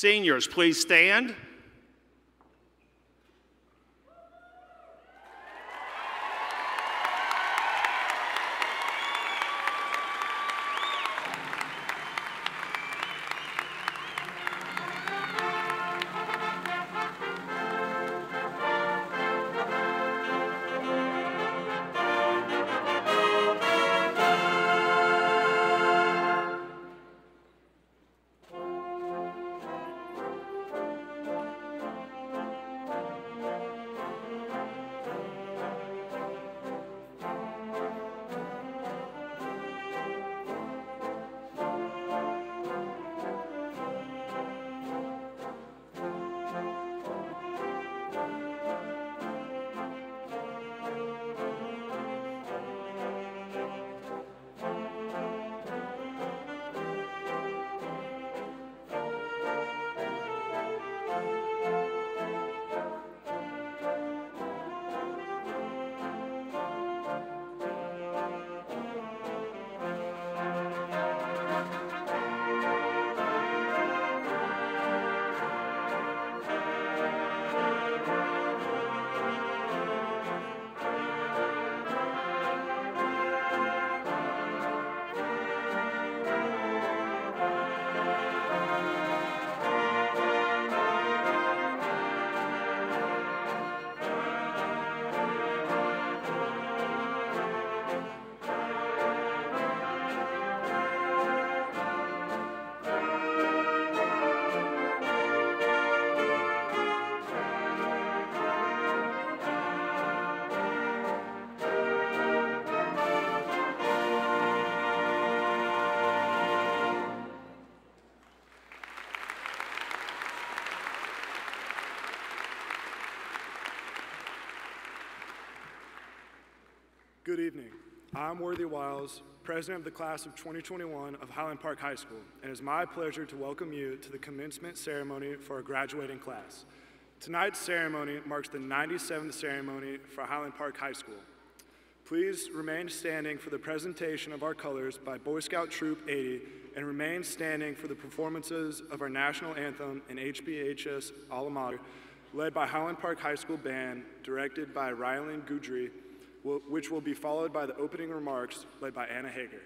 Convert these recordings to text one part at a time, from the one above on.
Seniors, please stand. Good evening. I'm Worthy Wiles, president of the class of 2021 of Highland Park High School, and it's my pleasure to welcome you to the commencement ceremony for our graduating class. Tonight's ceremony marks the 97th ceremony for Highland Park High School. Please remain standing for the presentation of our colors by Boy Scout Troop 80, and remain standing for the performances of our national anthem and HBHS Alma Mater, led by Highland Park High School Band, directed by Rylan Goudry, which will be followed by the opening remarks led by Anna Hager.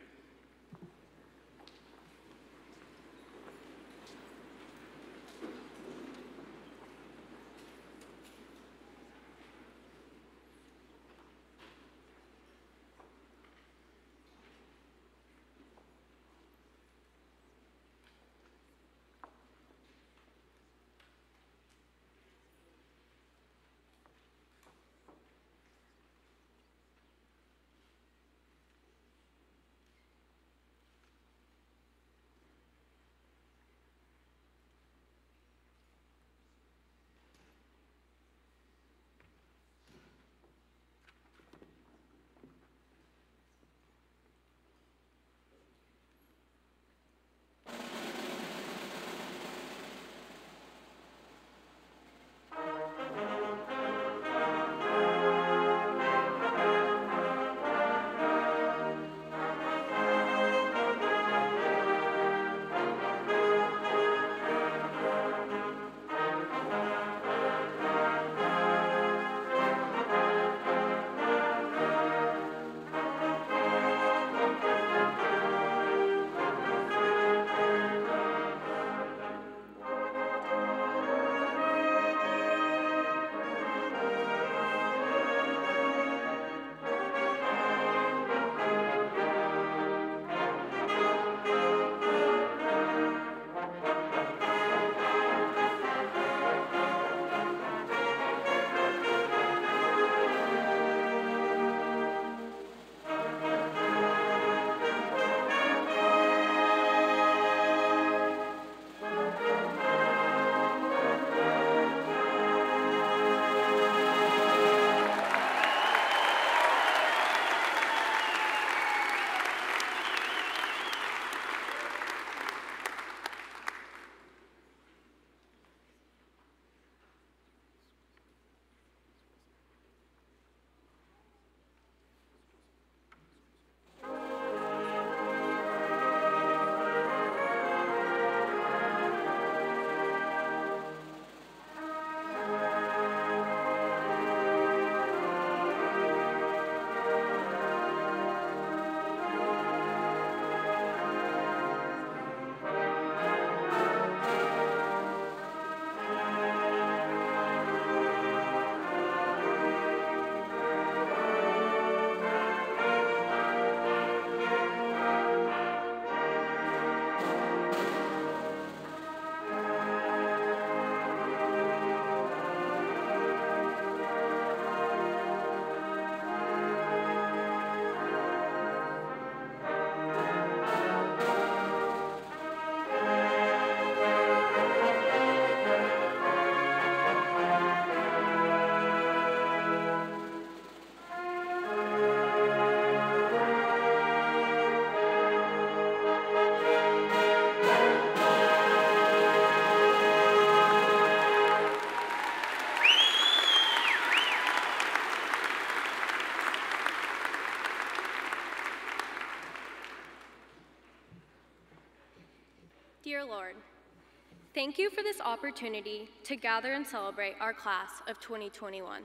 Thank you for this opportunity to gather and celebrate our class of 2021.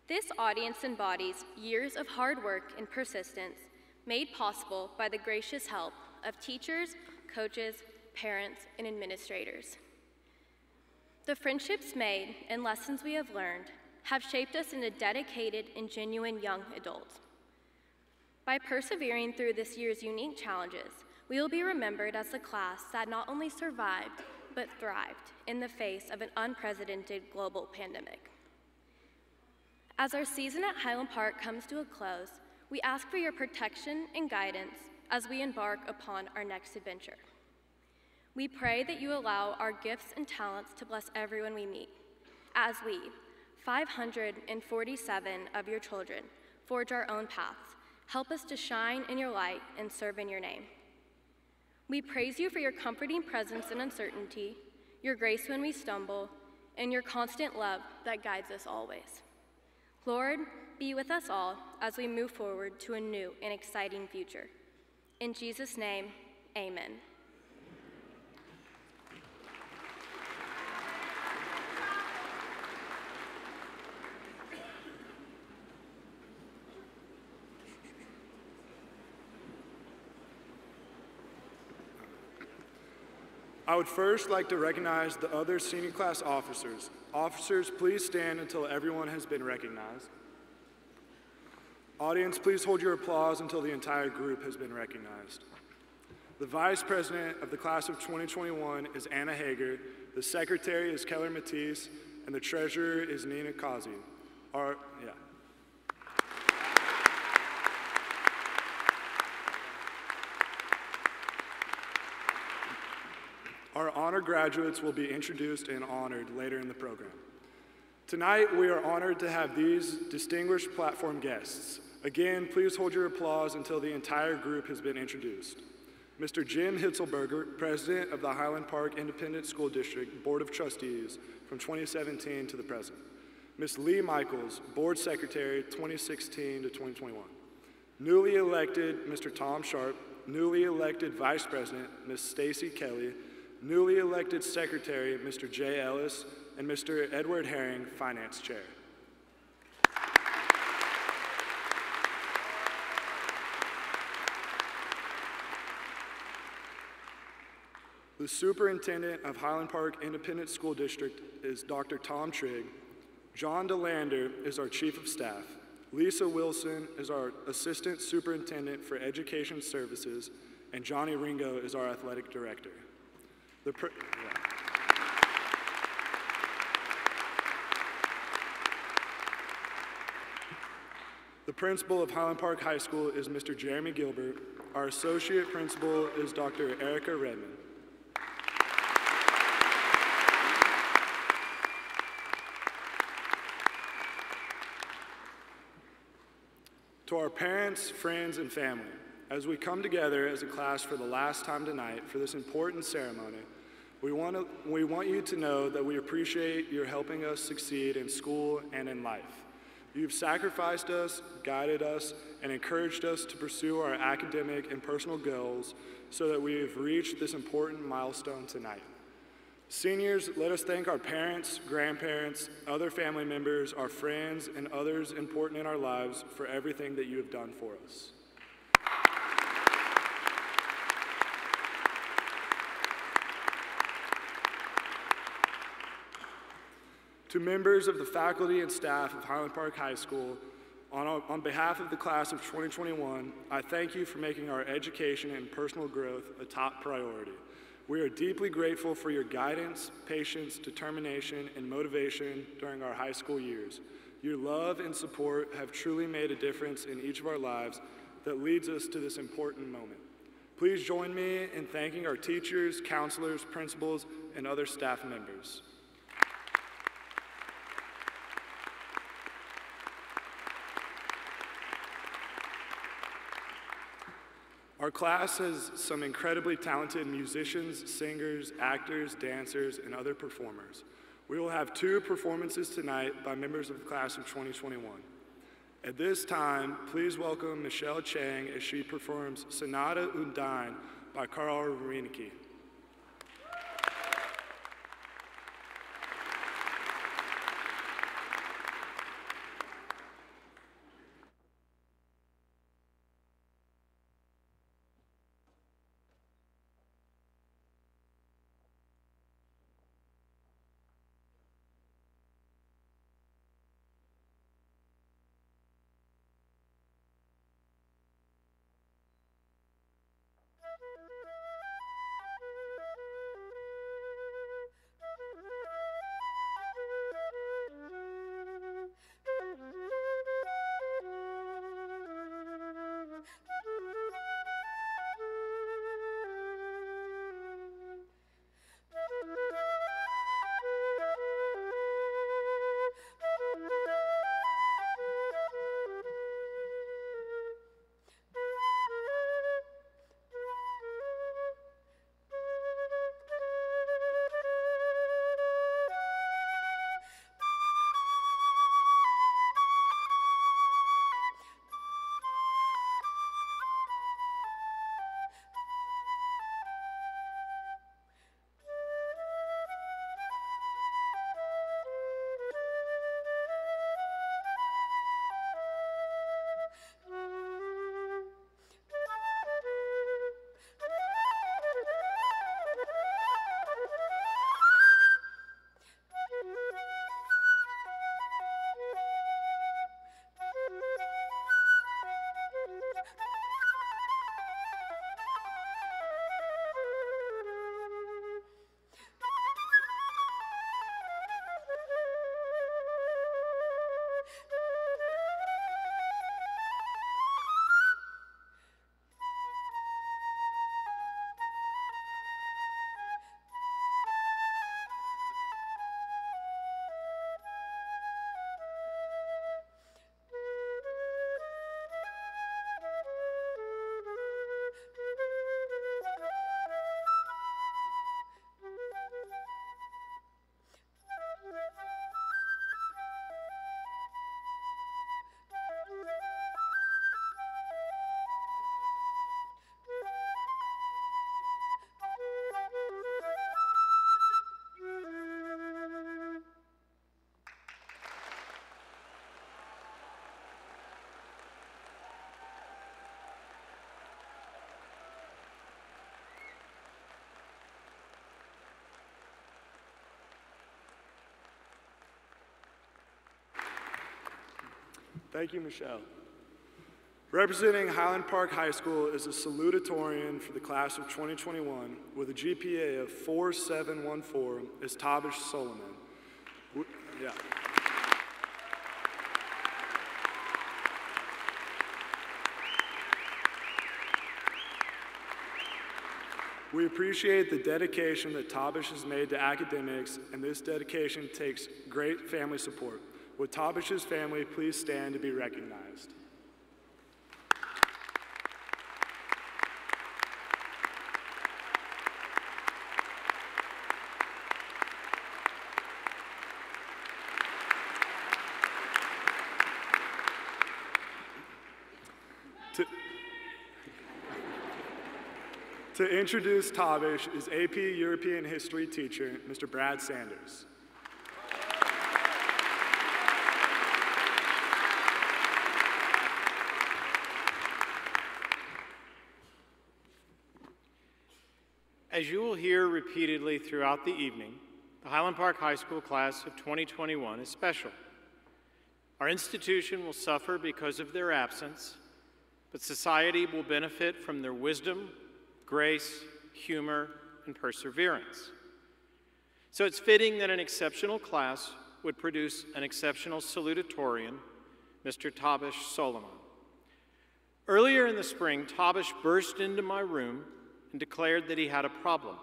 This audience embodies years of hard work and persistence made possible by the gracious help of teachers, coaches, parents, and administrators. The friendships made and lessons we have learned have shaped us into dedicated and genuine young adults. By persevering through this year's unique challenges, we will be remembered as the class that not only survived, but thrived in the face of an unprecedented global pandemic. As our season at Highland Park comes to a close, we ask for your protection and guidance as we embark upon our next adventure. We pray that you allow our gifts and talents to bless everyone we meet, as we, 547 of your children, forge our own paths. Help us to shine in your light and serve in your name. We praise you for your comforting presence in uncertainty, your grace when we stumble, and your constant love that guides us always. Lord, be with us all as we move forward to a new and exciting future. In Jesus' name, amen. I would first like to recognize the other senior class officers. Officers, please stand until everyone has been recognized. Audience, please hold your applause until the entire group has been recognized. The Vice President of the Class of 2021 is Anna Hager, the Secretary is Keller Matisse, and the Treasurer is Nina Kazi. Our honor graduates will be introduced and honored later in the program. Tonight, we are honored to have these distinguished platform guests. Again, please hold your applause until the entire group has been introduced. Mr. Jim Hitzelberger, President of the Highland Park Independent School District Board of Trustees from 2017 to the present. Ms. Lee Michaels, Board Secretary 2016 to 2021. Newly elected Mr. Tom Sharp, newly elected Vice President Ms. Stacy Kelly, newly elected Secretary, Mr. Jay Ellis, and Mr. Edward Herring, Finance Chair. The Superintendent of Highland Park Independent School District is Dr. Tom Trigg. John DeLander is our Chief of Staff. Lisa Wilson is our Assistant Superintendent for Education Services, and Johnny Ringo is our Athletic Director. The principal of Highland Park High School is Mr. Jeremy Gilbert. Our associate principal is Dr. Erica Redmond. To our parents, friends, and family, as we come together as a class for the last time tonight for this important ceremony, we want you to know that we appreciate your helping us succeed in school and in life. You've sacrificed us, guided us, and encouraged us to pursue our academic and personal goals so that we have reached this important milestone tonight. Seniors, let us thank our parents, grandparents, other family members, our friends, and others important in our lives for everything that you have done for us. To members of the faculty and staff of Highland Park High School, on behalf of the class of 2021, I thank you for making our education and personal growth a top priority. We are deeply grateful for your guidance, patience, determination, and motivation during our high school years. Your love and support have truly made a difference in each of our lives that leads us to this important moment. Please join me in thanking our teachers, counselors, principals, and other staff members. Our class has some incredibly talented musicians, singers, actors, dancers, and other performers. We will have 2 performances tonight by members of the class of 2021. At this time, please welcome Michelle Chang as she performs Sonata Undine by Karl Reinecke. Thank you, Michelle. Representing Highland Park High School is a salutatorian for the class of 2021 with a GPA of 4.714 is Tabish Solomon. Yeah. We appreciate the dedication that Tabish has made to academics, and this dedication takes great family support. Would Tabish's family please stand to be recognized? To introduce Tabish is AP European History teacher, Mr. Brad Sanders. As you will hear repeatedly throughout the evening, the Highland Park High School class of 2021 is special. Our institution will suffer because of their absence, but society will benefit from their wisdom, grace, humor, and perseverance. So it's fitting that an exceptional class would produce an exceptional salutatorian, Mr. Tabish Solomon. Earlier in the spring, Tabish burst into my room and declared that he had a problem.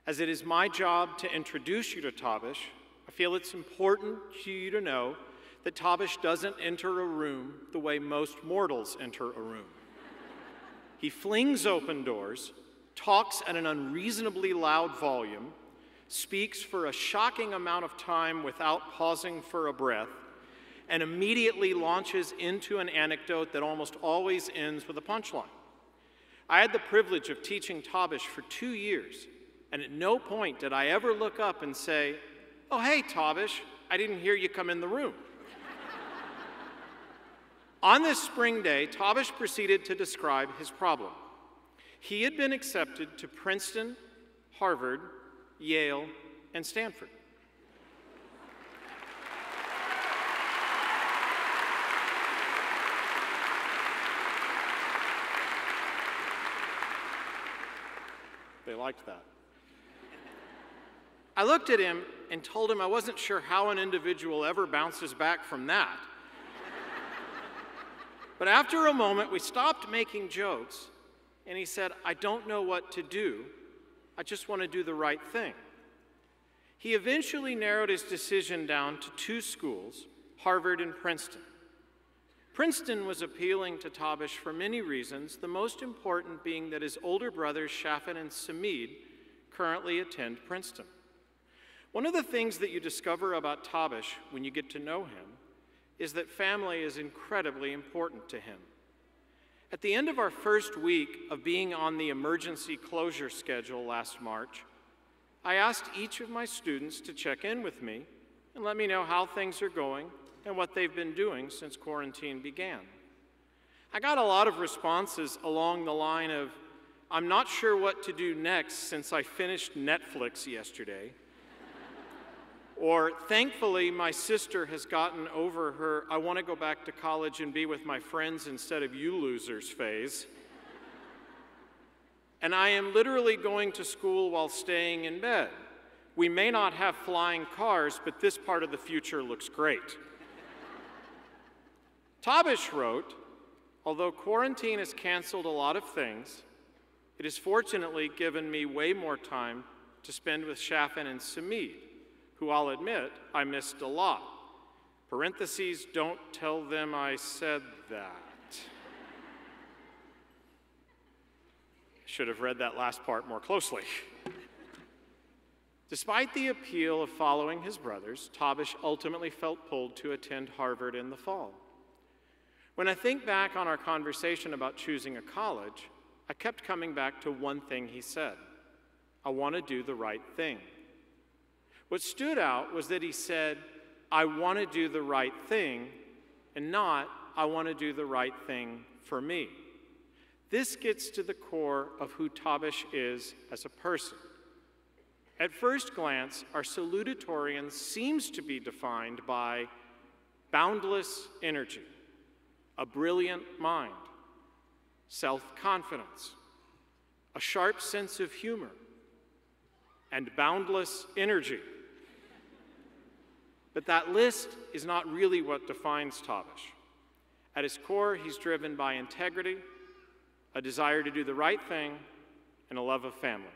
As it is my job to introduce you to Tabish, I feel it's important for you to know that Tabish doesn't enter a room the way most mortals enter a room. He flings open doors, talks at an unreasonably loud volume, speaks for a shocking amount of time without pausing for a breath, and immediately launches into an anecdote that almost always ends with a punchline. I had the privilege of teaching Tabish for 2 years, and at no point did I ever look up and say, "Oh, hey, Tabish, I didn't hear you come in the room." On this spring day, Tabish proceeded to describe his problem. He had been accepted to Princeton, Harvard, Yale, and Stanford. They liked that. I looked at him and told him I wasn't sure how an individual ever bounces back from that. But after a moment, we stopped making jokes, and he said, "I don't know what to do. I just want to do the right thing." He eventually narrowed his decision down to 2 schools, Harvard and Princeton. Princeton was appealing to Tabish for many reasons, the most important being that his older brothers, Shafin and Samid, currently attend Princeton. One of the things that you discover about Tabish when you get to know him is that family is incredibly important to him. At the end of our first week of being on the emergency closure schedule last March, I asked each of my students to check in with me and let me know how things are going and what they've been doing since quarantine began. I got a lot of responses along the line of, "I'm not sure what to do next since I finished Netflix yesterday," or, "Thankfully, my sister has gotten over her, I want to go back to college and be with my friends instead of you losers phase. And I am literally going to school while staying in bed. We may not have flying cars, but this part of the future looks great." Tabish wrote, "Although quarantine has canceled a lot of things, it has fortunately given me way more time to spend with Shafin and Samid, who I'll admit I missed a lot. Parentheses, don't tell them I said that." Should have read that last part more closely. Despite the appeal of following his brothers, Tabish ultimately felt pulled to attend Harvard in the fall. When I think back on our conversation about choosing a college, I kept coming back to one thing he said: "I want to do the right thing." What stood out was that he said, "I want to do the right thing," and not, "I want to do the right thing for me." This gets to the core of who Tabish is as a person. At first glance, our salutatorian seems to be defined by boundless energy, a brilliant mind, self-confidence, a sharp sense of humor, and boundless energy. But that list is not really what defines Tavish. At his core, he's driven by integrity, a desire to do the right thing, and a love of family.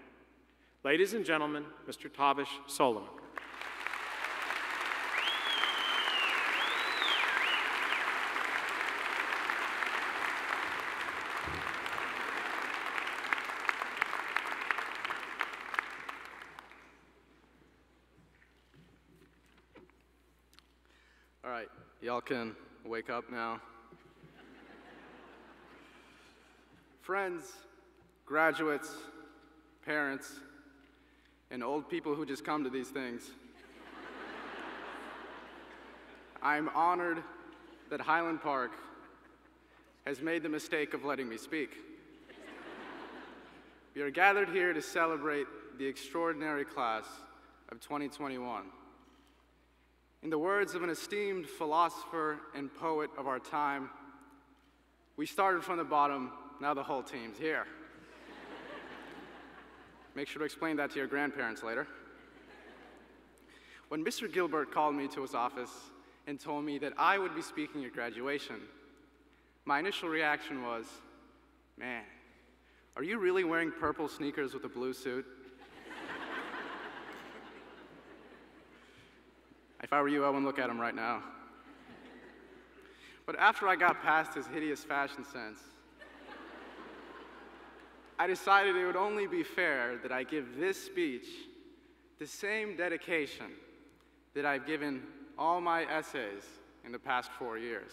Ladies and gentlemen, Mr. Tavish Solomon. All right, y'all can wake up now. Friends, graduates, parents, and old people who just come to these things, I'm honored that Highland Park has made the mistake of letting me speak. We are gathered here to celebrate the extraordinary class of 2021. In the words of an esteemed philosopher and poet of our time, we started from the bottom, now the whole team's here. Make sure to explain that to your grandparents later. When Mr. Gilbert called me to his office and told me that I would be speaking at graduation, my initial reaction was, man, are you really wearing purple sneakers with a blue suit? If I were you, I wouldn't look at him right now. But after I got past his hideous fashion sense, I decided it would only be fair that I give this speech the same dedication that I've given all my essays in the past 4 years.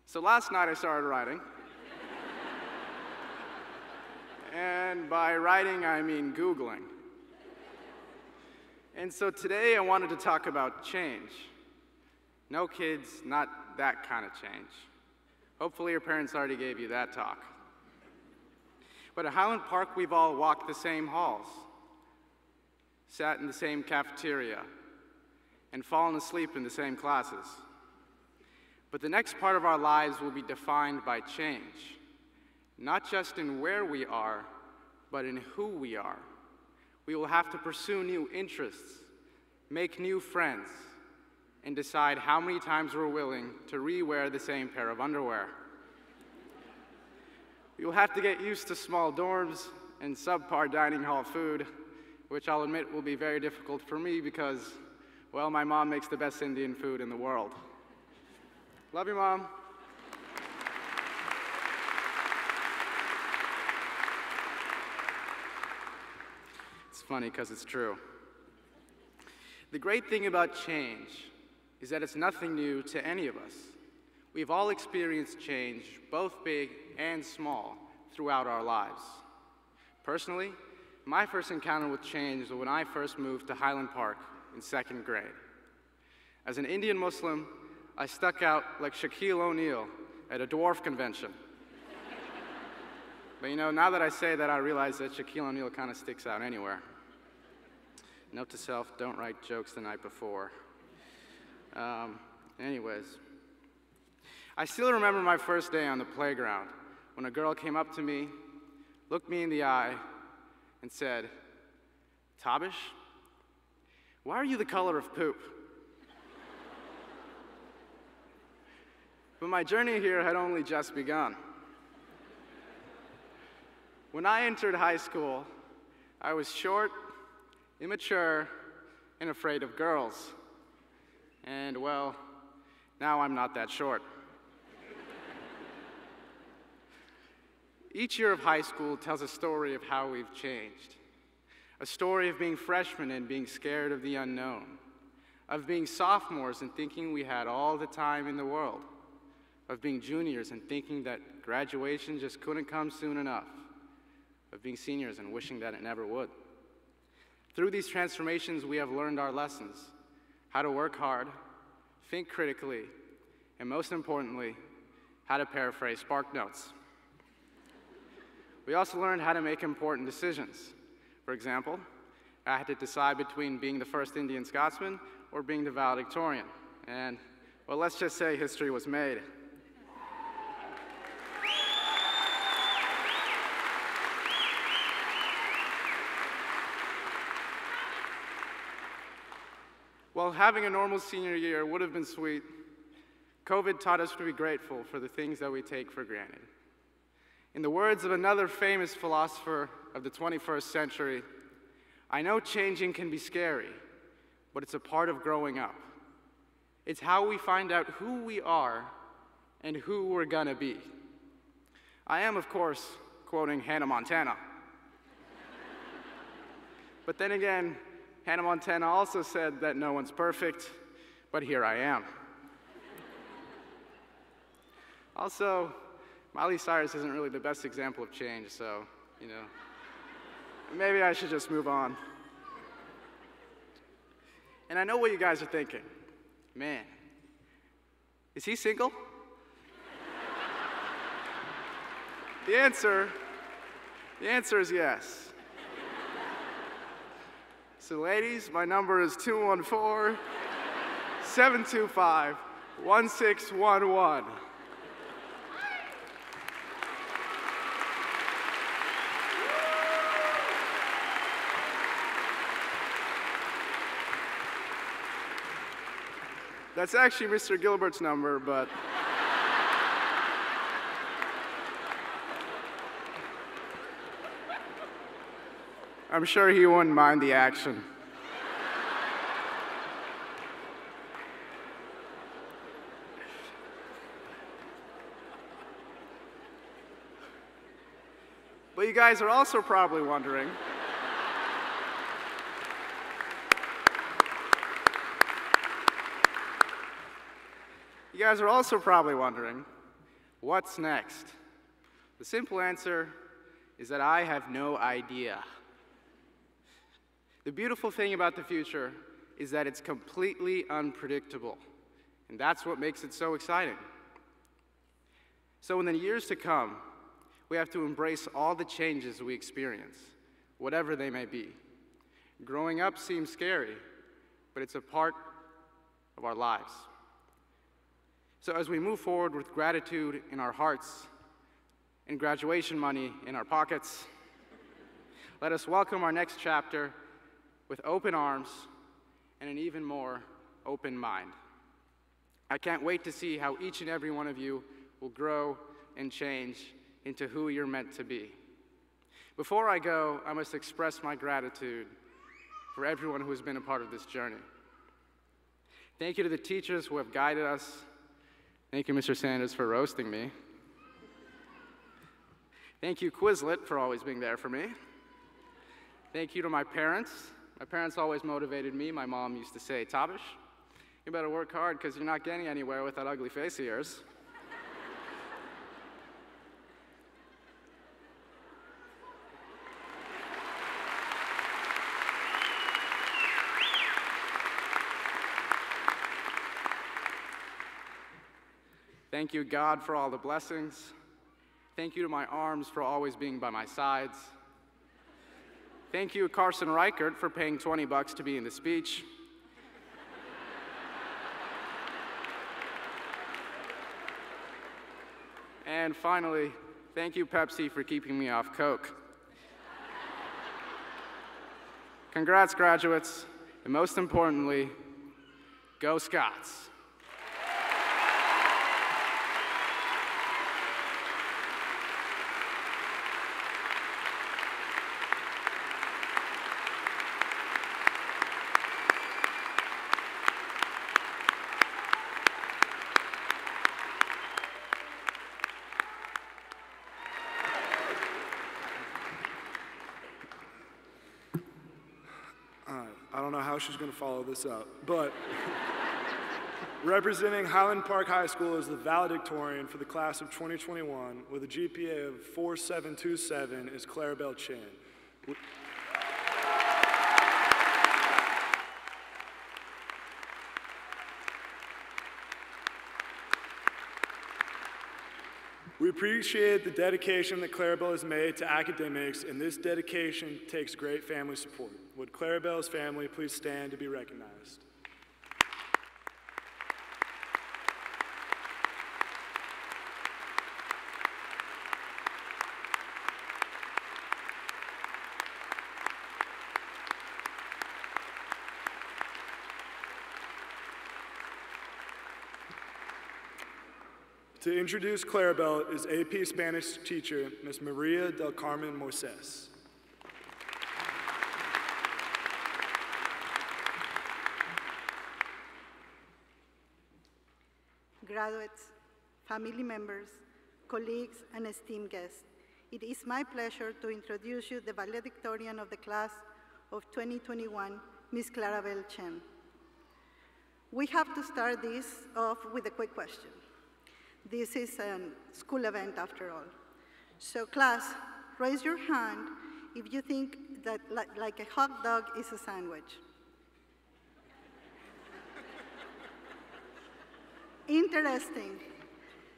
So last night I started writing. And by writing, I mean Googling. And so today I wanted to talk about change. No kids, not that kind of change. Hopefully your parents already gave you that talk. But at Highland Park, we've all walked the same halls, sat in the same cafeteria, and fallen asleep in the same classes. But the next part of our lives will be defined by change, not just in where we are, but in who we are. We will have to pursue new interests, make new friends, and decide how many times we're willing to re-wear the same pair of underwear. We will have to get used to small dorms and subpar dining hall food, which I'll admit will be very difficult for me because, well, my mom makes the best Indian food in the world. Love you, Mom. It's funny because it's true. The great thing about change is that it's nothing new to any of us. We've all experienced change, both big and small, throughout our lives. Personally, my first encounter with change was when I first moved to Highland Park in 2nd grade. As an Indian Muslim, I stuck out like Shaquille O'Neal at a dwarf convention. But you know, now that I say that, I realize that Shaquille O'Neal kind of sticks out anywhere. Note to self, don't write jokes the night before. Anyways, I still remember my first day on the playground when a girl came up to me, looked me in the eye, and said, "Tavish, why are you the color of poop?" But my journey here had only just begun. When I entered high school, I was short, immature, and afraid of girls. And, well, now I'm not that short. Each year of high school tells a story of how we've changed. A story of being freshmen and being scared of the unknown. Of being sophomores and thinking we had all the time in the world. Of being juniors and thinking that graduation just couldn't come soon enough. Of being seniors and wishing that it never would. Through these transformations, we have learned our lessons. How to work hard, think critically, and most importantly, how to paraphrase Spark Notes. We also learned how to make important decisions. For example, I had to decide between being the first Indian Scotsman or being the valedictorian, and, well, let's just say history was made. While having a normal senior year would have been sweet, COVID taught us to be grateful for the things that we take for granted. In the words of another famous philosopher of the 21st century, I know changing can be scary, but it's a part of growing up. It's how we find out who we are and who we're gonna be. I am, of course, quoting Hannah Montana. But then again, Hannah Montana also said that no one's perfect, but here I am. Also, Miley Cyrus isn't really the best example of change, so, maybe I should just move on. And I know what you guys are thinking. Man, is he single? The answer is yes. So ladies, my number is 214-725-1611. That's actually Mr. Gilbert's number, but I'm sure he wouldn't mind the action. But you guys are also probably wondering, what's next? The simple answer is that I have no idea. The beautiful thing about the future is that it's completely unpredictable, and that's what makes it so exciting. So in the years to come, we have to embrace all the changes we experience, whatever they may be. Growing up seems scary, but it's a part of our lives. So as we move forward with gratitude in our hearts and graduation money in our pockets, let us welcome our next chapter with open arms and an even more open mind. I can't wait to see how each and every one of you will grow and change into who you're meant to be. Before I go, I must express my gratitude for everyone who has been a part of this journey. Thank you to the teachers who have guided us. Thank you, Mr. Sanders, for roasting me. Thank you, Quizlet, for always being there for me. Thank you to my parents. My parents always motivated me. My mom used to say, Tabish, you better work hard because you're not getting anywhere with that ugly face of yours. Thank you, God, for all the blessings. Thank you to my arms for always being by my sides. Thank you, Carson Reichert, for paying $20 to be in the speech. And finally, thank you, Pepsi, for keeping me off Coke. Congrats, graduates, and most importantly, go Scots. I don't know how she's going to follow this up, but representing Highland Park High School as the valedictorian for the class of 2021 with a GPA of 4.727 is Clarabelle Chan. We appreciate the dedication that Clarabelle has made to academics, and this dedication takes great family support. Would Clarabelle's family please stand to be recognized? To introduce Clarabelle is AP Spanish teacher, Ms. Maria del Carmen Moises. Graduates, family members, colleagues, and esteemed guests, it is my pleasure to introduce you the valedictorian of the class of 2021, Ms. Clarabelle Chen. We have to start this off with a quick question. This is a school event after all. So class, raise your hand if you think that like a hot dog is a sandwich. Interesting.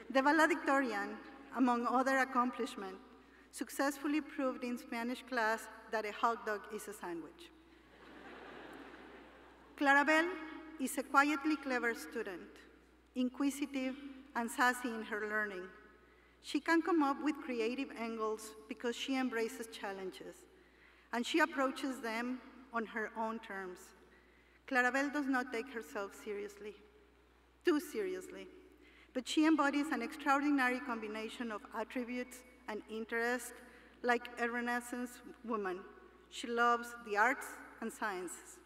The valedictorian, among other accomplishments, successfully proved in Spanish class that a hot dog is a sandwich. Clarabelle is a quietly clever student, inquisitive and sassy in her learning. She can come up with creative angles because she embraces challenges, and she approaches them on her own terms. Clarabelle does not take herself too seriously, but she embodies an extraordinary combination of attributes and interests like a Renaissance woman. She loves the arts and sciences.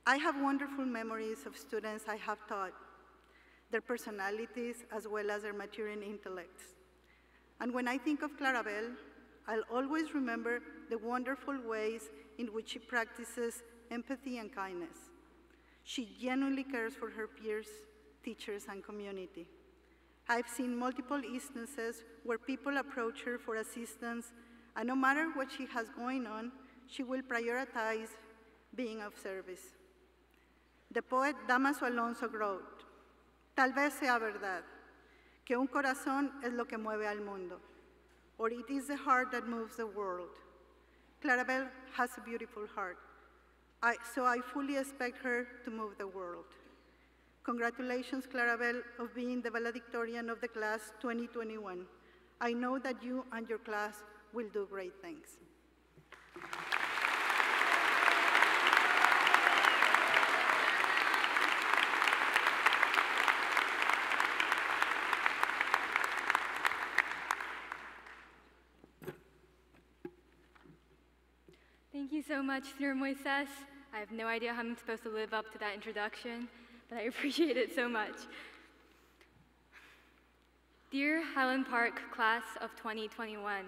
I have wonderful memories of students I have taught, their personalities as well as their maturing intellects. And when I think of Clarabelle, I'll always remember the wonderful ways in which she practices empathy and kindness. She genuinely cares for her peers, teachers, and community. I've seen multiple instances where people approach her for assistance, and no matter what she has going on, she will prioritize being of service. The poet Damaso Alonso wrote, "Tal vez sea verdad, que un corazón es lo que mueve al mundo, or it is the heart that moves the world." Clarabelle has a beautiful heart, so I fully expect her to move the world. Congratulations, Clarabelle, of being the valedictorian of the class 2021. I know that you and your class will do great things. Thank you so much, Sr. Moises. I have no idea how I'm supposed to live up to that introduction, but I appreciate it so much. Dear Highland Park class of 2021,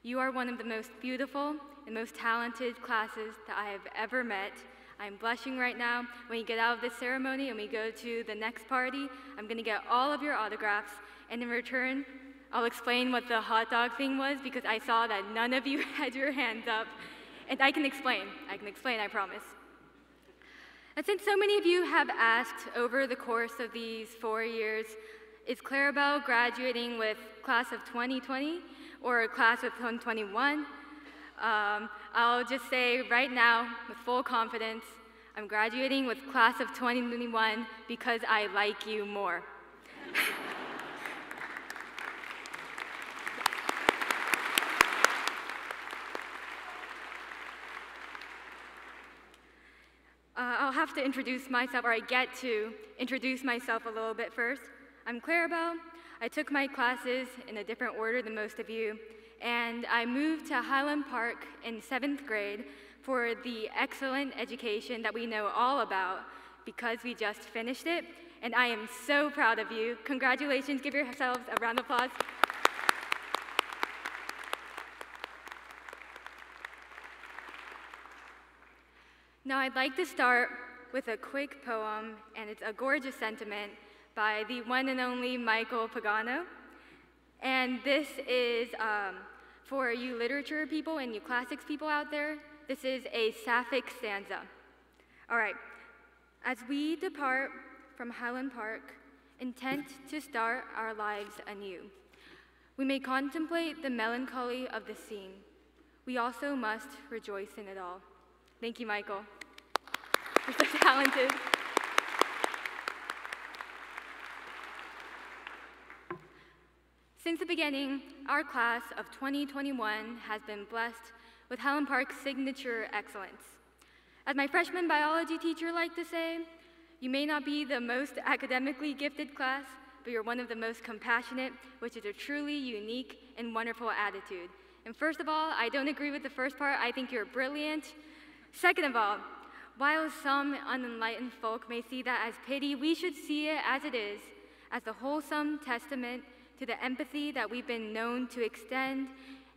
you are one of the most beautiful and most talented classes that I have ever met. I'm blushing right now. When you get out of this ceremony and we go to the next party, I'm gonna get all of your autographs, and in return, I'll explain what the hot dog thing was because I saw that none of you had your hands up. And I can explain, I promise. And since so many of you have asked over the course of these 4 years, is Clarabelle graduating with class of 2020 or class of 2021? I'll just say right now, with full confidence, I'm graduating with class of 2021 because I like you more. I'll have to introduce myself, or I get to introduce myself a little bit first. I'm Clarabelle. I took my classes in a different order than most of you, and I moved to Highland Park in 7th grade for the excellent education that we know all about because we just finished it, and I am so proud of you. Congratulations, give yourselves a round of applause. Now I'd like to start with a quick poem, and it's a gorgeous sentiment by the one and only Michael Pagano. And this is, for you literature people and you classics people out there, this is a Sapphic stanza. All right, as we depart from Highland Park, intent to start our lives anew, we may contemplate the melancholy of the scene. We also must rejoice in it all. Thank you, Michael. You're so talented. Since the beginning, our class of 2021 has been blessed with Highland Park's signature excellence. As my freshman biology teacher liked to say, you may not be the most academically gifted class, but you're one of the most compassionate, which is a truly unique and wonderful attitude. And first of all, I don't agree with the first part. I think you're brilliant. Second of all, while some unenlightened folk may see that as pity, we should see it as it is, as the wholesome testament to the empathy that we've been known to extend,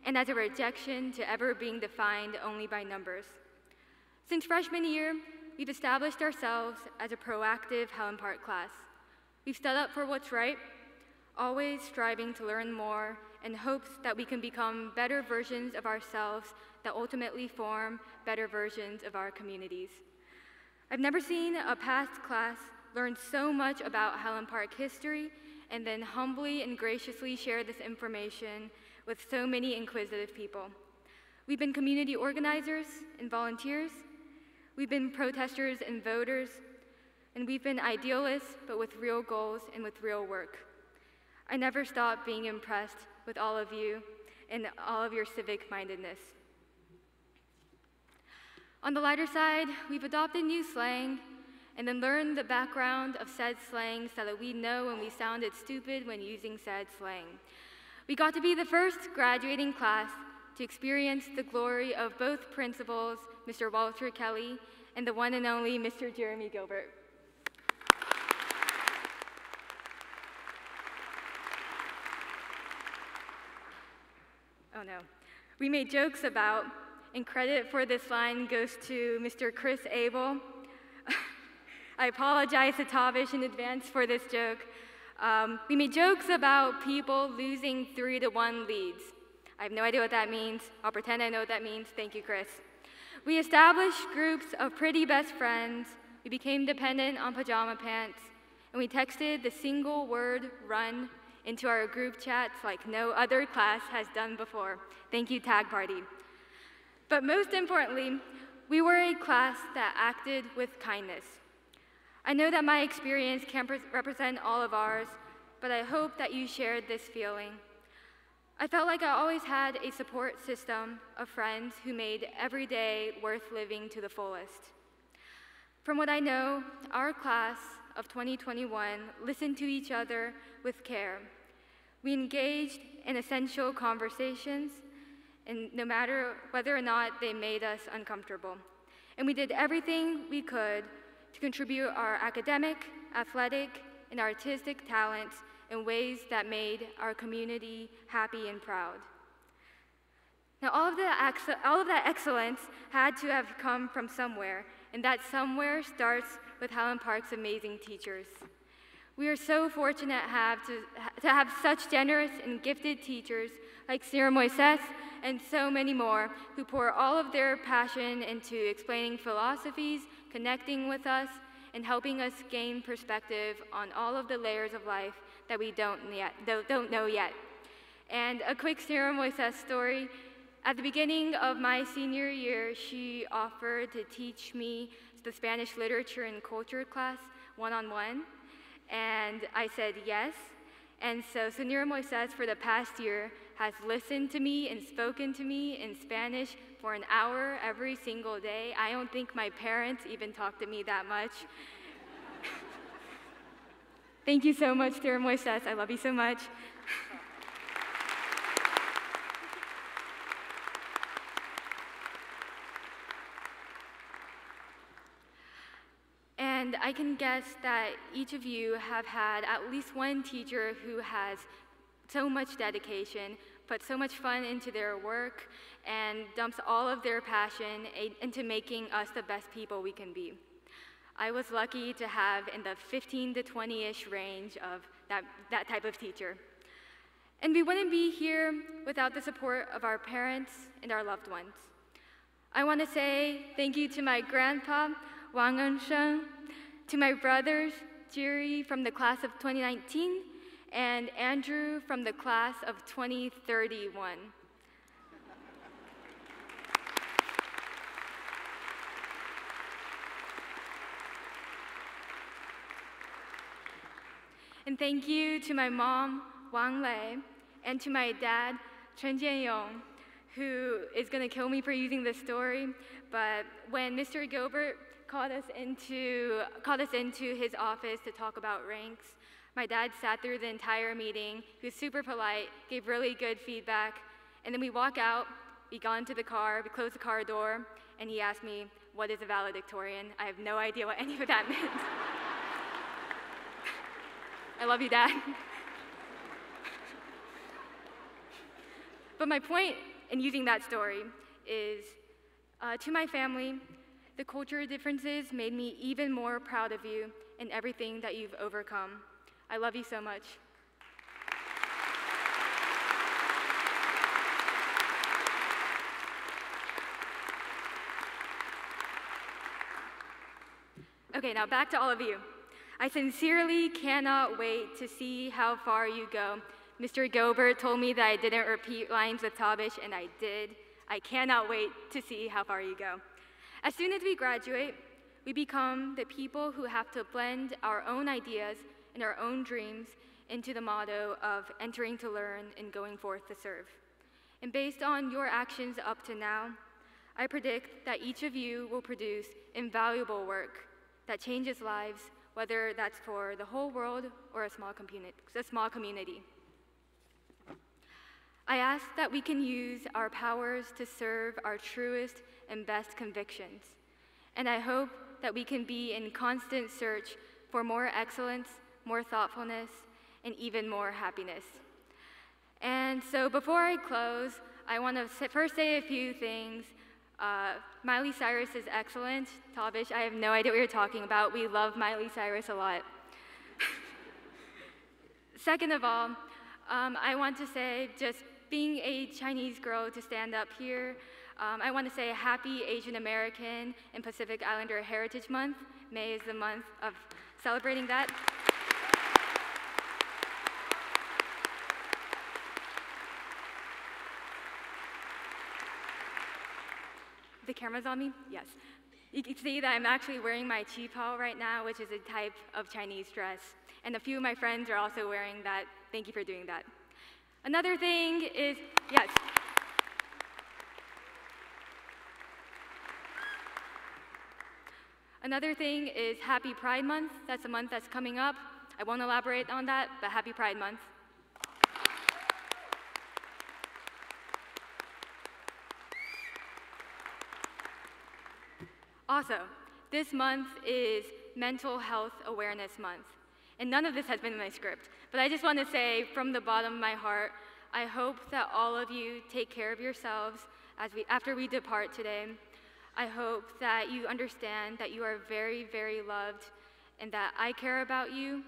and as a rejection to ever being defined only by numbers. Since freshman year, we've established ourselves as a proactive Highland Park class. We've stood up for what's right, always striving to learn more in hopes that we can become better versions of ourselves that ultimately form better versions of our communities. I've never seen a past class learn so much about Highland Park history and then humbly and graciously share this information with so many inquisitive people. We've been community organizers and volunteers. We've been protesters and voters. And we've been idealists, but with real goals and with real work. I never stop being impressed with all of you and all of your civic-mindedness. On the lighter side, we've adopted new slang and then learned the background of said slang so that we know when we sounded stupid when using said slang. We got to be the first graduating class to experience the glory of both principals, Mr. Walter Kelly and the one and only Mr. Jeremy Gilbert. Oh no. We made jokes about, and credit for this line goes to Mr. Chris Abel. I apologize to Tavish in advance for this joke. We made jokes about people losing 3-to-1 leads. I have no idea what that means. I'll pretend I know what that means. Thank you, Chris. We established groups of pretty best friends. We became dependent on pajama pants. And we texted the single word run into our group chats like no other class has done before. Thank you, Tag Party. But most importantly, we were a class that acted with kindness. I know that my experience can't represent all of ours, but I hope that you shared this feeling. I felt like I always had a support system of friends who made every day worth living to the fullest. From what I know, our class of 2021 listened to each other with care. We engaged in essential conversations, and no matter whether or not they made us uncomfortable. And we did everything we could to contribute our academic, athletic, and artistic talents in ways that made our community happy and proud. Now, all of that excellence had to have come from somewhere, and that somewhere starts with Highland Park's amazing teachers. We are so fortunate to have such generous and gifted teachers like Sarah Moises and so many more who pour all of their passion into explaining philosophies, connecting with us, and helping us gain perspective on all of the layers of life that we don't know yet. And a quick Sarah Moises story. At the beginning of my senior year, she offered to teach me the Spanish literature and culture class one-on-one, and I said yes. And so Senora Moises for the past year has listened to me and spoken to me in Spanish for an hour every single day. I don't think my parents even talk to me that much. Thank you so much, Senora Moises. I love you so much. And I can guess that each of you have had at least one teacher who has so much dedication, put so much fun into their work, and dumps all of their passion into making us the best people we can be. I was lucky to have in the 15 to 20-ish range of that type of teacher. And we wouldn't be here without the support of our parents and our loved ones. I want to say thank you to my grandpa, Wang Ensheng, to my brothers, Jerry from the class of 2019, and Andrew from the class of 2031. And thank you to my mom, Wang Lei, and to my dad, Chen Jianyong, who is going to kill me for using this story, but when Mr. Gilbert called us into his office to talk about ranks, My dad sat through the entire meeting. He was super polite, gave really good feedback, and then we walk out, we got into the car, we closed the car door, and he asked me, "What is a valedictorian?" I have no idea what any of that meant. I love you, Dad. But my point in using that story is, to my family, the cultural differences made me even more proud of you and everything that you've overcome. I love you so much. Okay, now back to all of you. I sincerely cannot wait to see how far you go. Mr. Gilbert told me that I didn't repeat lines with Tavish, and I did. I cannot wait to see how far you go. As soon as we graduate, we become the people who have to blend our own ideas and our own dreams into the motto of entering to learn and going forth to serve. And based on your actions up to now, I predict that each of you will produce invaluable work that changes lives, whether that's for the whole world or a small community. I ask that we can use our powers to serve our truest and best convictions, and I hope that we can be in constant search for more excellence, more thoughtfulness, and even more happiness. And so before I close, I want to first say a few things. Miley Cyrus is excellent. Tavish, I have no idea what you're talking about. We love Miley Cyrus a lot. Second of all, I want to say, just being a Chinese girl to stand up here, I want to say happy Asian American and Pacific Islander Heritage Month. May is the month of celebrating that. The camera's on me? Yes. You can see that I'm actually wearing my qipao right now, which is a type of Chinese dress. And a few of my friends are also wearing that. Thank you for doing that. Another thing is, yes. Another thing is Happy Pride Month. That's a month that's coming up. I won't elaborate on that, but Happy Pride Month. Also, this month is Mental Health Awareness Month. And none of this has been in my script, but I just want to say from the bottom of my heart, I hope that all of you take care of yourselves after we depart today. I hope that you understand that you are very, very loved, and that I care about you,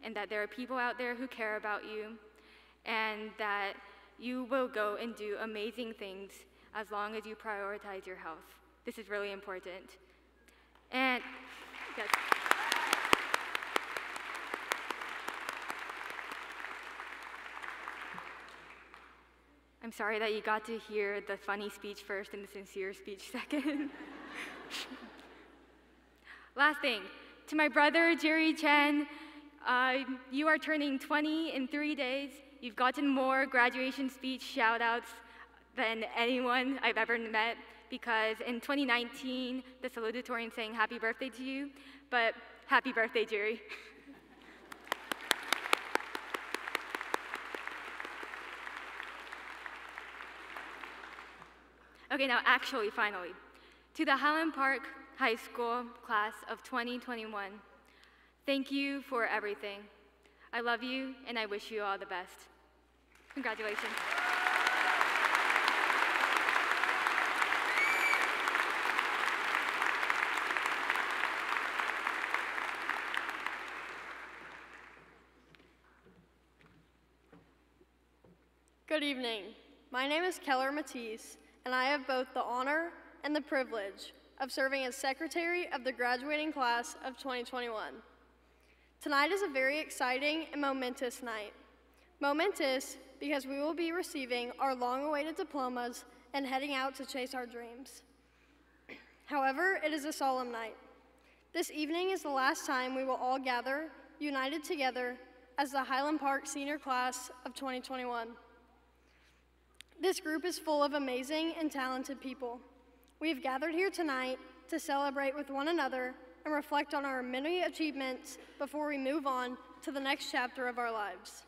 and that there are people out there who care about you, and that you will go and do amazing things as long as you prioritize your health. This is really important. And yes. I'm sorry that you got to hear the funny speech first and the sincere speech second. Last thing, to my brother, Jerry Chen, you are turning 20 in 3 days. You've gotten more graduation speech shout-outs than anyone I've ever met, because in 2019, the salutatorian sang happy birthday to you, but happy birthday, Jerry. Okay, now actually, finally, to the Highland Park High School class of 2021, thank you for everything. I love you, and I wish you all the best. Congratulations. Good evening. My name is Keller Matisse, and I have both the honor and the privilege of serving as secretary of the graduating class of 2021. Tonight is a very exciting and momentous night. Momentous because we will be receiving our long-awaited diplomas and heading out to chase our dreams. However, it is a solemn night. This evening is the last time we will all gather, united together, as the Highland Park senior class of 2021. This group is full of amazing and talented people. We have gathered here tonight to celebrate with one another and reflect on our many achievements before we move on to the next chapter of our lives.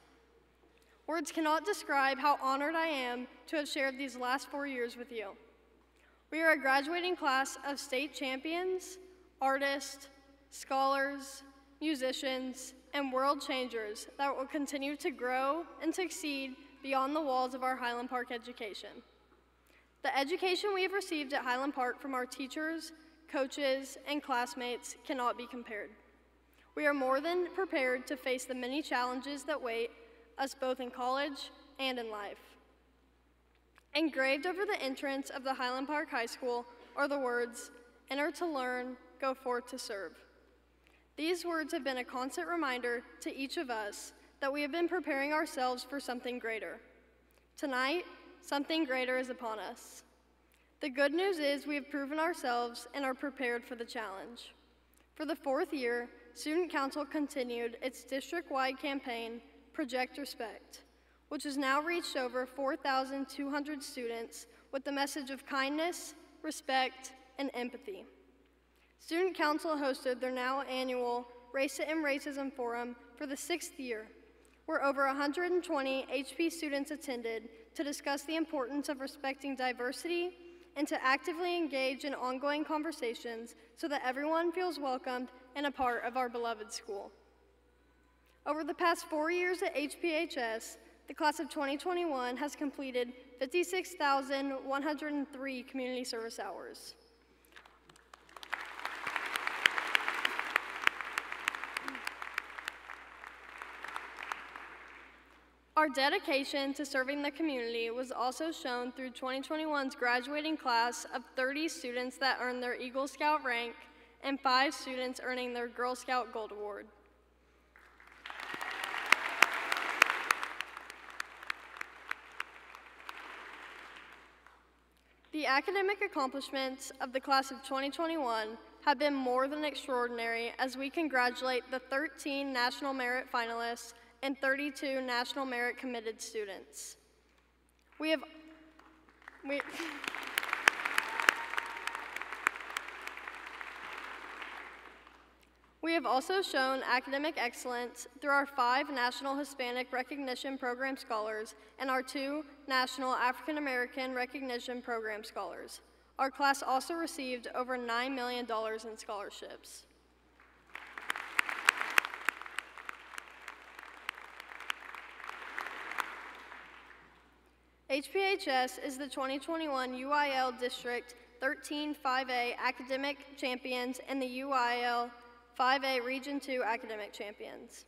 Words cannot describe how honored I am to have shared these last 4 years with you. We are a graduating class of state champions, artists, scholars, musicians, and world changers that will continue to grow and succeed beyond the walls of our Highland Park education. The education we have received at Highland Park from our teachers, coaches, and classmates cannot be compared. We are more than prepared to face the many challenges that wait us both in college and in life. Engraved over the entrance of the Highland Park High School are the words, "Enter to learn, go forth to serve." These words have been a constant reminder to each of us that we have been preparing ourselves for something greater. Tonight, something greater is upon us. The good news is we have proven ourselves and are prepared for the challenge. For the 4th year, Student Council continued its district-wide campaign, Project Respect, which has now reached over 4,200 students with the message of kindness, respect, and empathy. Student Council hosted their now annual Race to End Racism Forum for the 6th year, where over 120 HP students attended to discuss the importance of respecting diversity and to actively engage in ongoing conversations so that everyone feels welcomed and a part of our beloved school. Over the past 4 years at HPHS, the class of 2021 has completed 56,103 community service hours. Our dedication to serving the community was also shown through 2021's graduating class of 30 students that earned their Eagle Scout rank and 5 students earning their Girl Scout Gold Award. The academic accomplishments of the class of 2021 have been more than extraordinary as we congratulate the 13 National Merit finalists and 32 National Merit committed students. We have also shown academic excellence through our 5 National Hispanic Recognition Program Scholars and our 2 National African American Recognition Program Scholars. Our class also received over $9 million in scholarships. HPHS is the 2021 UIL District 13 5A Academic Champions and the UIL 5A Region 2 Academic Champions.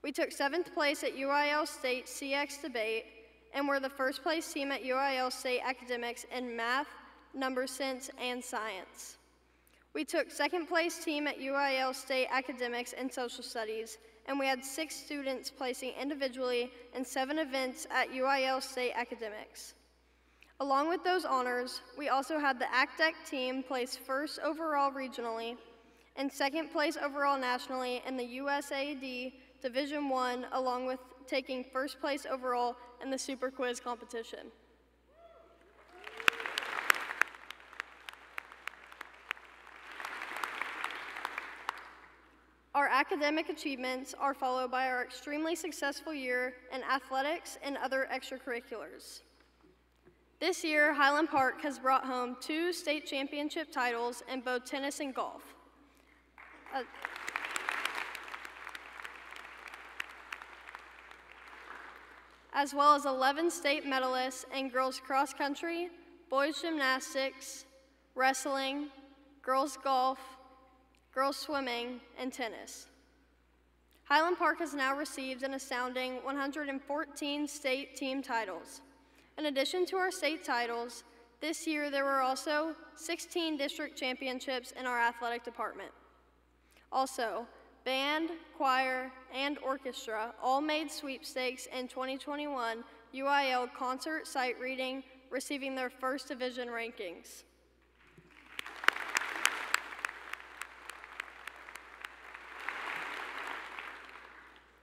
We took 7th place at UIL State CX Debate and were the first place team at UIL State Academics in Math, Number Sense, and Science. We took 2nd place team at UIL State Academics and Social Studies, and we had 6 students placing individually in 7 events at UIL State Academics. Along with those honors, we also had the ACDEC team place 1st overall regionally and 2nd place overall nationally in the USAID Division I, along with taking 1st place overall in the Super Quiz competition. Our academic achievements are followed by our extremely successful year in athletics and other extracurriculars. This year, Highland Park has brought home 2 state championship titles in both tennis and golf. As well as 11 state medalists in girls cross country, boys gymnastics, wrestling, girls golf, girls swimming, and tennis. Highland Park has now received an astounding 114 state team titles. In addition to our state titles, this year there were also 16 district championships in our athletic department. Also, band, choir, and orchestra all made sweepstakes in 2021 UIL concert sight reading, receiving their 1st division rankings.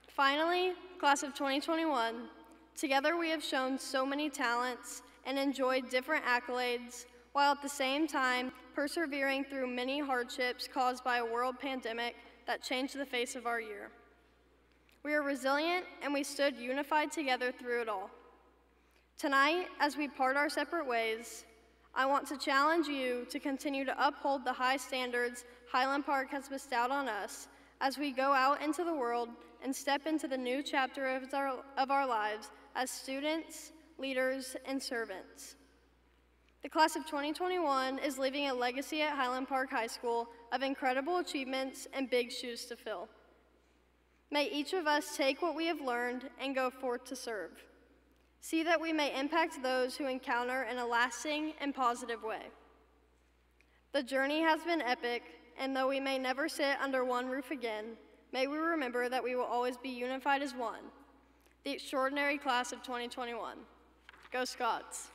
Finally, class of 2021, together we have shown so many talents and enjoyed different accolades, while at the same time persevering through many hardships caused by a world pandemic that changed the face of our year. We are resilient and we stood unified together through it all. Tonight, as we part our separate ways, I want to challenge you to continue to uphold the high standards Highland Park has bestowed on us as we go out into the world and step into the new chapter of our lives as students, leaders, and servants. The class of 2021 is leaving a legacy at Highland Park High School of incredible achievements and big shoes to fill. May each of us take what we have learned and go forth to serve. See that we may impact those who encounter in a lasting and positive way. The journey has been epic, and though we may never sit under one roof again, may we remember that we will always be unified as one, the extraordinary class of 2021. Go Scots!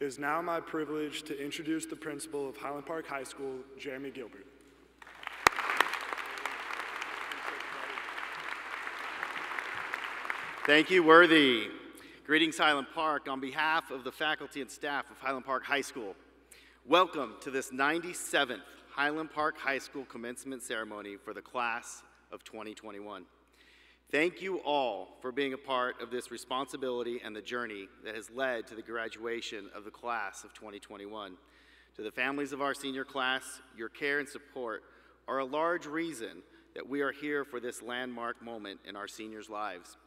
It is now my privilege to introduce the principal of Highland Park High School, Jeremy Gilbert. Thank you, Worthy. Greetings, Highland Park. On behalf of the faculty and staff of Highland Park High School, welcome to this 97th Highland Park High School commencement ceremony for the class of 2021. Thank you all for being a part of this responsibility and the journey that has led to the graduation of the class of 2021. To the families of our senior class, your care and support are a large reason that we are here for this landmark moment in our seniors' lives.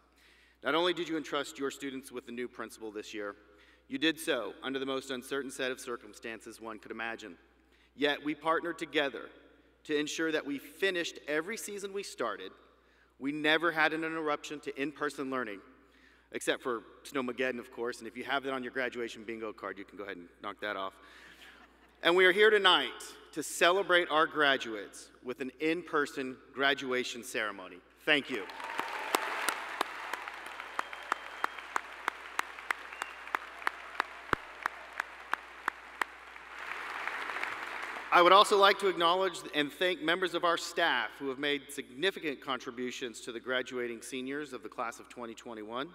Not only did you entrust your students with the new principal this year, you did so under the most uncertain set of circumstances one could imagine. Yet we partnered together to ensure that we finished every season we started. We never had an interruption to in-person learning, except for Snowmageddon, of course, and if you have that on your graduation bingo card, you can go ahead and knock that off. And we are here tonight to celebrate our graduates with an in-person graduation ceremony. Thank you. I would also like to acknowledge and thank members of our staff who have made significant contributions to the graduating seniors of the class of 2021.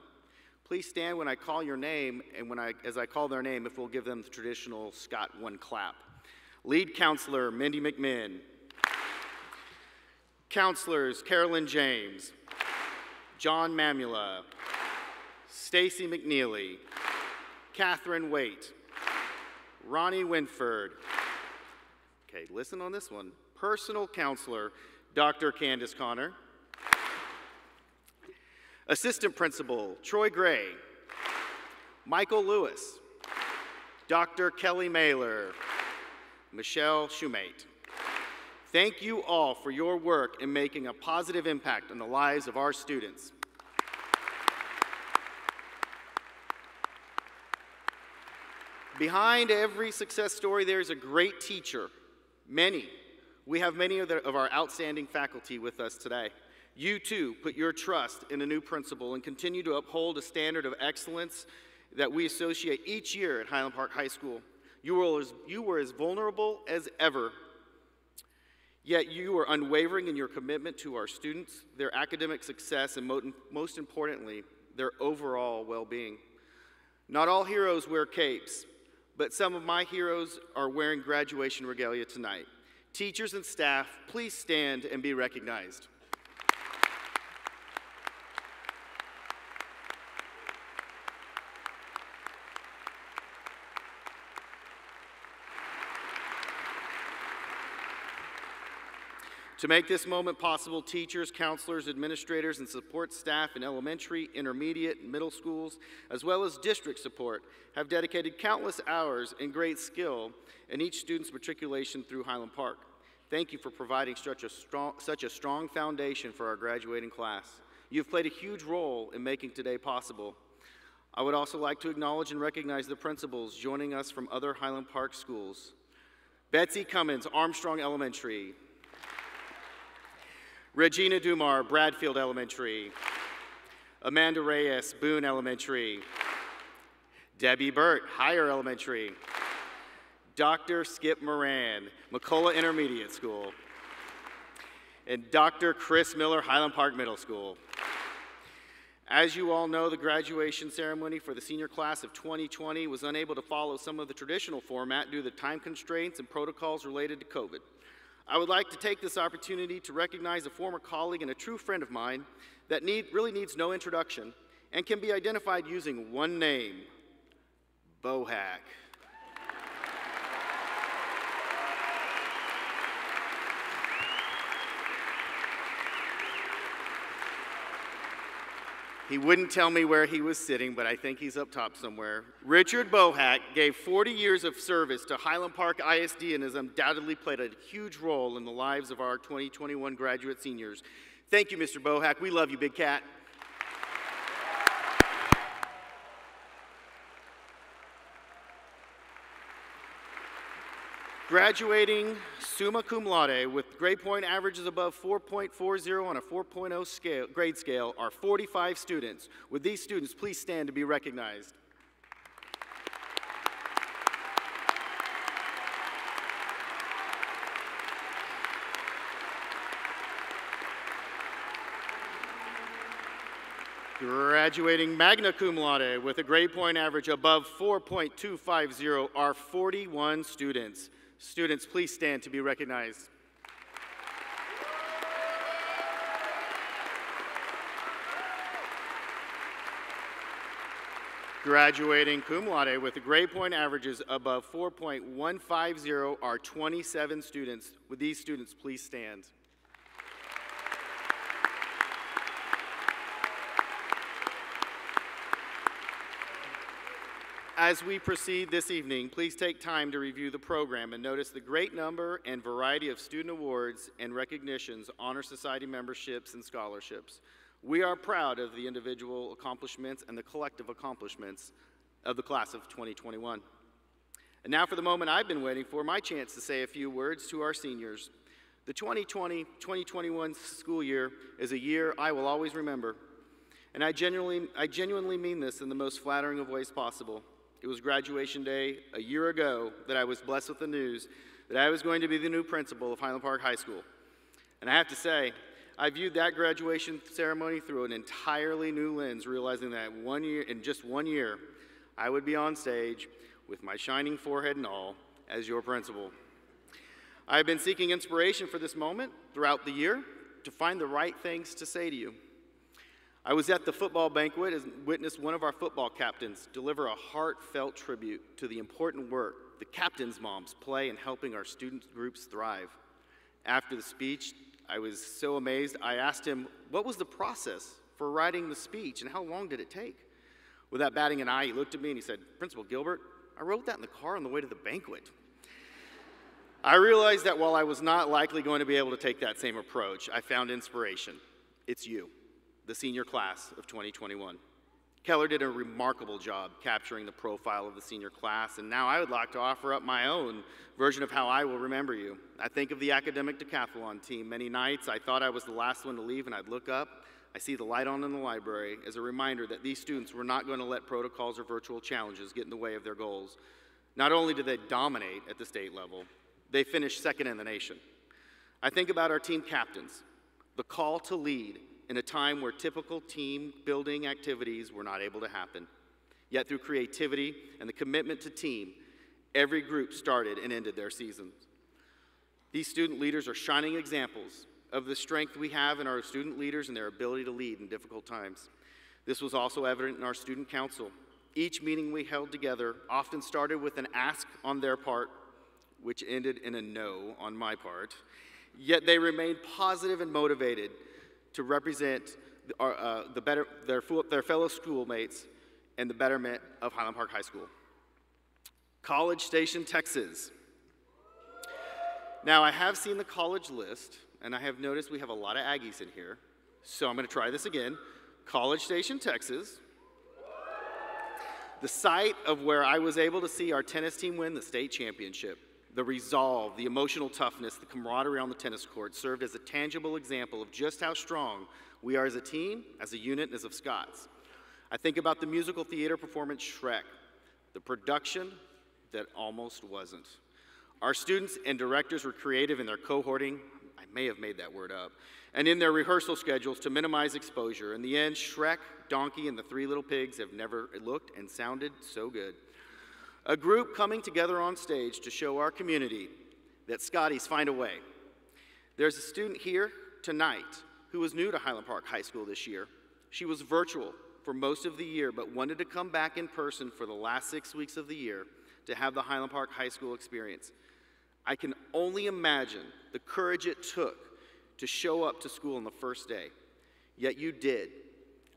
Please stand when I call your name, and as I call their name, if we'll give them the traditional Scott one clap. Lead counselor, Mindy McMinn. Counselors, Carolyn James, John Mamula, Stacy McNeely, Catherine Waite, Ronnie Winford. Okay, listen on this one. Personal counselor, Dr. Candace Connor. Assistant principal, Troy Gray. Michael Lewis. Dr. Kelly Mailer. Michelle Shumate. Thank you all for your work in making a positive impact on the lives of our students. Behind every success story, there's a great teacher. We have many of our outstanding faculty with us today. You too put your trust in a new principal and continue to uphold a standard of excellence that we associate each year at Highland Park High School. You were as vulnerable as ever, yet you were unwavering in your commitment to our students, their academic success, and most importantly, their overall well-being. Not all heroes wear capes, but some of my heroes are wearing graduation regalia tonight. Teachers and staff, please stand and be recognized. To make this moment possible, teachers, counselors, administrators, and support staff in elementary, intermediate, and middle schools, as well as district support, have dedicated countless hours and great skill in each student's matriculation through Highland Park. Thank you for providing such a strong foundation for our graduating class. You've played a huge role in making today possible. I would also like to acknowledge and recognize the principals joining us from other Highland Park schools. Betsy Cummins, Armstrong Elementary. Regina Dumar, Bradfield Elementary. Amanda Reyes, Boone Elementary. Debbie Burt, Higher Elementary. Dr. Skip Moran, McCullough Intermediate School. and Dr. Chris Miller, Highland Park Middle School. As you all know, the graduation ceremony for the senior class of 2020 was unable to follow some of the traditional format due to time constraints and protocols related to COVID. I would like to take this opportunity to recognize a former colleague and a true friend of mine that really needs no introduction and can be identified using one name, Bohack. He wouldn't tell me where he was sitting, but I think he's up top somewhere. Richard Bohack gave 40 years of service to Highland Park ISD and has undoubtedly played a huge role in the lives of our 2021 graduate seniors. Thank you, Mr. Bohack. We love you, Big Cat. Graduating summa cum laude with grade point averages above 4.40 on a 4.0 grade scale are 45 students. Would these students please stand to be recognized? Graduating magna cum laude with a grade point average above 4.250 are 41 students. Students, please stand to be recognized. Graduating cum laude with the grade point averages above 4.150 are 27 students. Would these students please stand? As we proceed this evening, please take time to review the program and notice the great number and variety of student awards and recognitions, honor society memberships, and scholarships. We are proud of the individual accomplishments and the collective accomplishments of the class of 2021. And now for the moment I've been waiting for, my chance to say a few words to our seniors. The 2020-2021 school year is a year I will always remember. And I genuinely mean this in the most flattering of ways possible. It was graduation day a year ago that I was blessed with the news that I was going to be the new principal of Highland Park High School. And I have to say, I viewed that graduation ceremony through an entirely new lens, realizing that in just 1 year, I would be on stage with my shining forehead and all as your principal. I have been seeking inspiration for this moment throughout the year to find the right things to say to you. I was at the football banquet and witnessed one of our football captains deliver a heartfelt tribute to the important work the captain's moms play in helping our student groups thrive. After the speech, I was so amazed, I asked him, what was the process for writing the speech and how long did it take? Without batting an eye, he looked at me and he said, Principal Gilbert, I wrote that in the car on the way to the banquet. I realized that while I was not likely going to be able to take that same approach, I found inspiration. It's you, the senior class of 2021. Keller did a remarkable job capturing the profile of the senior class, and now I would like to offer up my own version of how I will remember you. I think of the academic decathlon team. Many nights I thought I was the last one to leave, and I'd look up, I see the light on in the library as a reminder that these students were not going to let protocols or virtual challenges get in the way of their goals. Not only did they dominate at the state level, they finished second in the nation. I think about our team captains, the call to lead, in a time where typical team building activities were not able to happen. Yet through creativity and the commitment to team, every group started and ended their seasons. These student leaders are shining examples of the strength we have in our student leaders and their ability to lead in difficult times. This was also evident in our student council. Each meeting we held together often started with an ask on their part, which ended in a no on my part. Yet they remained positive and motivated to represent their fellow schoolmates and the betterment of Highland Park High School. College Station, Texas. Now, I have seen the college list, and I have noticed we have a lot of Aggies in here, so I'm going to try this again. College Station, Texas. The site of where I was able to see our tennis team win the state championship. The resolve, the emotional toughness, the camaraderie on the tennis court served as a tangible example of just how strong we are as a team, as a unit, and as of Scots. I think about the musical theater performance Shrek, the production that almost wasn't. Our students and directors were creative in their cohorting. I may have made that word up, and in their rehearsal schedules to minimize exposure. In the end, Shrek, Donkey, and the Three Little Pigs have never looked and sounded so good. A group coming together on stage to show our community that Scotties find a way. There's a student here tonight who was new to Highland Park High School this year. She was virtual for most of the year, but wanted to come back in person for the last 6 weeks of the year to have the Highland Park High School experience. I can only imagine the courage it took to show up to school on the first day, yet you did.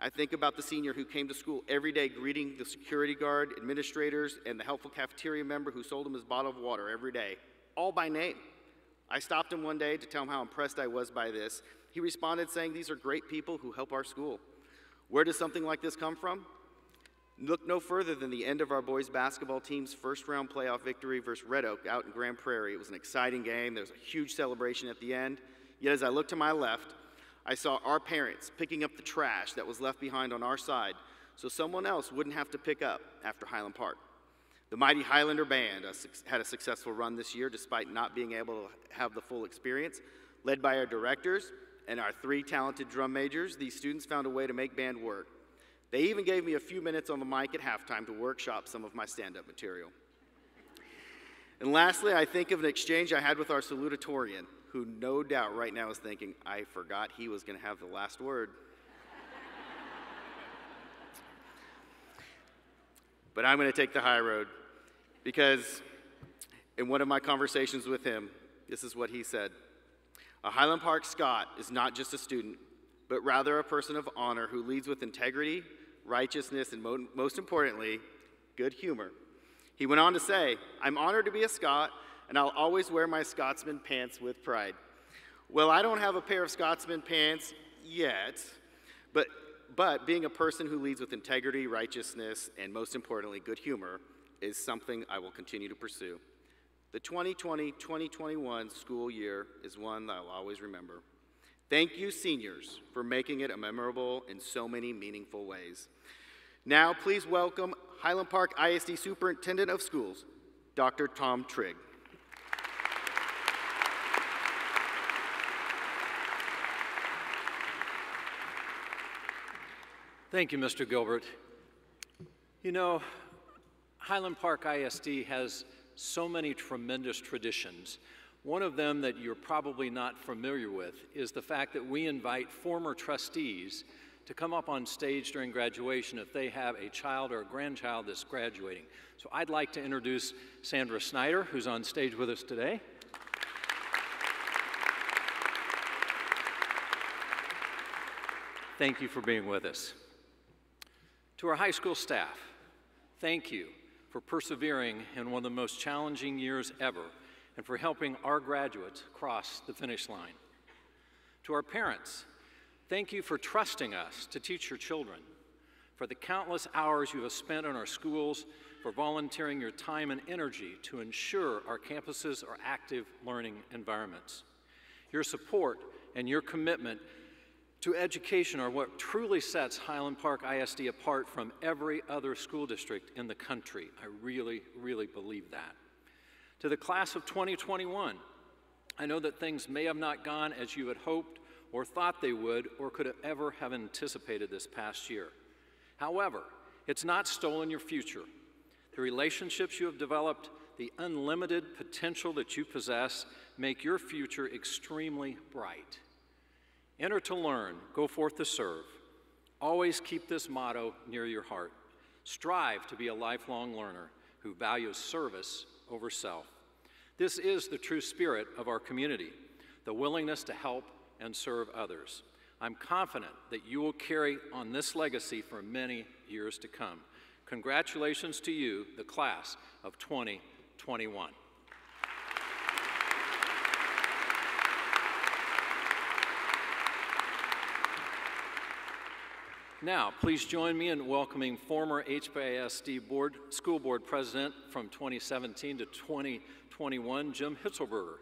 I think about the senior who came to school every day greeting the security guard, administrators, and the helpful cafeteria member who sold him his bottle of water every day, all by name. I stopped him one day to tell him how impressed I was by this. He responded saying, "These are great people who help our school." Where does something like this come from? Look no further than the end of our boys basketball team's first-round playoff victory versus Red Oak out in Grand Prairie. It was an exciting game. There was a huge celebration at the end. Yet as I looked to my left, I saw our parents picking up the trash that was left behind on our side so someone else wouldn't have to pick up after Highland Park. The mighty Highlander Band had a successful run this year despite not being able to have the full experience. Led by our directors and our 3 talented drum majors, these students found a way to make band work. They even gave me a few minutes on the mic at halftime to workshop some of my stand-up material. And lastly, I think of an exchange I had with our salutatorian, who no doubt right now is thinking, I forgot he was going to have the last word. But I'm going to take the high road, because in one of my conversations with him, this is what he said. A Highland Park Scot is not just a student, but rather a person of honor who leads with integrity, righteousness, and most importantly, good humor. He went on to say, I'm honored to be a Scot, and I'll always wear my Scotsman pants with pride. Well, I don't have a pair of Scotsman pants yet, but being a person who leads with integrity, righteousness, and most importantly, good humor is something I will continue to pursue. The 2020-2021 school year is one that I'll always remember. Thank you, seniors, for making it memorable in so many meaningful ways. Now, please welcome Highland Park ISD Superintendent of Schools, Dr. Tom Trigg. Thank you, Mr. Gilbert. You know, Highland Park ISD has so many tremendous traditions. One of them that you're probably not familiar with is the fact that we invite former trustees to come up on stage during graduation if they have a child or a grandchild that's graduating. So I'd like to introduce Sandra Snyder, who's on stage with us today. Thank you for being with us. To our high school staff, thank you for persevering in one of the most challenging years ever and for helping our graduates cross the finish line. To our parents, thank you for trusting us to teach your children, for the countless hours you have spent in our schools, for volunteering your time and energy to ensure our campuses are active learning environments. Your support and your commitment to education are what truly sets Highland Park ISD apart from every other school district in the country. I really, really believe that. To the class of 2021, I know that things may have not gone as you had hoped or thought they would or could have ever have anticipated this past year. However, it's not stolen your future. The relationships you have developed, the unlimited potential that you possess, make your future extremely bright. Enter to learn, go forth to serve. Always keep this motto near your heart. Strive to be a lifelong learner who values service over self. This is the true spirit of our community, the willingness to help and serve others. I'm confident that you will carry on this legacy for many years to come. Congratulations to you, the class of 2021. Now, please join me in welcoming former HPISD School Board President from 2017 to 2021, Jim Hitzelberger.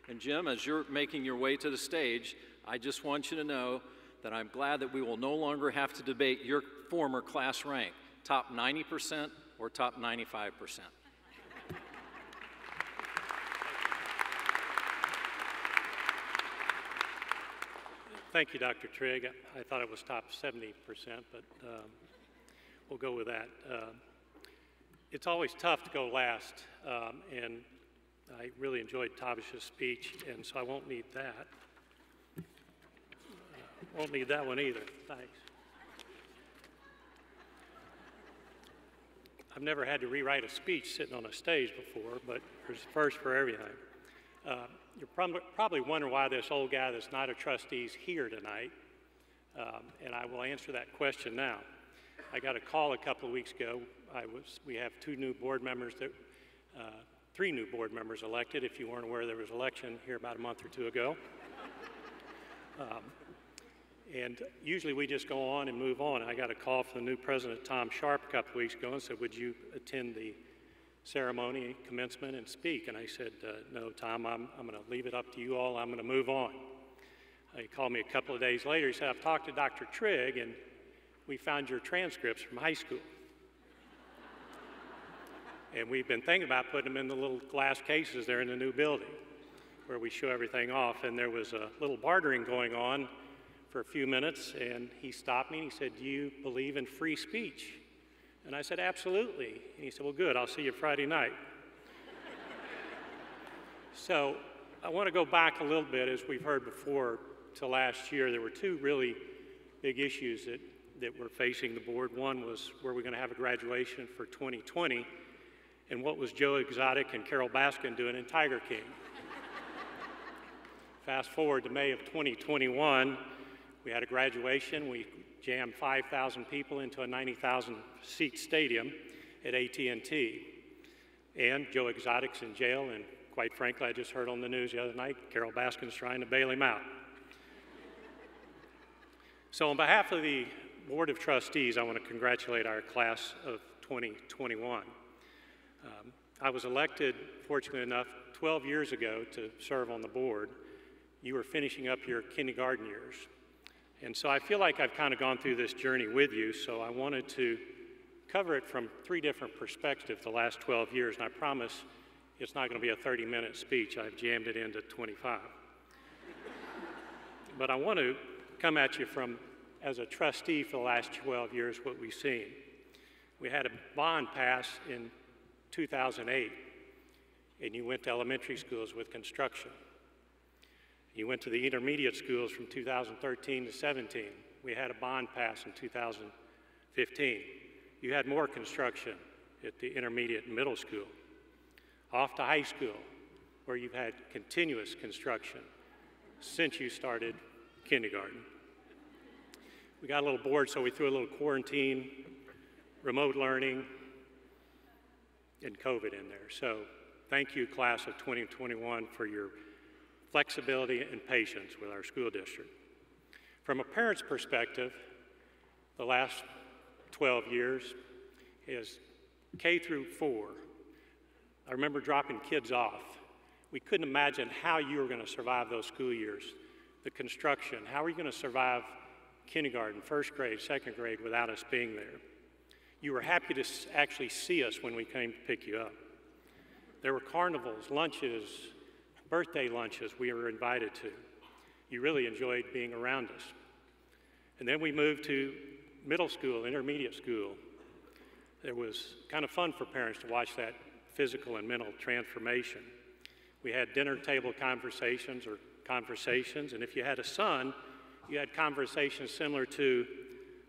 And Jim, as you're making your way to the stage, I just want you to know that I'm glad that we will no longer have to debate your former class rank, top 90% or top 95%. Thank you, Dr. Trigg. I thought it was top 70%, but we'll go with that. It's always tough to go last, and I really enjoyed Tavish's speech, and so I won't need that. Won't need that one either. Thanks. I've never had to rewrite a speech sitting on a stage before, but there's a first for everything. You're probably wondering why this old guy that's not a trustee is here tonight, and I will answer that question now. I got a call a couple of weeks ago. We have three new board members elected. If you weren't aware, there was an election here about a month or two ago. And usually we just go on and move on. I got a call from the new president, Tom Sharp, a couple of weeks ago and said, would you attend the ceremony, commencement, and speak? And I said, no, Tom, I'm going to leave it up to you all. I'm going to move on. He called me a couple of days later. He said, I've talked to Dr. Trigg, and we found your transcripts from high school. And we've been thinking about putting them in the little glass cases there in the new building where we show everything off. And there was a little bartering going on for a few minutes, and he stopped me and he said, do you believe in free speech? And I said, absolutely. And he said, well, good, I'll see you Friday night. So I want to go back a little bit, as we've heard before, to last year. There were two really big issues that were facing the board. One was, were we going to have a graduation for 2020? And what was Joe Exotic and Carol Baskin doing in Tiger King? Fast forward to May of 2021, we had a graduation. We jammed 5,000 people into a 90,000 seat stadium at AT&T. And Joe Exotic's in jail, and quite frankly, I just heard on the news the other night, Carol Baskin's trying to bail him out. So on behalf of the Board of Trustees, I want to congratulate our class of 2021. I was elected, fortunately enough, 12 years ago to serve on the board. You were finishing up your kindergarten years. And so I feel like I've kind of gone through this journey with you, so I wanted to cover it from three different perspectives the last 12 years, and I promise it's not going to be a 30-minute speech. I've jammed it into 25. But I want to come at you from, as a trustee for the last 12 years, what we've seen. We had a bond pass in 2008, and you went to elementary schools with construction. You went to the intermediate schools from 2013 to 17. We had a bond pass in 2015. You had more construction at the intermediate and middle school. Off to high school, where you've had continuous construction since you started kindergarten. We got a little bored, so we threw a little quarantine, remote learning, and COVID in there. So thank you, class of 2021, for your flexibility and patience with our school district. From a parent's perspective, the last 12 years is K through 4. I remember dropping kids off. We couldn't imagine how you were going to survive those school years. The construction, how are you going to survive kindergarten, first grade, second grade without us being there? You were happy to actually see us when we came to pick you up. There were carnivals, lunches, birthday lunches we were invited to. You really enjoyed being around us. And then we moved to middle school, intermediate school. It was kind of fun for parents to watch that physical and mental transformation. We had dinner table conversations, and if you had a son, you had conversations similar to,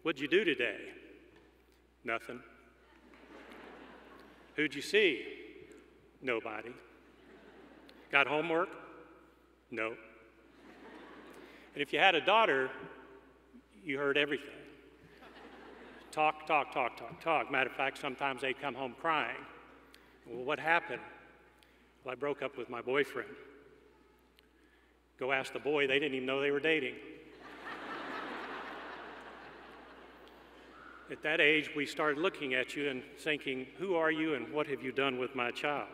what'd you do today? Nothing. Who'd you see? Nobody. Got homework? No. And if you had a daughter, you heard everything. Talk, talk, talk, talk, talk. Matter of fact, sometimes they'd come home crying. Well, what happened? Well, I broke up with my boyfriend. Go ask the boy, they didn't even know they were dating. At that age, we started looking at you and thinking, who are you and what have you done with my child?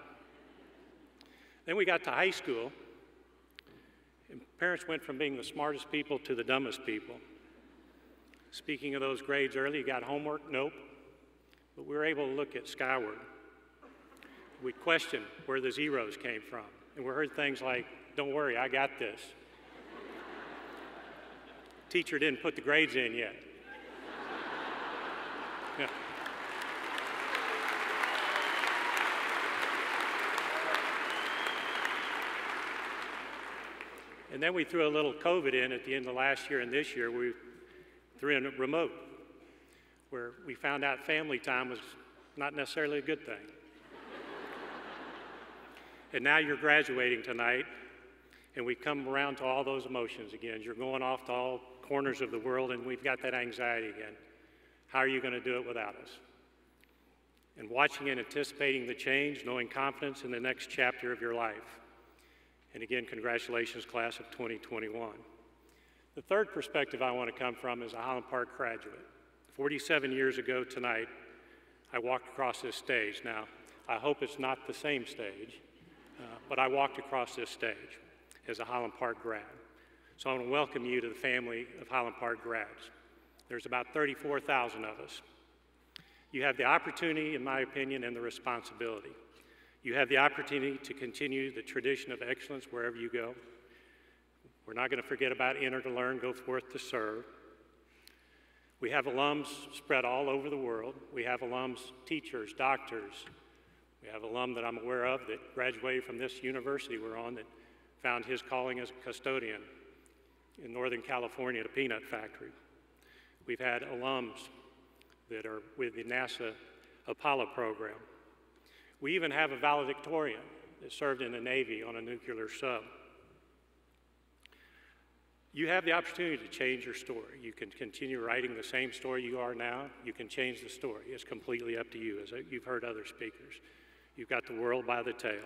Then we got to high school, and parents went from being the smartest people to the dumbest people. Speaking of those grades early, you got homework? Nope. But we were able to look at skyward. We questioned where the zeros came from, and we heard things like, don't worry, I got this. Teacher didn't put the grades in yet. Yeah. And then we threw a little COVID in at the end of last year, and this year we threw in a remote, where we found out family time was not necessarily a good thing. And now you're graduating tonight, and we come around to all those emotions again. You're going off to all corners of the world, and we've got that anxiety again. How are you going to do it without us? And watching and anticipating the change, knowing confidence in the next chapter of your life. And again, congratulations, class of 2021. The third perspective I want to come from is a Highland Park graduate. 47 years ago tonight, I walked across this stage. Now, I hope it's not the same stage, but I walked across this stage as a Highland Park grad. So I want to welcome you to the family of Highland Park grads. There's about 34,000 of us. You have the opportunity, in my opinion, and the responsibility. You have the opportunity to continue the tradition of excellence wherever you go. We're not going to forget about enter to learn, go forth to serve. We have alums spread all over the world. We have alums, teachers, doctors. We have alum that I'm aware of that graduated from this university we're on that found his calling as a custodian in Northern California at a peanut factory. We've had alums that are with the NASA Apollo program. We even have a valedictorian that served in the Navy on a nuclear sub. You have the opportunity to change your story. You can continue writing the same story you are now. You can change the story. It's completely up to you, as you've heard other speakers. You've got the world by the tail.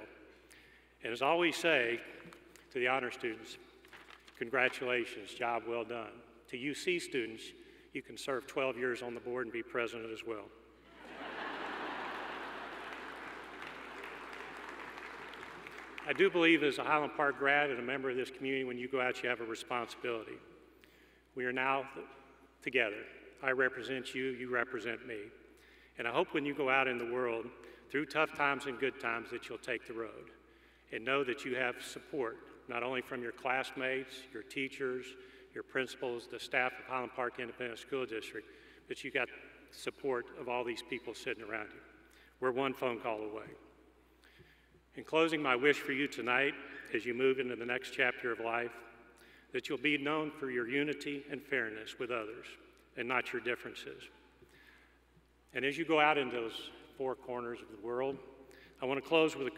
And as I always say to the honor students, congratulations, job well done. To UC students, you can serve 12 years on the board and be president as well. I do believe as a Highland Park grad and a member of this community, when you go out, you have a responsibility. We are now together. I represent you, you represent me. And I hope when you go out in the world, through tough times and good times, that you'll take the road and know that you have support, not only from your classmates, your teachers, your principals, the staff of Highland Park Independent School District, but you got support of all these people sitting around you. We're one phone call away. In closing, my wish for you tonight, as you move into the next chapter of life, that you'll be known for your unity and fairness with others, and not your differences. And as you go out into those four corners of the world, I want to close with a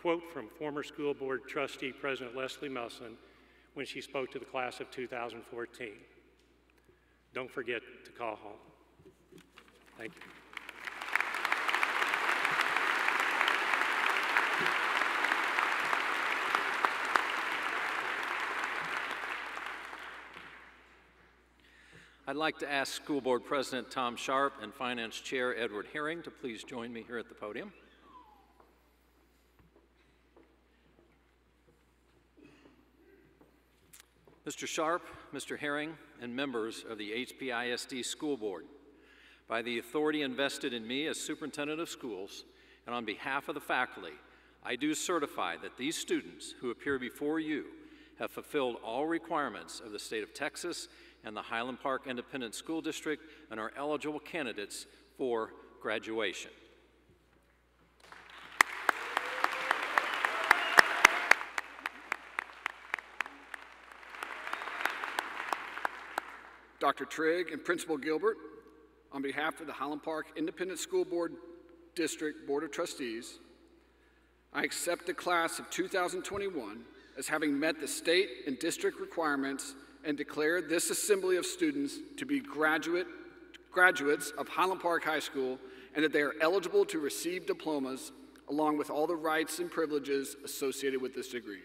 quote from former school board trustee President Leslie Melson when she spoke to the class of 2014. Don't forget to call home. Thank you. I'd like to ask School Board President Tom Sharp and Finance Chair Edward Herring to please join me here at the podium. Mr. Sharp, Mr. Herring, and members of the HPISD School Board, by the authority invested in me as Superintendent of Schools and on behalf of the faculty, I do certify that these students who appear before you have fulfilled all requirements of the state of Texas and the Highland Park Independent School District and are eligible candidates for graduation. Dr. Trigg and Principal Gilbert, on behalf of the Highland Park Independent School Board District Board of Trustees, I accept the class of 2021 as having met the state and district requirements and declare this assembly of students to be graduates of Highland Park High School and that they are eligible to receive diplomas along with all the rights and privileges associated with this degree.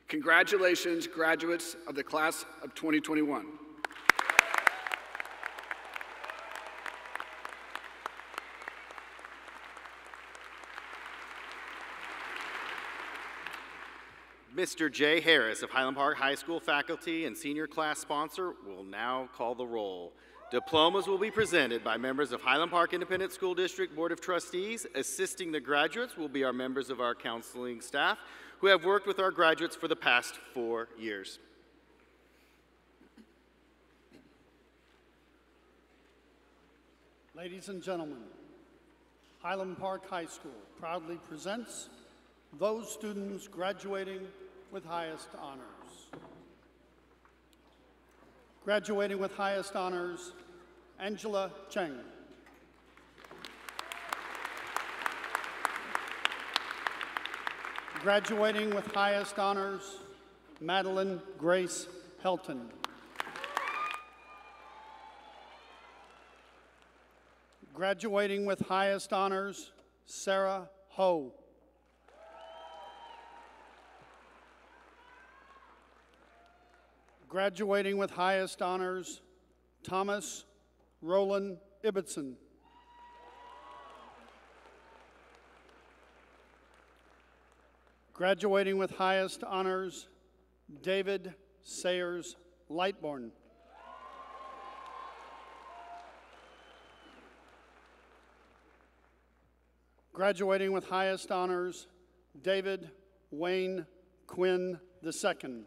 Congratulations, graduates of the class of 2021. Mr. Jay Harris of Highland Park High School faculty and senior class sponsor will now call the roll. Diplomas will be presented by members of Highland Park Independent School District Board of Trustees. Assisting the graduates will be our members of our counseling staff who have worked with our graduates for the past 4 years. Ladies and gentlemen, Highland Park High School proudly presents those students graduating with highest honors. Graduating with highest honors, Angela Cheng. Graduating with highest honors, Madeline Grace Helton. Graduating with highest honors, Sarah Ho. Graduating with highest honors, Thomas Roland Ibbotson. Graduating with highest honors, David Sayers Lightborn. Graduating with highest honors, David Wayne Quinn II.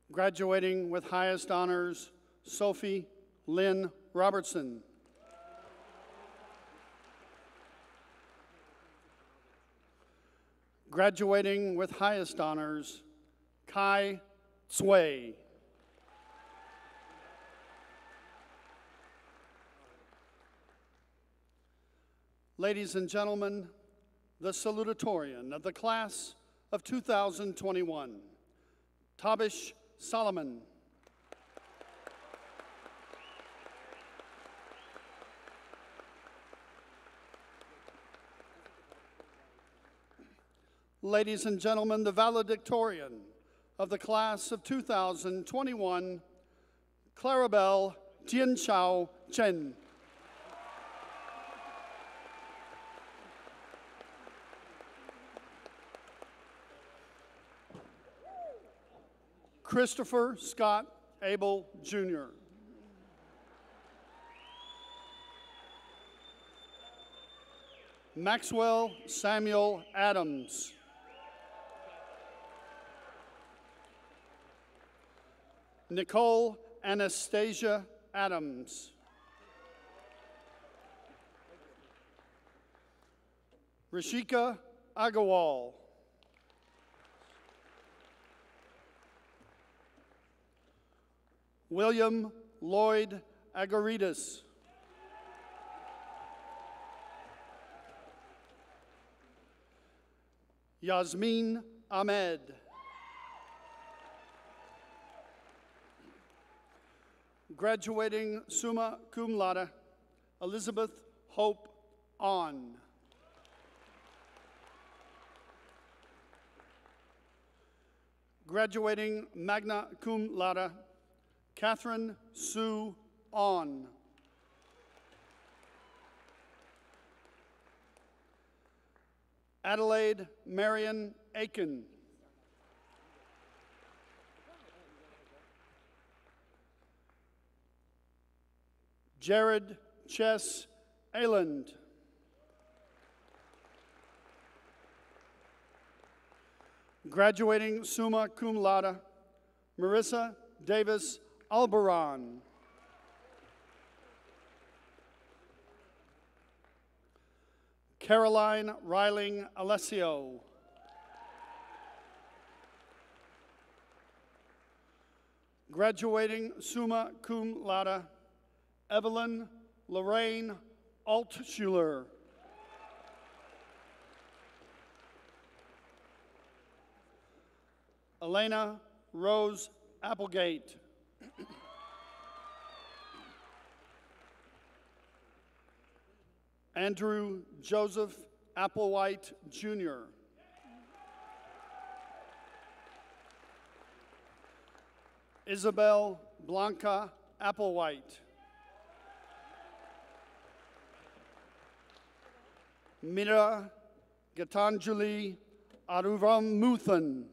Graduating with highest honors, Sophie Lynn Robertson. Graduating with highest honors, Kai Tsui. Ladies and gentlemen, the salutatorian of the class of 2021, Tabish Solomon. Ladies and gentlemen, the valedictorian of the class of 2021, Clarabelle Jianchao Chen. Christopher Scott Abel, Jr. Maxwell Samuel Adams. Nicole Anastasia Adams. Rashika Agarwal. William Lloyd Agaritas. Yasmin Ahmed. Graduating summa cum laude, Elizabeth Hope On. Graduating magna cum laude, Catherine Sue On. Adelaide Marion Aiken. Jared Chess Ayland. Graduating summa cum laude, Marissa Davis Albaran. Caroline Riling Alessio. Graduating summa cum laude, Evelyn Lorraine Altschuler. Elena Rose Applegate. Andrew Joseph Applewhite, Jr. Isabel Blanca Applewhite. Mira Gatanjali Aruramuthan.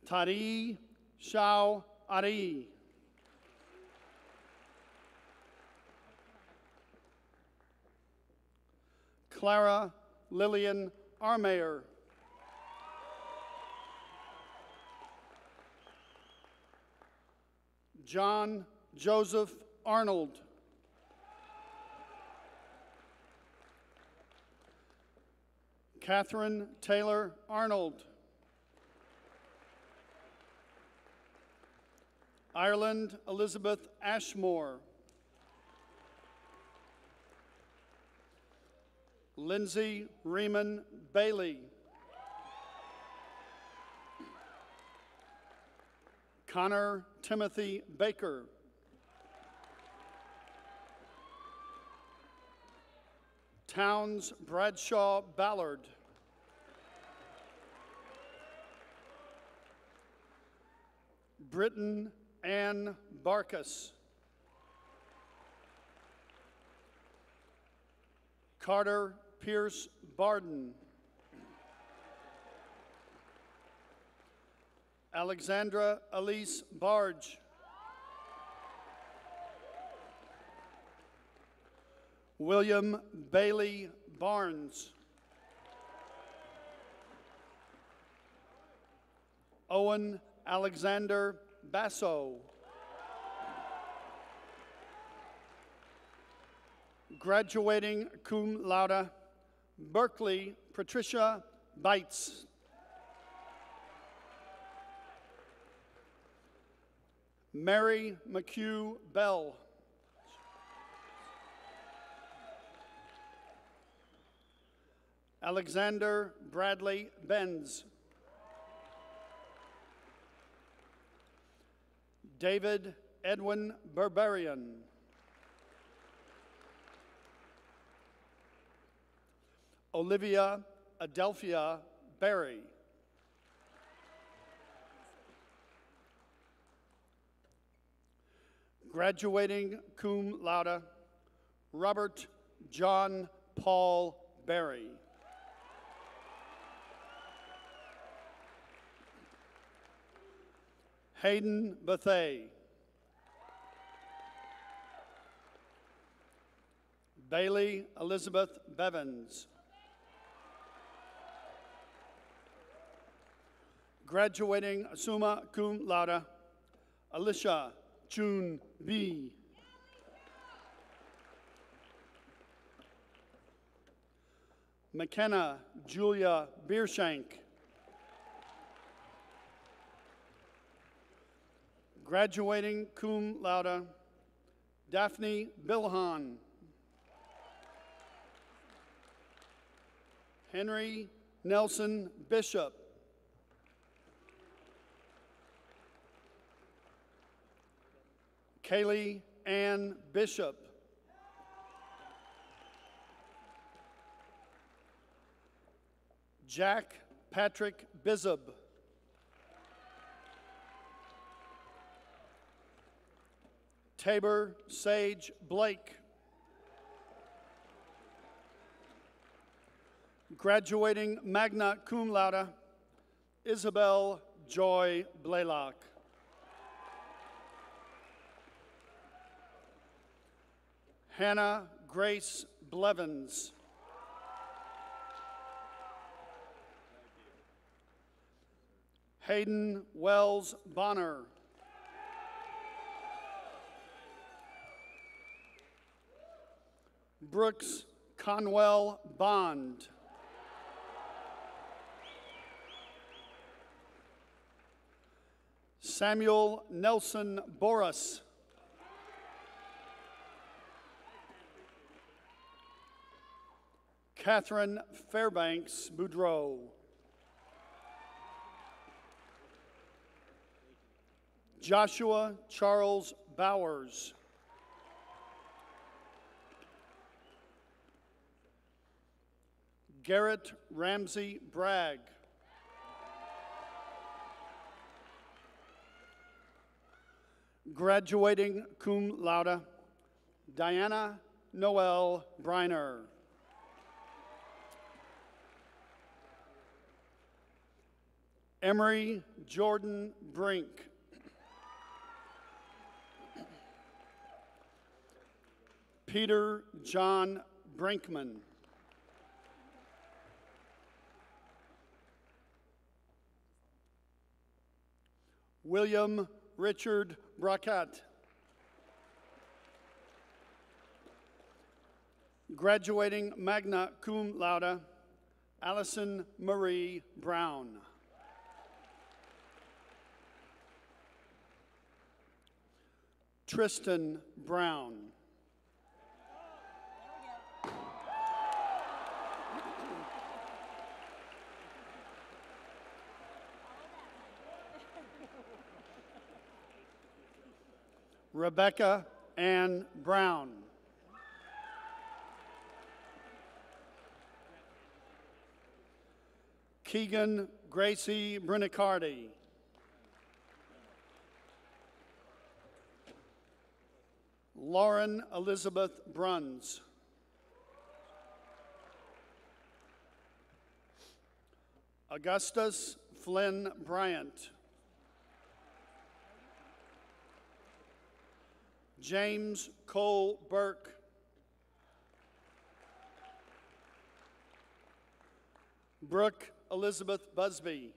Tari Shao Ari. Clara Lillian Armayer. John Joseph Arnold. Catherine Taylor Arnold. Ireland Elizabeth Ashmore. Lindsay Riemann Bailey. Connor Timothy Baker. Towns Bradshaw Ballard. Britton Ann Barkus. Carter Pierce Barden. Alexandra Elise Barge. William Bailey Barnes. Owen Alexander Basso. Graduating cum laude, Berkeley Patricia Bites. Mary McHugh Bell. Alexander Bradley Benz. David Edwin Berberian. Olivia Adelphia Berry. Graduating cum laude, Robert John Paul Berry. Hayden Bethay. Bailey Elizabeth Bevins. Graduating summa cum laude, Alicia June B. McKenna Julia Biershank. Graduating cum laude, Daphne Bilhan. Henry Nelson Bishop. Kaylee Ann Bishop. Jack Patrick Bizub. Tabor Sage Blake. Graduating magna cum laude, Isabel Joy Blaylock. Hannah Grace Blevins. Hayden Wells Bonner. Brooks Conwell Bond. Samuel Nelson Boris. Catherine Fairbanks Boudreau. Joshua Charles Bowers. Garrett Ramsey Bragg. Graduating cum laude, Diana Noel Briner. Emery Jordan Brink. Peter John Brinkman. William Richard Brackett. Graduating magna cum laude, Allison Marie Brown. Tristan Brown. Rebecca Ann Brown. Keegan Gracie Brunicardi. Lauren Elizabeth Bruns. Augustus Flynn Bryant. James Cole Burke. Brooke Elizabeth Busby.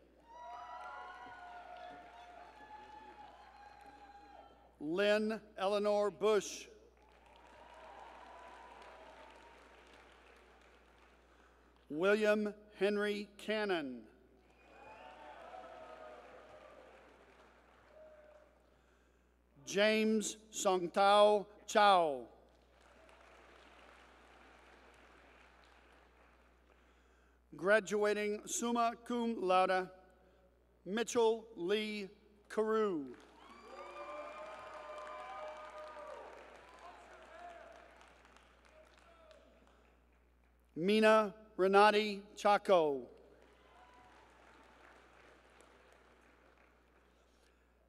Lynn Eleanor Bush. William Henry Cannon. James Songtao Chow. Graduating summa cum laude, Mitchell Lee Carew. Mina Renati Chaco.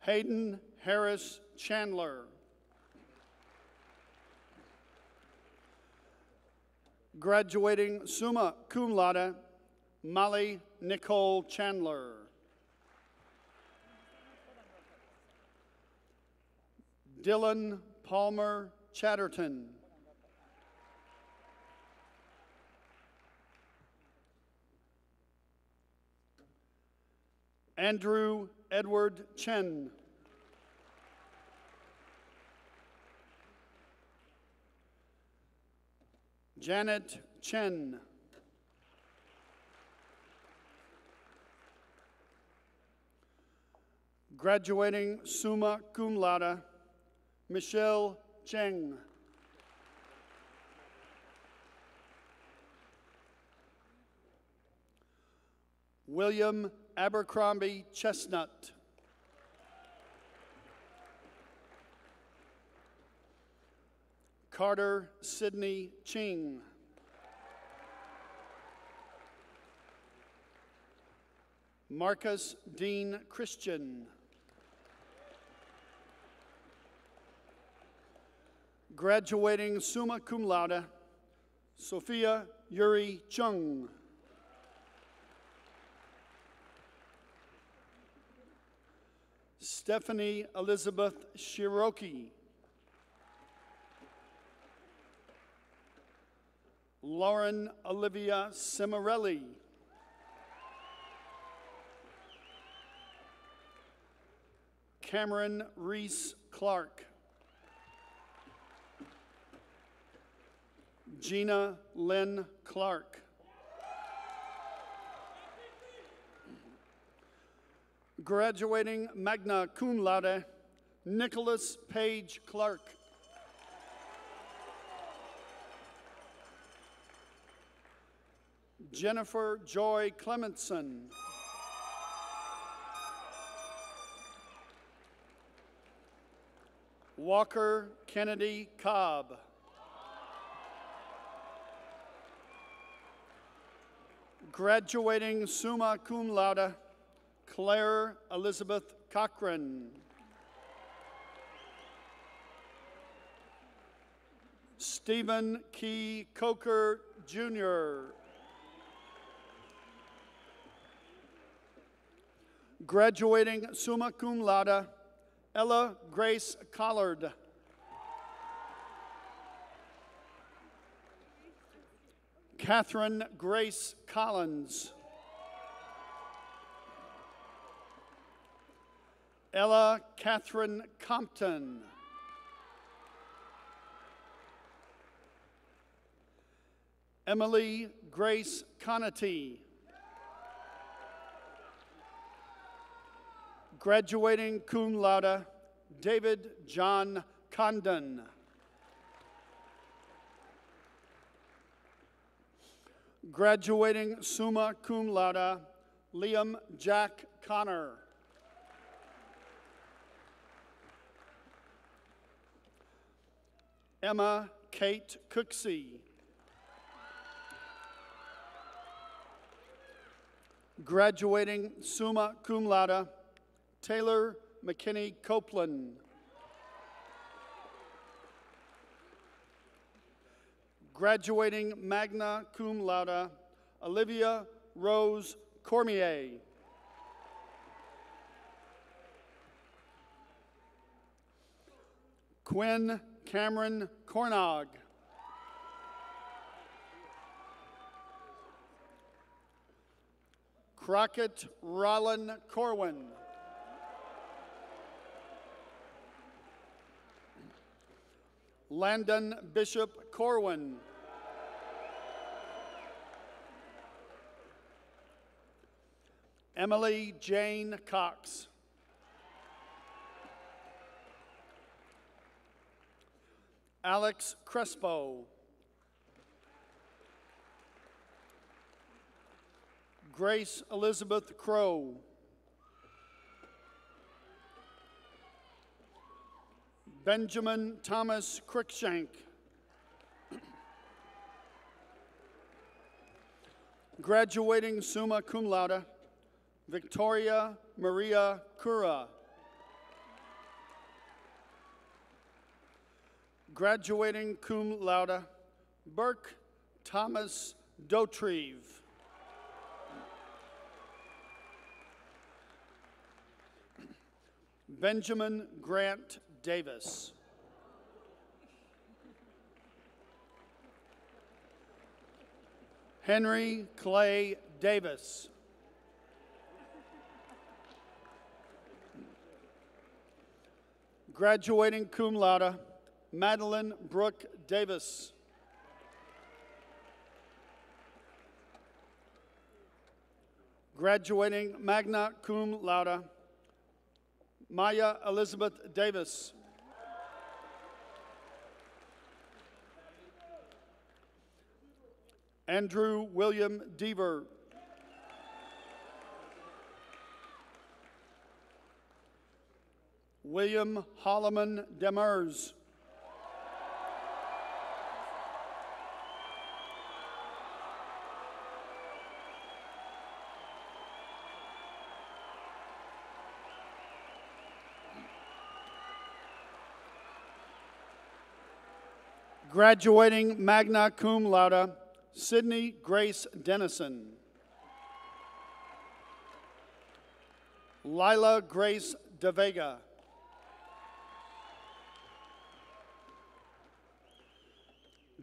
Hayden Harris Chandler. Graduating summa cum laude, Molly Nicole Chandler. Dylan Palmer Chatterton. Andrew Edward Chen. Janet Chen. Graduating summa cum laude, Michelle Cheng. William Abercrombie Chestnut. Carter Sidney Ching. Marcus Dean Christian. Graduating summa cum laude, Sophia Yuri Chung. Stephanie Elizabeth Shiroki. Lauren Olivia Cimarelli. Cameron Reese Clark. Gina Lynn Clark. Graduating magna cum laude, Nicholas Page Clark. Jennifer Joy Clementson. Walker Kennedy Cobb. Graduating summa cum laude, Claire Elizabeth Cochran. Stephen Key Coker, Jr. Graduating summa cum laude, Ella Grace Collard. Catherine Grace Collins. Ella Catherine Compton. Emily Grace Conatee. Graduating cum laude, David John Condon. Graduating summa cum laude, Liam Jack Connor. Emma Kate Cooksey. Graduating summa cum laude, Taylor McKinney Copeland. Graduating magna cum laude, Olivia Rose Cormier. Quinn Cameron Cornog. Crockett Rollin Corwin. Landon Bishop Corwin. Emily Jane Cox. Alex Crespo. Grace Elizabeth Crow. Benjamin Thomas Crickshank. Graduating summa cum laude, Victoria Maria Cura. Graduating cum laude, Burke Thomas Dotrieve. Benjamin Grant Davis. Henry Clay Davis. Graduating cum laude, Madeline Brooke Davis. Graduating magna cum laude, Maya Elizabeth Davis. Andrew William Deaver. William Holloman Demers. Graduating magna cum laude, Sydney Grace Dennison. Lila Grace De Vega.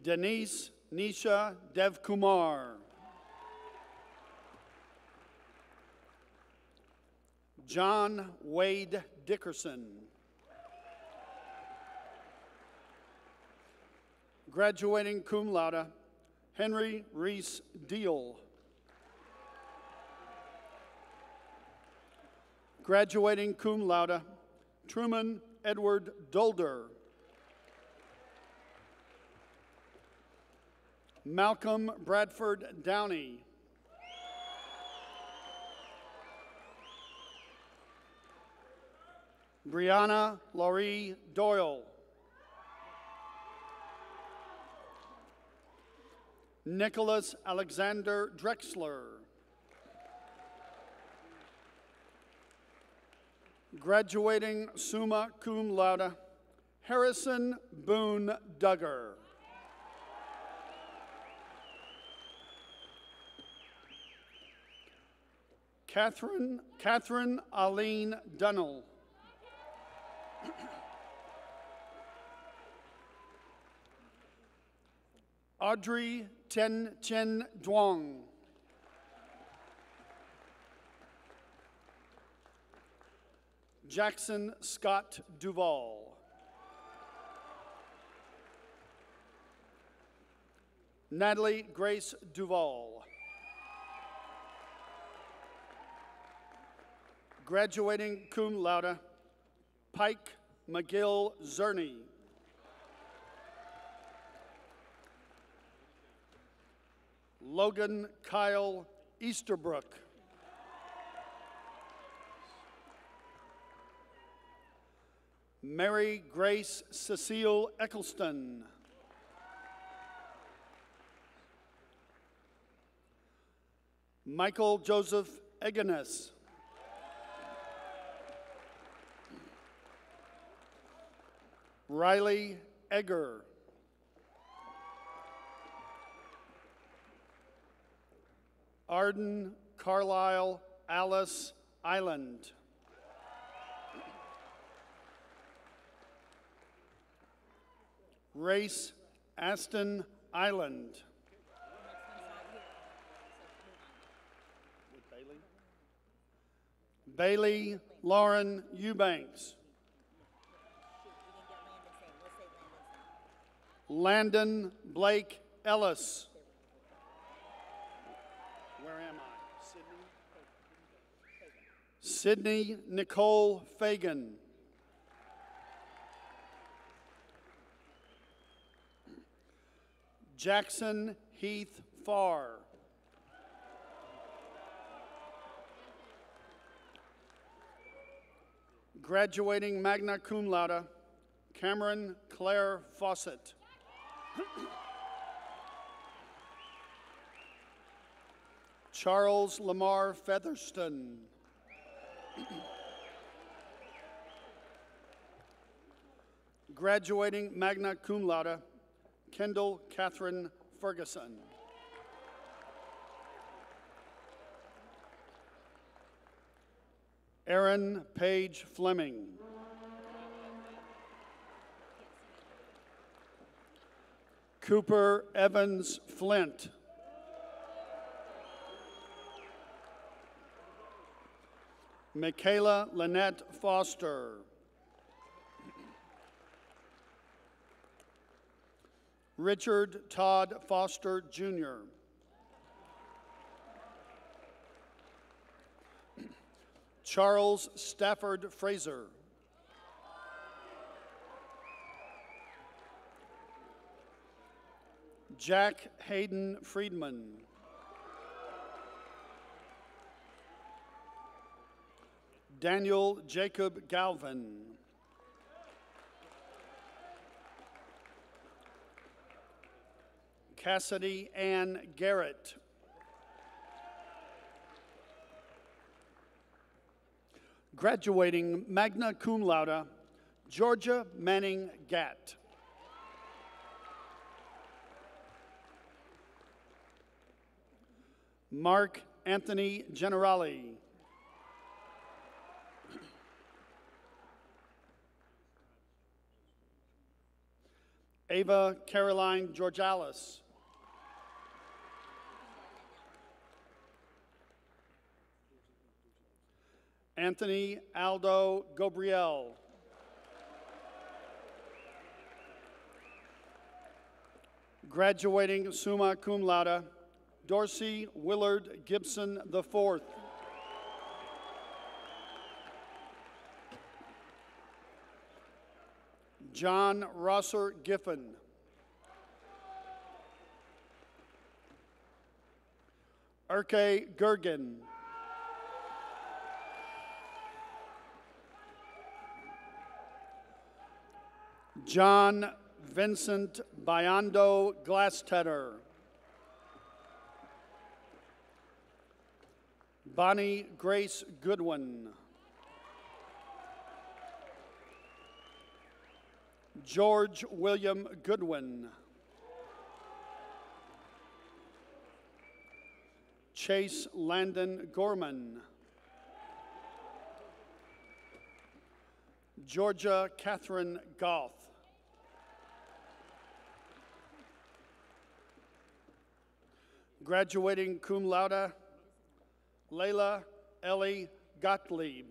Denise Nisha Devkumar. John Wade Dickerson. Graduating cum laude, Henry Reese Deal. Graduating cum laude, Truman Edward Dolder. Malcolm Bradford Downey. Brianna Laurie Doyle. Nicholas Alexander Drexler. Graduating summa cum laude, Harrison Boone Duggar. Catherine Aline Dunnell. Audrey Ten Chen Duong. Jackson Scott Duvall. Natalie Grace Duvall. Graduating cum laude, Pike McGill Zerny. Logan Kyle Easterbrook. Mary Grace Cecile Eccleston. Michael Joseph Eganes. Riley Egger. Arden Carlisle Alice Island. Race Aston Island. Bailey Lauren Eubanks. Landon Blake Ellis. Where am I? Sydney Nicole Fagan. Jackson Heath Farr. Graduating magna cum laude, Cameron Claire Fawcett. Charles Lamar Featherston. Graduating magna cum laude, Kendall Catherine Ferguson. Aaron Page Fleming. Cooper Evans Flint. Michaela Lynette Foster. Richard Todd Foster, Jr. Charles Stafford Fraser. Jack Hayden Friedman. Daniel Jacob Galvin. Cassidy Ann Garrett. Graduating magna cum laude, Georgia Manning Gatt. Mark Anthony Generali. Ava Caroline Georgalis. Anthony Aldo Gobriel. Graduating summa cum laude, Dorsey Willard Gibson IV. John Rosser Giffen. Erke Gergen. John Vincent Biondo Glasstetter. Bonnie Grace Goodwin. George William Goodwin. Chase Landon Gorman. Georgia Catherine Goff. Graduating cum laude, Layla Ellie Gottlieb.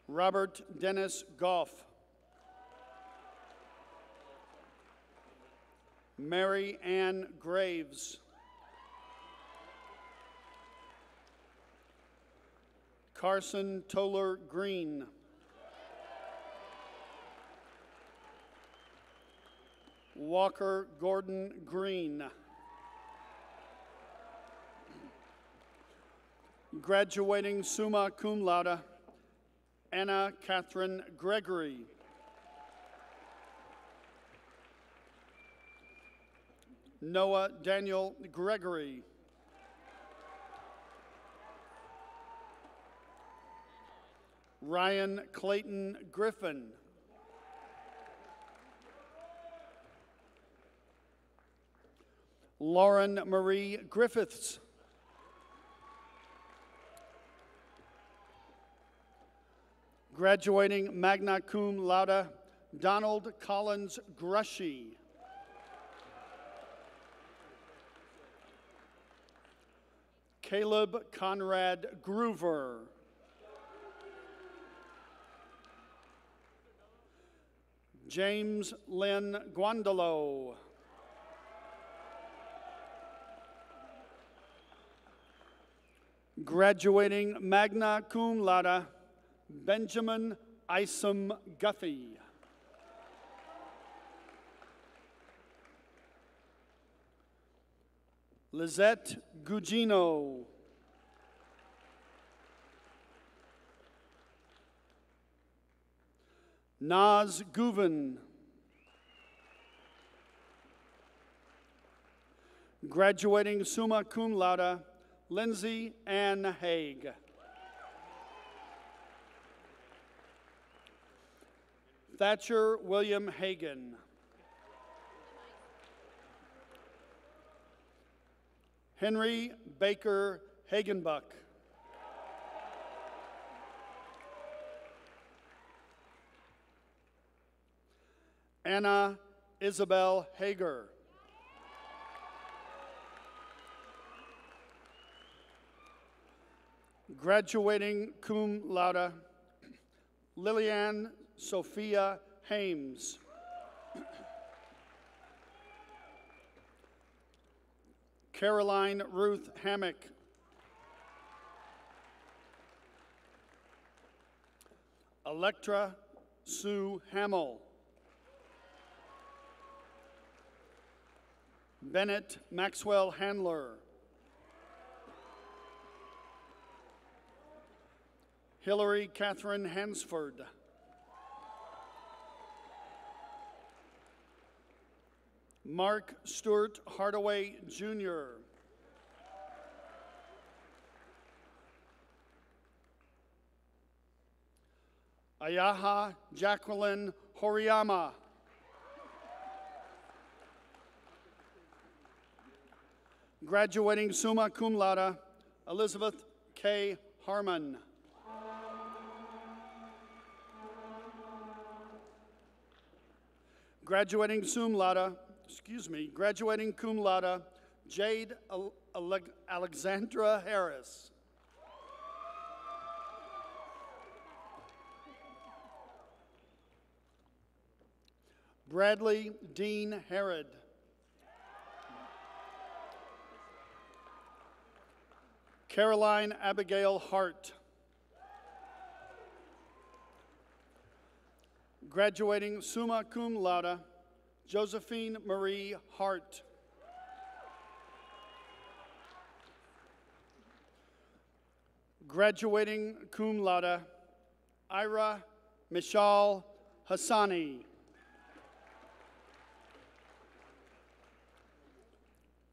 Robert Dennis Goff. Mary Ann Graves. Carson Toller Green. Walker Gordon Green. Graduating summa cum laude, Anna Catherine Gregory. Noah Daniel Gregory. Ryan Clayton Griffin. Lauren Marie Griffiths. Graduating magna cum laude, Donald Collins Grushy. Caleb Conrad Groover. James Lynn Guandolo. Graduating magna cum laude, Benjamin Isom Guffey. Lizette Gugino. Naz Guven. Graduating summa cum laude, Lindsay Ann Haig. Thatcher William Hagan. Henry Baker Hagenbuck. Anna Isabel Hager. Graduating cum laude, Lillian Sophia Hames. Caroline Ruth Hammock. Electra Sue Hamill. Bennett Maxwell Handler. Hillary Catherine Hansford. Mark Stewart Hardaway, Jr. Ayaha Jacqueline Horiyama. Graduating summa cum laude, Elizabeth K. Harmon. Graduating cum laude, Jade Alexandra Harris. Bradley Dean Harrod. Caroline Abigail Hart. Graduating summa cum laude, Josephine Marie Hart. Graduating cum laude, Ira Mishal Hassani.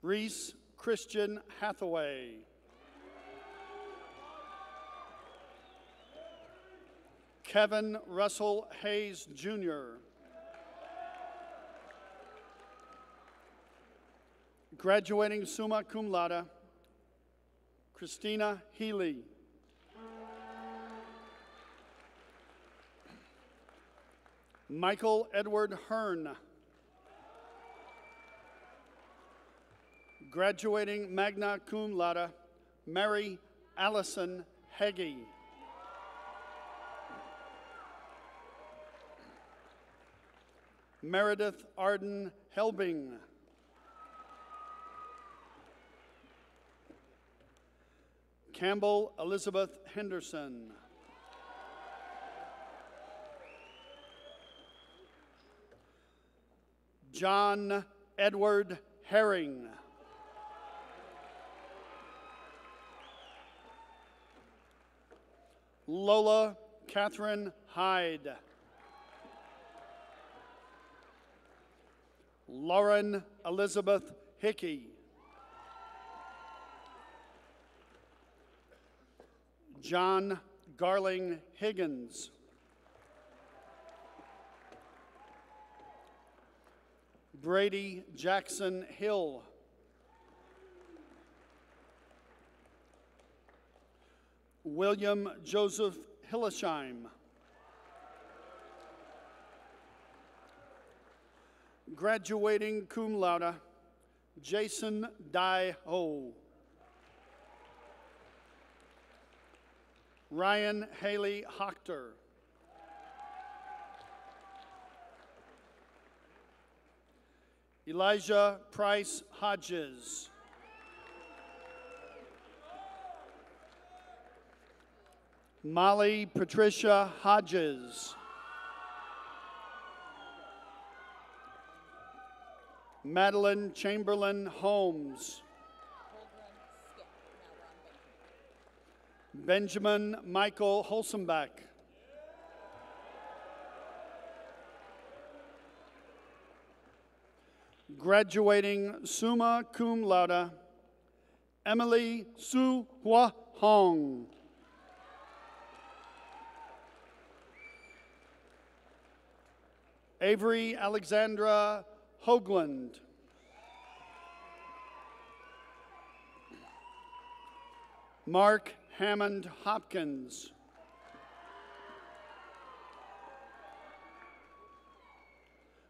Reese Christian Hathaway. Kevin Russell Hayes, Jr. Graduating summa cum laude, Christina Healy. Michael Edward Hearn. Graduating magna cum laude, Mary Allison Heggie. Meredith Arden Helbing. Campbell Elizabeth Henderson. John Edward Herring. Lola Catherine Hyde. Lauren Elizabeth Hickey. John Garling Higgins. Brady Jackson Hill. William Joseph Hillesheim. Graduating cum laude, Jason Dai Ho. Ryan Haley Hochter. Elijah Price Hodges. Molly Patricia Hodges. Madeline Chamberlain Holmes. Benjamin Michael Holsenbach. Graduating summa cum laude, Emily Su Hua Hong. Avery Alexandra Hoagland. Mark Hammond Hopkins.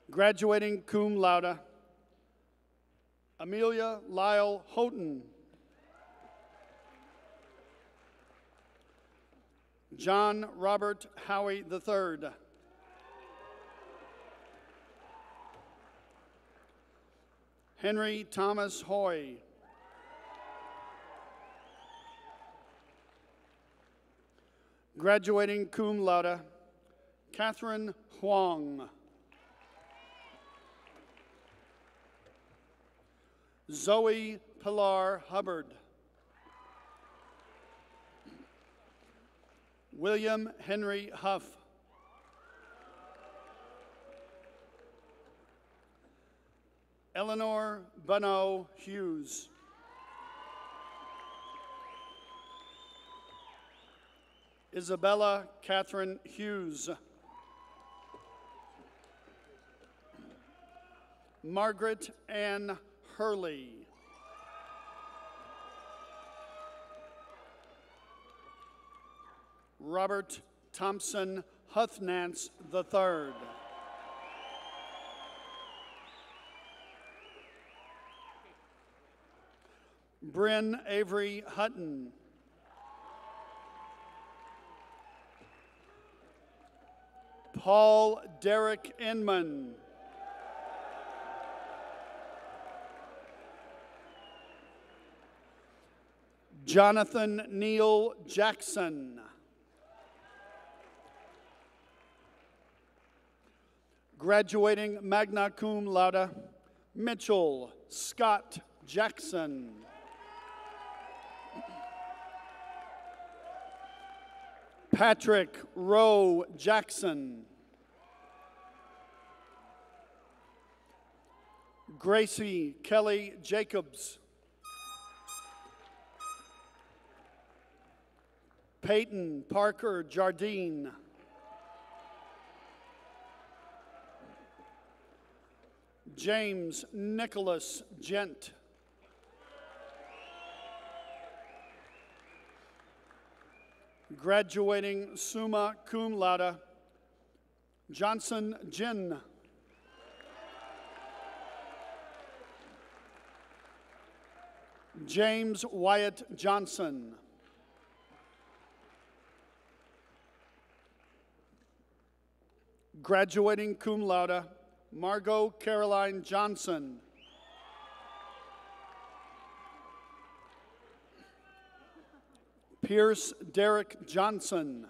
Graduating cum laude, Amelia Lyle Houghton. John Robert Howie III. Henry Thomas Hoy. Graduating cum laude, Catherine Huang. Zoe Pilar Hubbard. William Henry Huff. Eleanor Bonneau Hughes. Isabella Catherine Hughes. Margaret Ann Hurley. Robert Thompson Huthnance III. Bryn Avery Hutton. Paul Derek Inman. Jonathan Neal Jackson. Graduating magna cum laude, Mitchell Scott Jackson. Patrick Rowe Jackson. Gracie Kelly Jacobs. Peyton Parker Jardine. James Nicholas Gent. Graduating summa cum laude, Johnson Jin. James Wyatt Johnson. Graduating cum laude, Margot Caroline Johnson. Pierce Derek Johnson.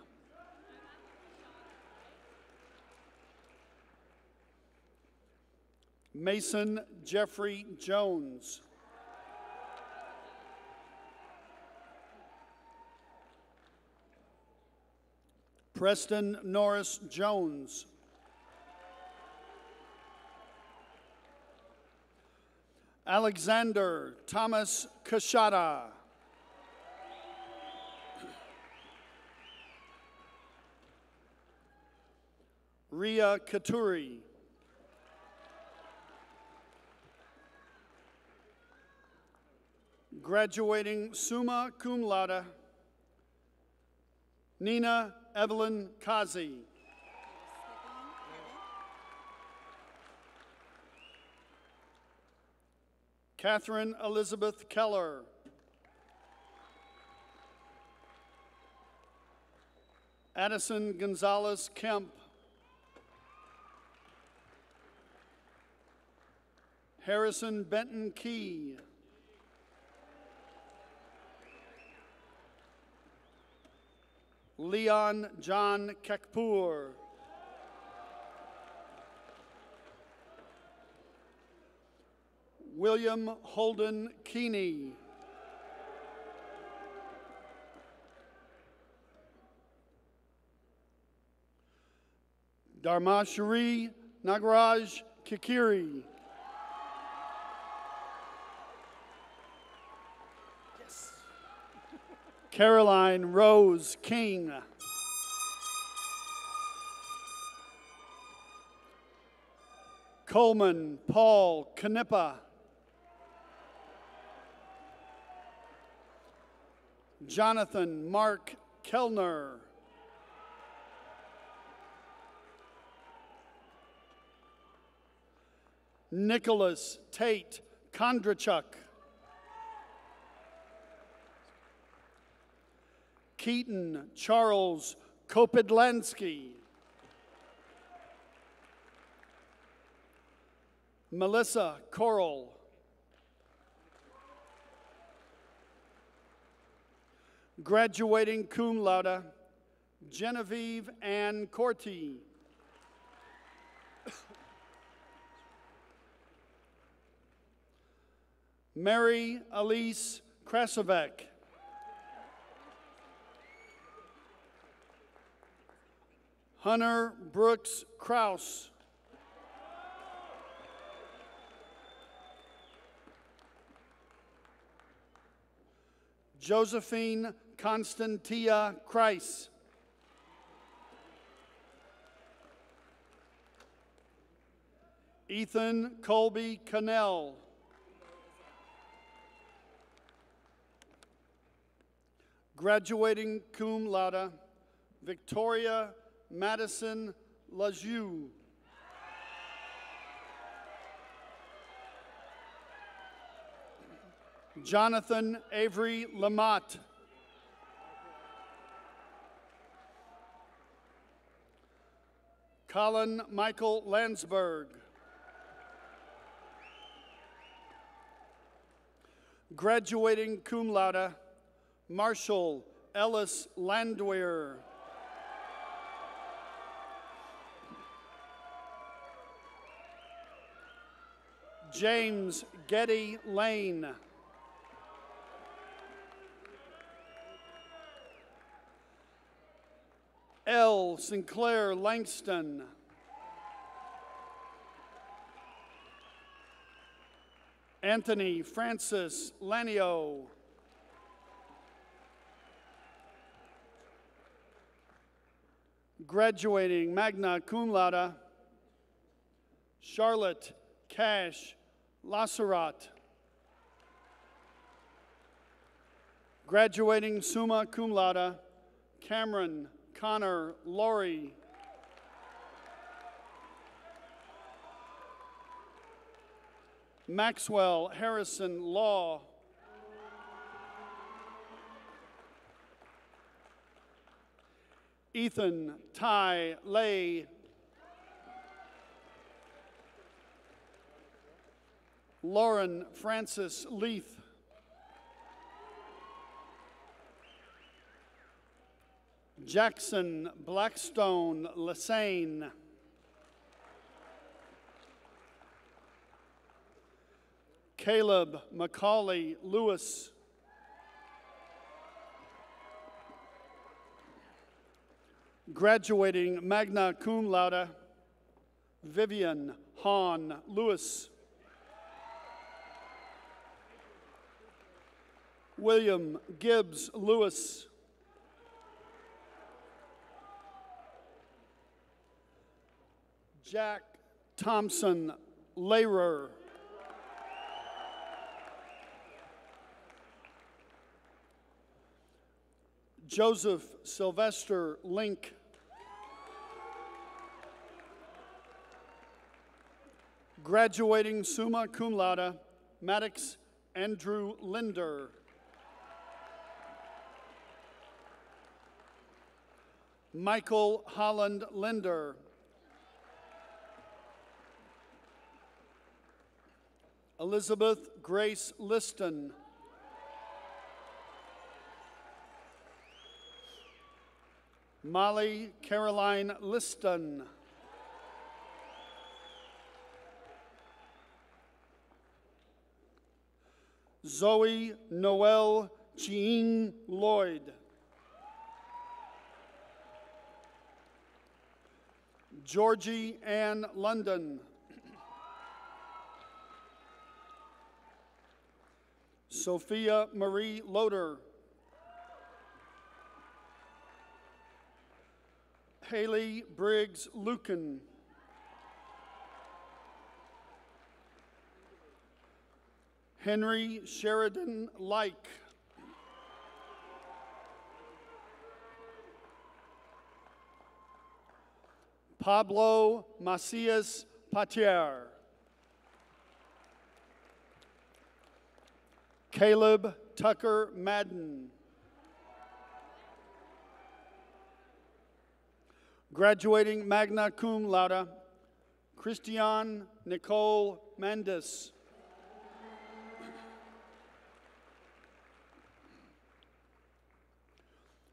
Mason Jeffrey Jones. Preston Norris Jones. Alexander Thomas Kashada. Ria Katuri. Graduating summa cum laude, Nina Evelyn Kazi. Catherine Elizabeth Keller. Addison Gonzalez Kemp. Harrison Benton Key. Leon John Kakpoor. William Holden Keeney. Dharmashri Nagaraj Kikiri. Caroline Rose King. Coleman Paul Knippa. Jonathan Mark Kellner. Nicholas Tate Kondrachuk. Keaton Charles Kopidlansky. Melissa Coral. Graduating cum laude, Genevieve Ann Corti. Mary Elise Krasovek. Hunter Brooks Kraus. Josephine Constantia Kreis. Ethan Colby Cannell. Graduating cum laude, Victoria Madison Lajou. Jonathan Avery Lamott. Colin Michael Landsberg. Graduating cum laude, Marshall Ellis Landwehr. James Getty Lane. L. Sinclair Langston. Anthony Francis Lanio. Graduating magna cum laude, Charlotte Cash Lasserat. Graduating summa cum laude, Cameron Connor Laurie. Maxwell Harrison Law. Ethan Ty Lay. Lauren Francis Leith. Jackson Blackstone Lassane. Caleb Macaulay Lewis. Graduating magna cum laude, Vivian Hahn Lewis. William Gibbs Lewis. Jack Thompson Lehrer. Joseph Sylvester Link. Graduating summa cum laude, Maddox Andrew Linder. Michael Holland Linder. Elizabeth Grace Liston. Molly Caroline Liston. Zoe Noel Jean Lloyd. Georgie Ann London. Sophia Marie Loader. Haley Briggs Lucan. Henry Sheridan Like. Pablo Macias Patier. Caleb Tucker Madden. Graduating magna cum laude, Christiane Nicole Mendes.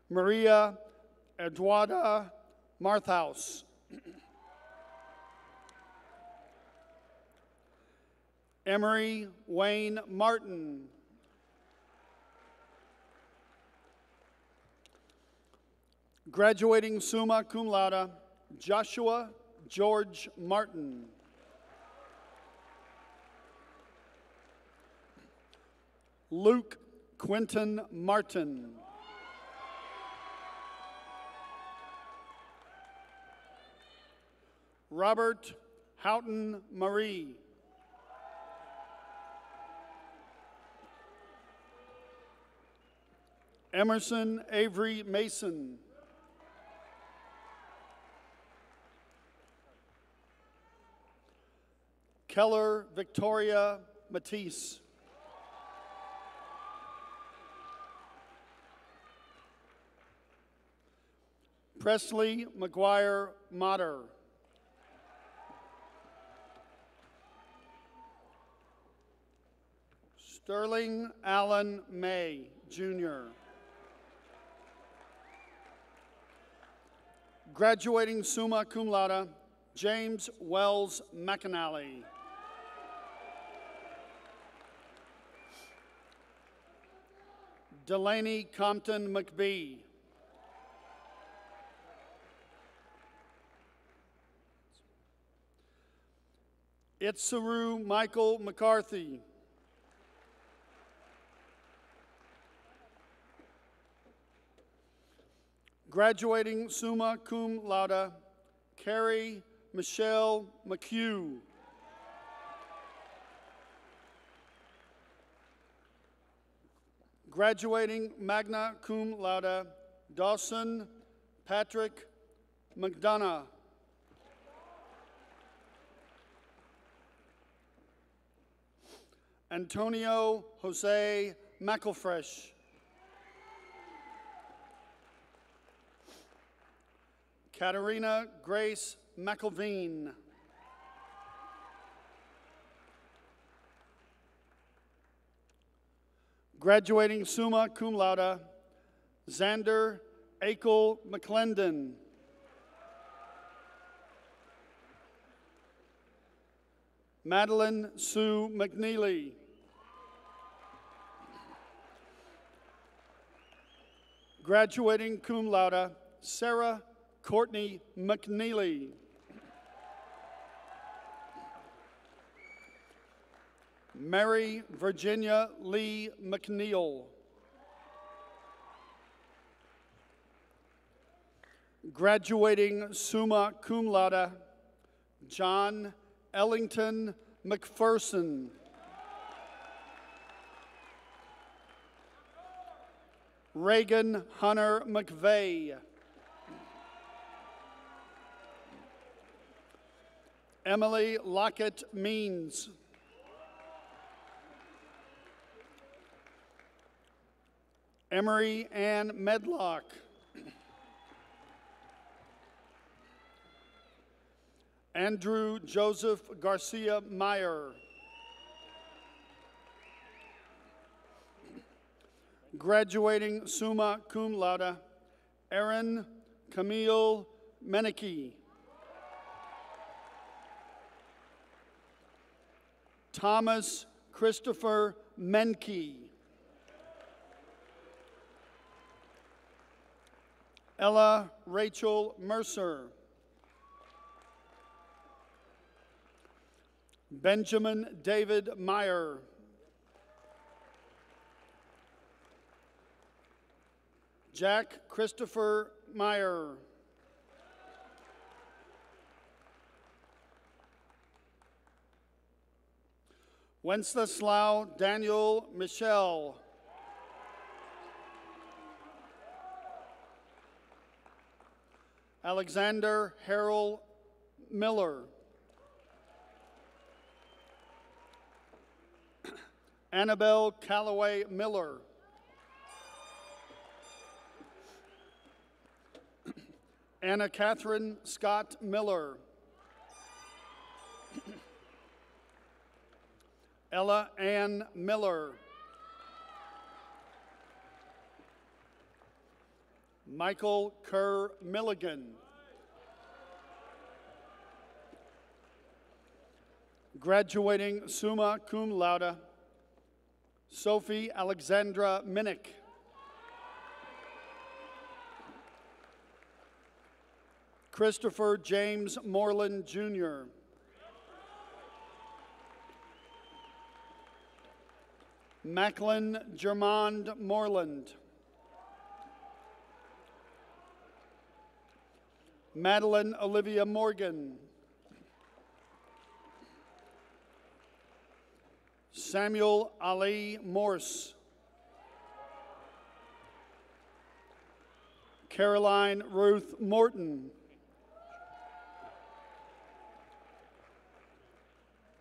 Maria Eduarda Marthaus. Emery Wayne Martin. Graduating summa cum laude, Joshua George Martin. Luke Quinton Martin. Robert Houghton Marie. Emerson Avery Mason. Keller Victoria Matisse. Presley McGuire Motter. Sterling Allen May, Jr. Graduating summa cum laude, James Wells McAnally. Delaney Compton McBee. Itsuru Michael McCarthy. Graduating summa cum laude, Carrie Michelle McHugh. Graduating magna cum laude, Dawson Patrick McDonough. Antonio Jose McElfresh. Katarina Grace McElveen. Graduating summa cum laude, Xander Akel McClendon. Madeline Sue McNeely. Graduating cum laude, Sarah Courtney McNeely. Mary Virginia Lee McNeil. Graduating summa cum laude, John Ellington McPherson. Reagan Hunter McVeigh. Emily Lockett Means. Emery Ann Medlock. Andrew Joseph Garcia Meyer. Graduating summa cum laude, Aaron Camille Menike. Thomas Christopher Menke. Ella Rachel Mercer. Benjamin David Meyer. Jack Christopher Meyer. Wenceslao Daniel Michelle. Alexander Harold Miller. Annabelle Calloway Miller. Anna Catherine Scott Miller. Ella Ann Miller. Michael Kerr Milligan. Graduating summa cum laude, Sophie Alexandra Minnick. Christopher James Moreland, Jr. Macklin Germond Moreland. Madeline Olivia Morgan. Samuel Ali Morse. Caroline Ruth Morton.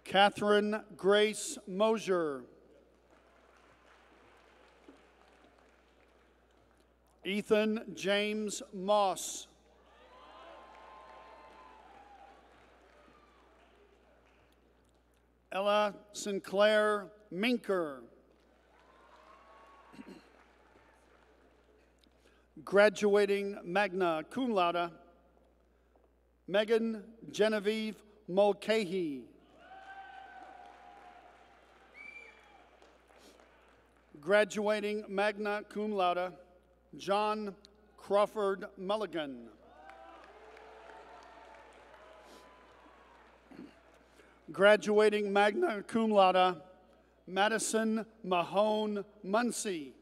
Catherine Grace Mosier. Ethan James Moss. Ella Sinclair Minker. Graduating magna cum laude, Megan Genevieve Mulcahy. Graduating magna cum laude, John Crawford Mulligan. Graduating magna cum laude, Madison Mahone Muncie.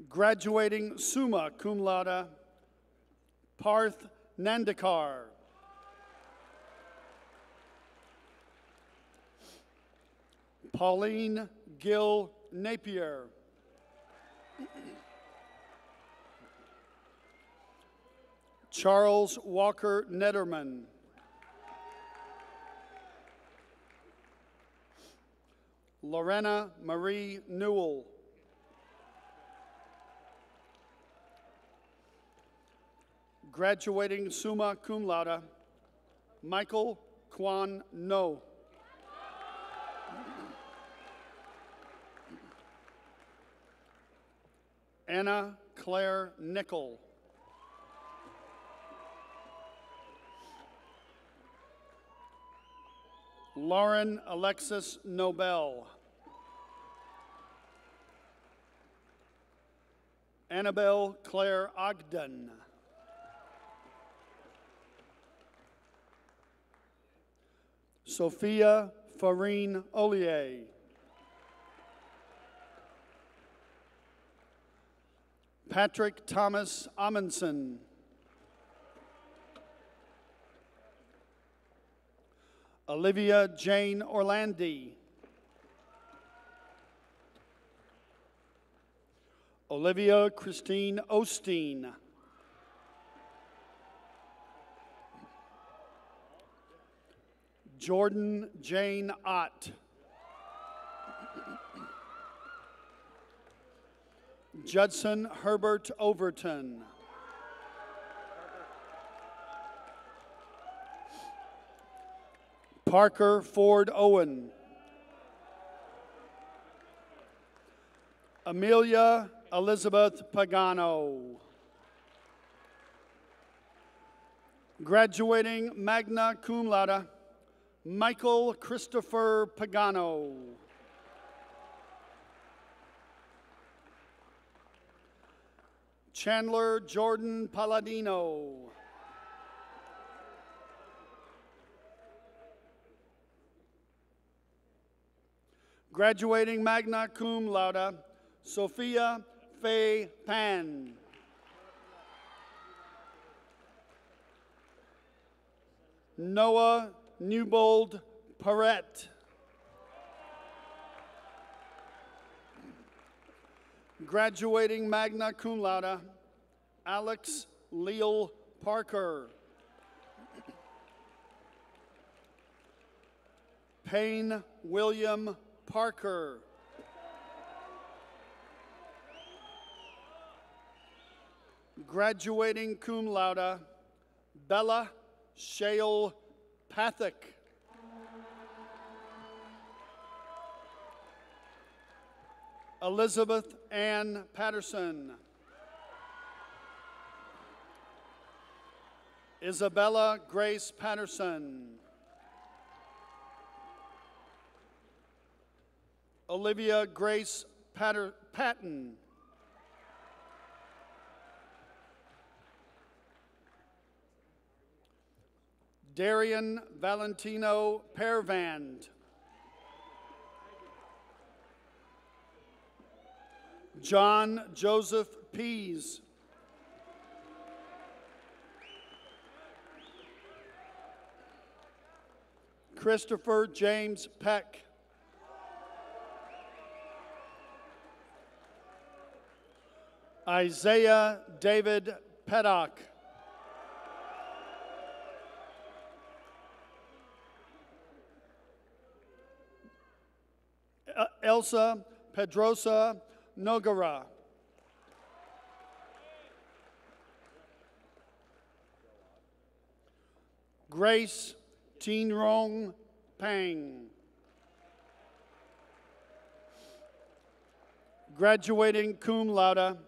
Graduating summa cum laude, Parth Nandikar. Pauline Gill Napier. Charles Walker Netterman. Lorena Marie Newell. Graduating summa cum laude, Michael Kwan No. Anna Claire Nickel. Lauren Alexis Nobel. Annabelle Claire Ogden. Sophia Farine Ollier. Patrick Thomas Amundsen. Olivia Jane Orlandi. Olivia Christine Osteen. Jordan Jane Ott. Judson Herbert Overton. Parker Ford Owen. Amelia Elizabeth Pagano. Graduating magna cum laude, Michael Christopher Pagano. Chandler Jordan Palladino. Graduating magna cum laude, Sophia Faye Pan. Noah Newbold Perrette. Graduating magna cum laude, Alex Leal Parker. Payne William Parker. Graduating cum laude, Bella Shale Pathak. Elizabeth Ann Patterson. Isabella Grace Patterson. Olivia Grace Patton. Darian Valentino Pervand. John Joseph Pease. Christopher James Peck. Isaiah David Peddock. Elsa Pedrosa Nogara. Grace Tinrong Pang. Graduating cum laude,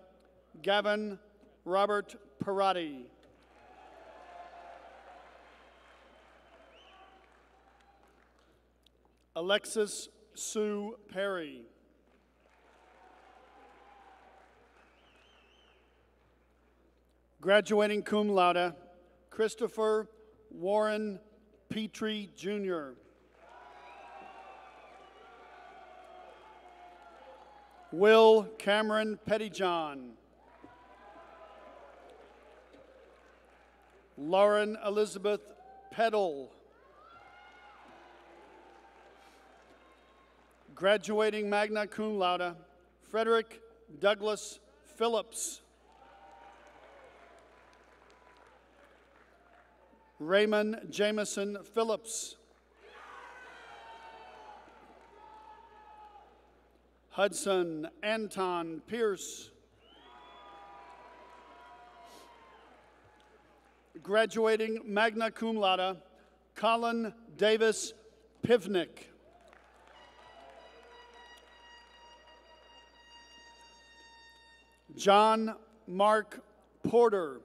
Gavin Robert Parati. Alexis Sue Perry. Graduating cum laude, Christopher Warren Petrie, Jr. Will Cameron Pettyjohn. Lauren Elizabeth Peddle. Graduating magna cum laude, Frederick Douglas Phillips. Raymond Jameson Phillips. Hudson Anton Pierce. Graduating magna cum laude, Colin Davis Pivnik. John Mark Porter.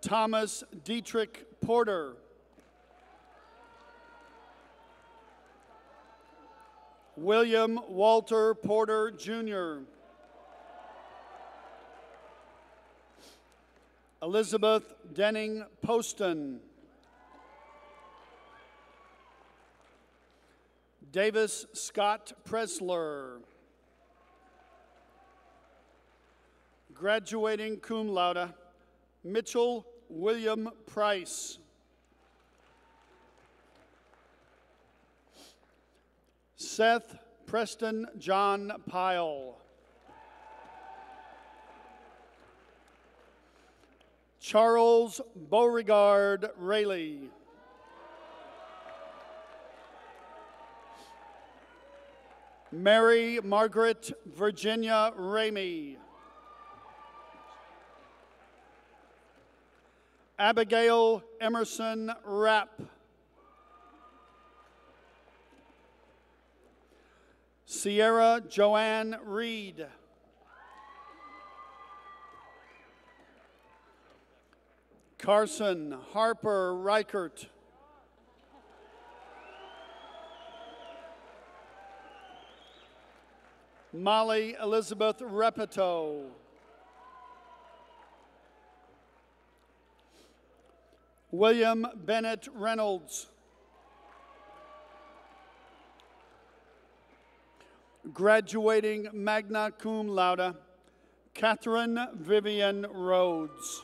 Thomas Dietrich Porter. William Walter Porter, Jr. Elizabeth Denning Poston. Davis Scott Pressler. Graduating cum laude, Mitchell William Price. Seth Preston John Pyle. Charles Beauregard Rayleigh. Mary Margaret Virginia Ramey. Abigail Emerson Rapp. Sierra Joanne Reed. Carson Harper Reichert. Molly Elizabeth Repito. William Bennett Reynolds. Graduating magna cum laude, Catherine Vivian Rhodes.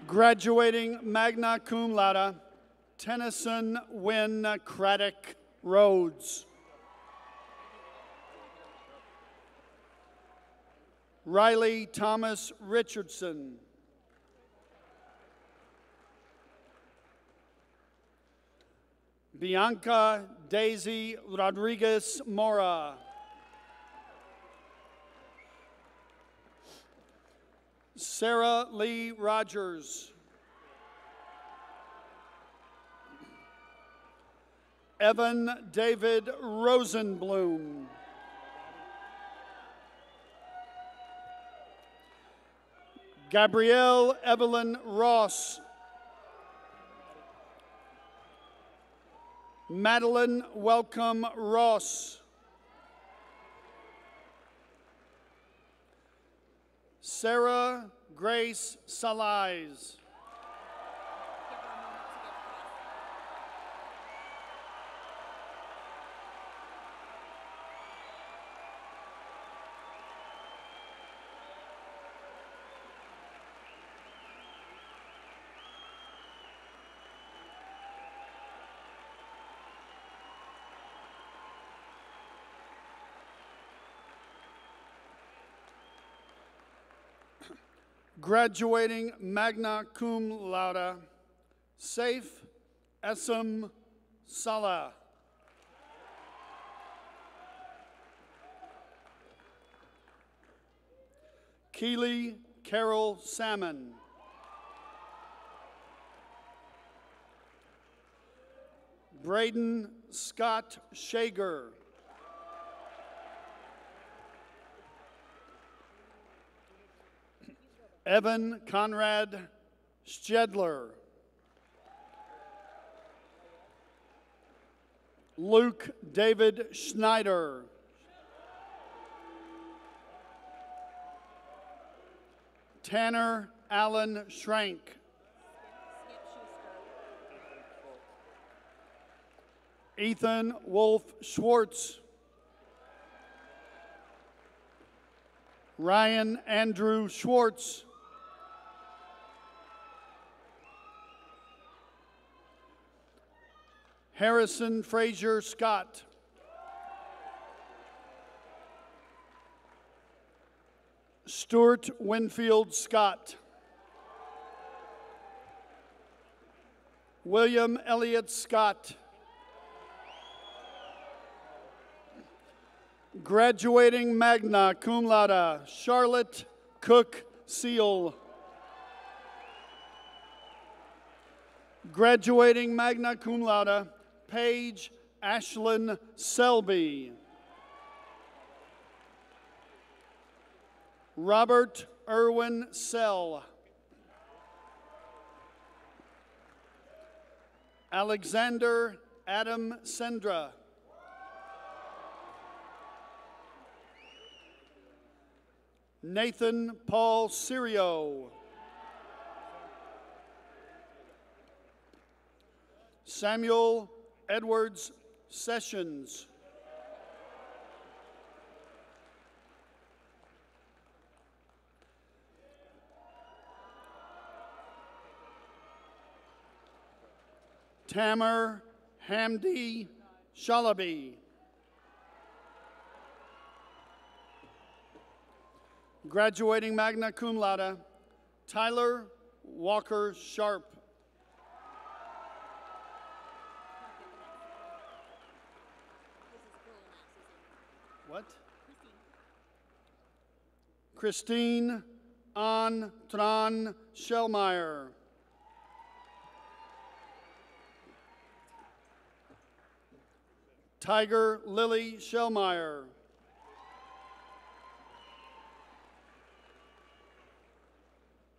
Graduating magna cum laude, Tennyson Wynn Craddock Rhodes. Riley Thomas Richardson. Bianca Daisy Rodriguez Mora. Sarah Lee Rogers. Evan David Rosenblum. Gabrielle Evelyn Ross. Madeline Welcome Ross. Sarah Grace Salais. Graduating magna cum laude, Saif Essam Salah. Keely Carol Salmon. Braden Scott Shager. Evan Conrad Stedler. Luke David Schneider. Tanner Allen Schrank. Ethan Wolf Schwartz. Ryan Andrew Schwartz. Harrison Frazier Scott. Stuart Winfield Scott. William Elliott Scott. Graduating magna cum laude, Charlotte Cook Seal. Graduating magna cum laude, Paige Ashlyn Selby. Robert Irwin Sell. Alexander Adam Sendra. Nathan Paul Sirio. Samuel Edwards Sessions. Tamer Hamdi Shalabi. Graduating magna cum laude, Tyler Walker Sharp. What? Christine An Tran Shellmeyer. Tiger Lily Shellmeyer.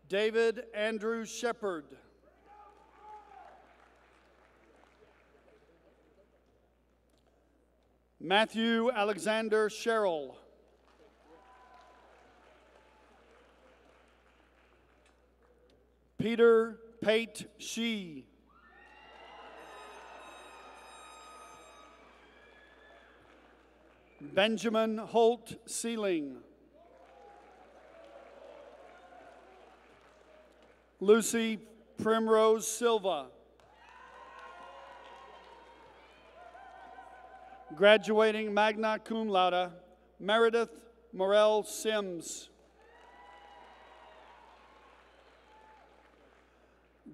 David Andrew Shepard. Matthew Alexander Sherrill. Peter Pate Shee. Benjamin Holt Sealing. Lucy Primrose Silva. Graduating magna cum laude, Meredith Morel Sims.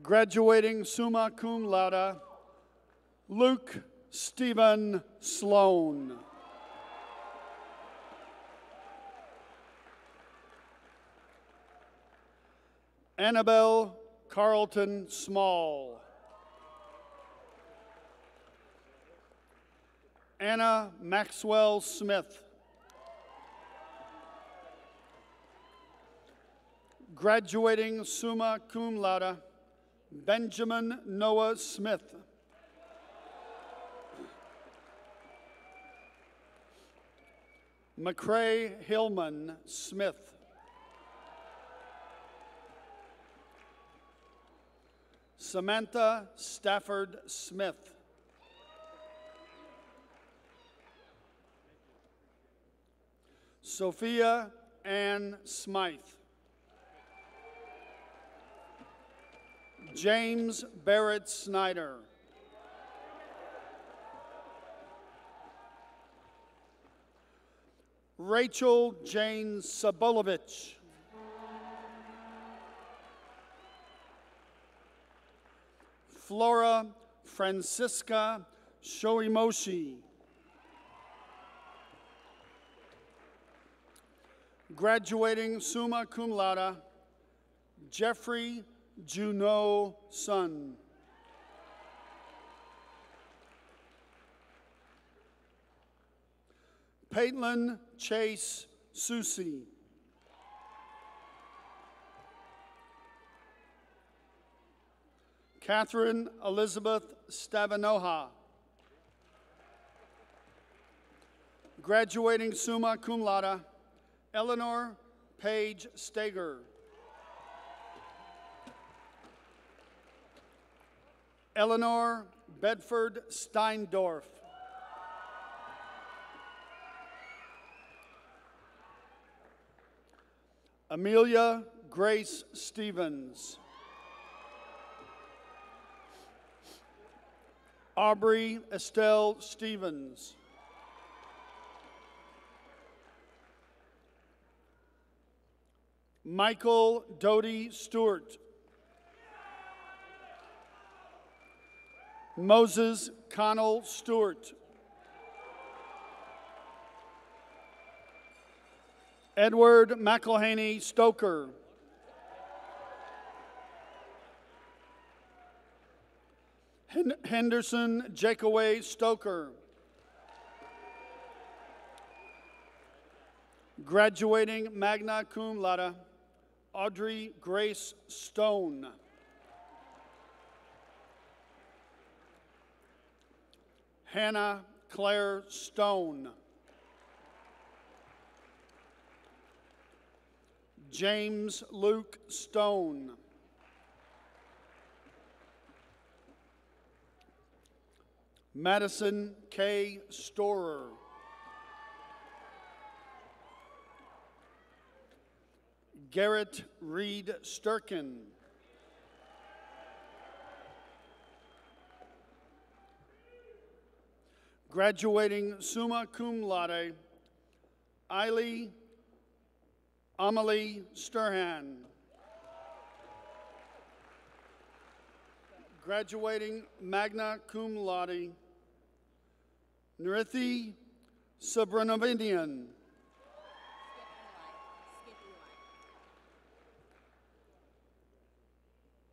Graduating summa cum laude, Luke Stephen Sloan. Annabelle Carlton Small. Anna Maxwell Smith. Graduating summa cum laude, Benjamin Noah Smith. McCrae Hillman Smith. Samantha Stafford Smith. Sophia Ann Smythe. James Barrett Snyder. Rachel Jane Sabolovich. Flora Francisca Shoimoshi. Graduating summa cum laude, Jeffrey Juneau Sun. Paitlin Chase Susi. Catherine Elizabeth Stavanoha. Graduating summa cum laude, Eleanor Page Steger. Eleanor Bedford Steindorf. Amelia Grace Stevens. Aubrey Estelle Stevens. Michael Doty Stewart. Moses Connell Stewart. Edward McElhaney Stoker. Henderson Jacoway Stoker. Graduating magna cum laude, Audrey Grace Stone. Hannah Claire Stone. James Luke Stone. Madison K. Storer. Garrett Reed Sturkin. Graduating summa cum laude, Amelie Sturhan. Graduating magna cum laude, Nrithi Subramanian.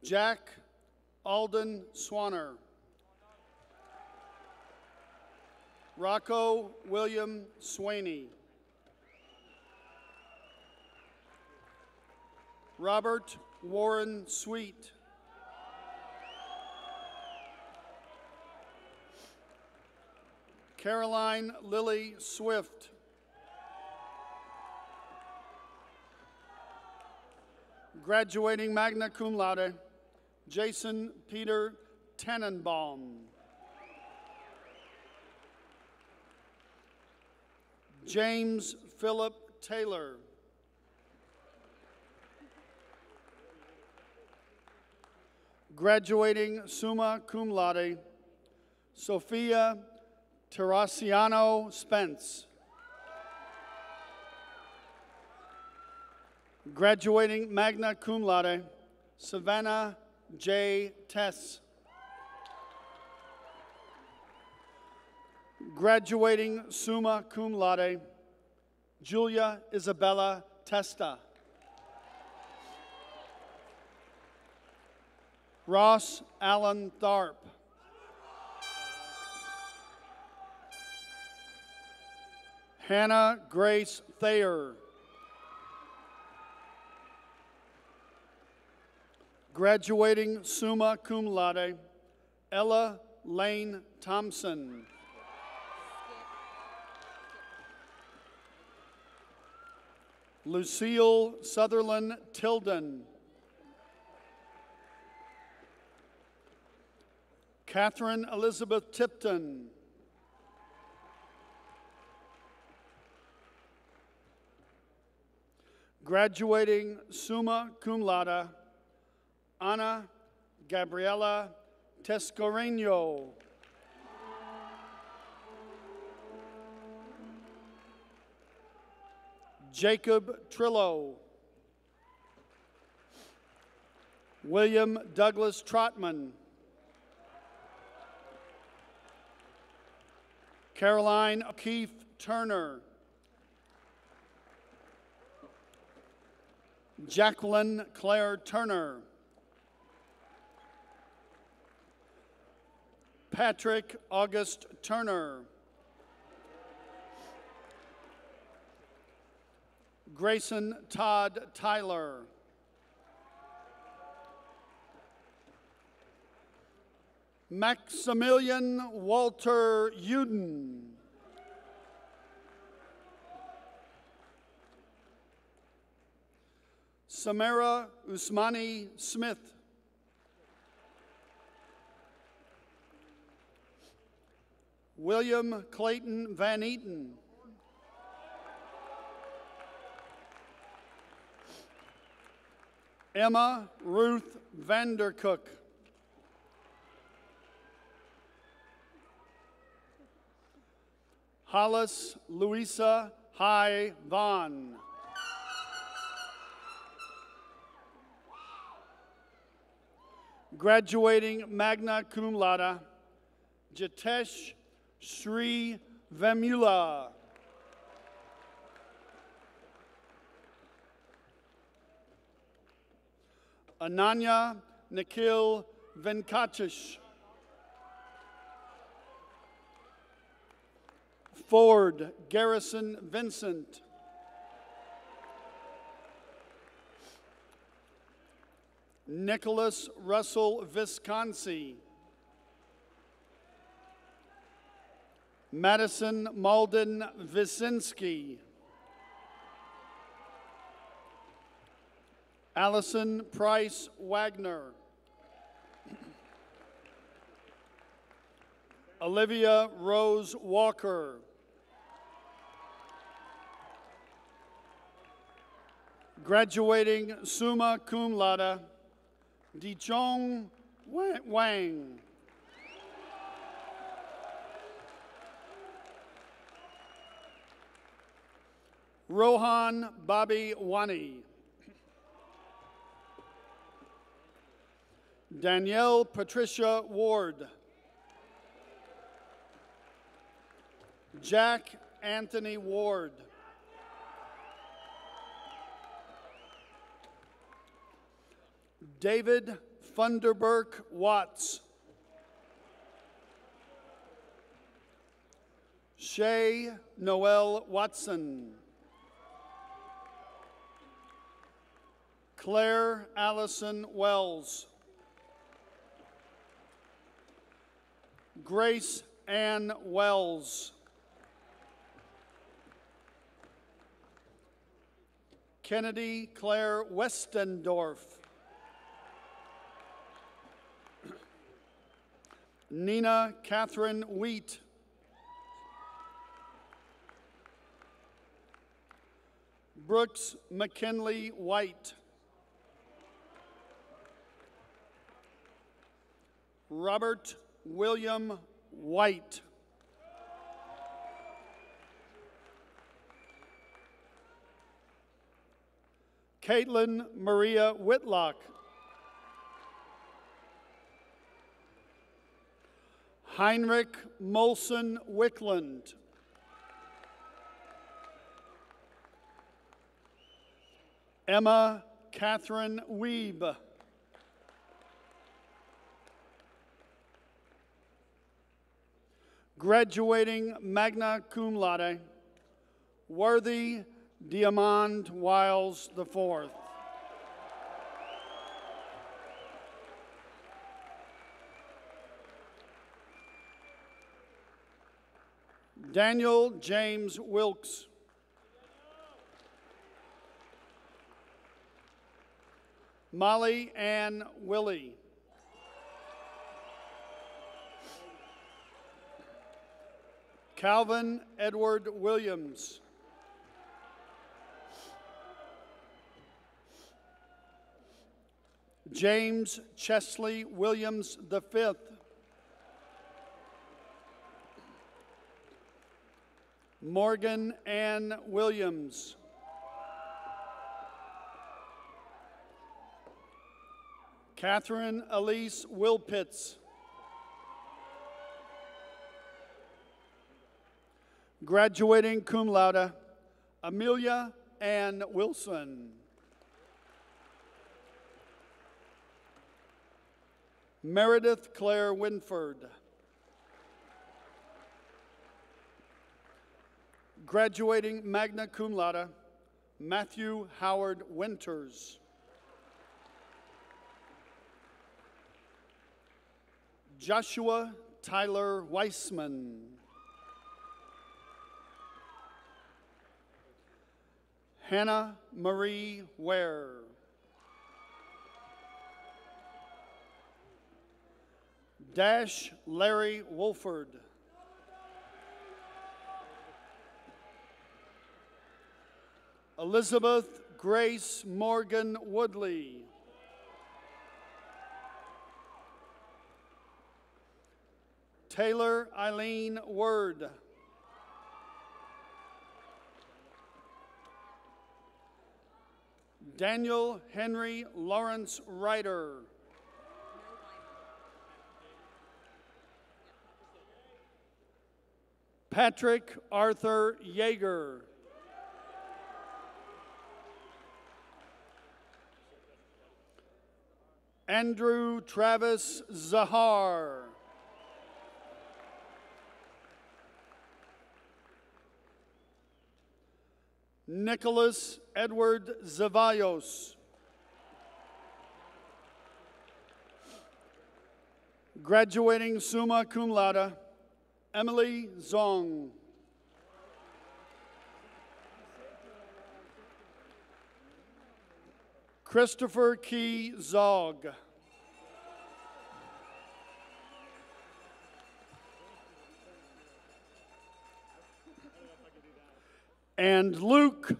Jack Alden Swanner. Rocco William Swaney. Robert Warren Sweet. Caroline Lily Swift. Graduating magna cum laude, Jason Peter Tannenbaum. James Philip Taylor. Graduating summa cum laude, Sophia Terrasiano Spence. Graduating magna cum laude, Savannah J. Tess. Graduating summa cum laude, Julia Isabella Testa. Ross Allen Tharp. Hannah Grace Thayer. Graduating summa cum laude, Ella Lane Thompson. Lucille Sutherland Tilden. Catherine Elizabeth Tipton. Graduating summa cum laude, Ana Gabriela Tescoreño. Jacob Trillo. William Douglas Trotman. Caroline O'Keefe Turner. Jacqueline Claire Turner. Patrick August Turner. Grayson Todd Tyler. Maximilian Walter Uden. Samara Usmani Smith. William Clayton Van Eaton. Emma Ruth Vandercook. Hollis Louisa High Vaughn. Graduating magna cum laude, Jitesh Sri Vemula. Ananya Nikhil Venkatesh. Ford Garrison Vincent. Nicholas Russell Visconsi. Madison Malden Visinski. Allison Price Wagner. Olivia Rose Walker. Graduating summa cum laude, Dichong Wang. Rohan Bobby Wani. Danielle Patricia Ward. Jack Anthony Ward. David Funderburk Watts. Shay Noel Watson. Claire Allison Wells. Grace Ann Wells. Kennedy Claire Westendorf. Nina Catherine Wheat. Brooks McKinley White. Robert William White. Caitlin Maria Whitlock. Heinrich Molson Wickland. Emma Catherine Weeb. Graduating magna cum laude, Worthy Diamond Wiles IV. Daniel James Wilkes. Molly Ann Willie. Calvin Edward Williams. James Chesley Williams V. Morgan Ann Williams. Catherine Elise Wilpitz. Graduating cum laude, Amelia Ann Wilson. Meredith Claire Winford. Graduating magna cum laude, Matthew Howard Winters. Joshua Tyler Weissman. Hannah Marie Ware. Dash Larry Wolford. Elizabeth Grace Morgan Woodley. Taylor Eileen Word. Daniel Henry Lawrence Ryder. Patrick Arthur Yeager. Andrew Travis Zahar. Nicholas Edward Zavallos. Graduating summa cum laude, Emily Zong. Christopher Key Zog. And Luke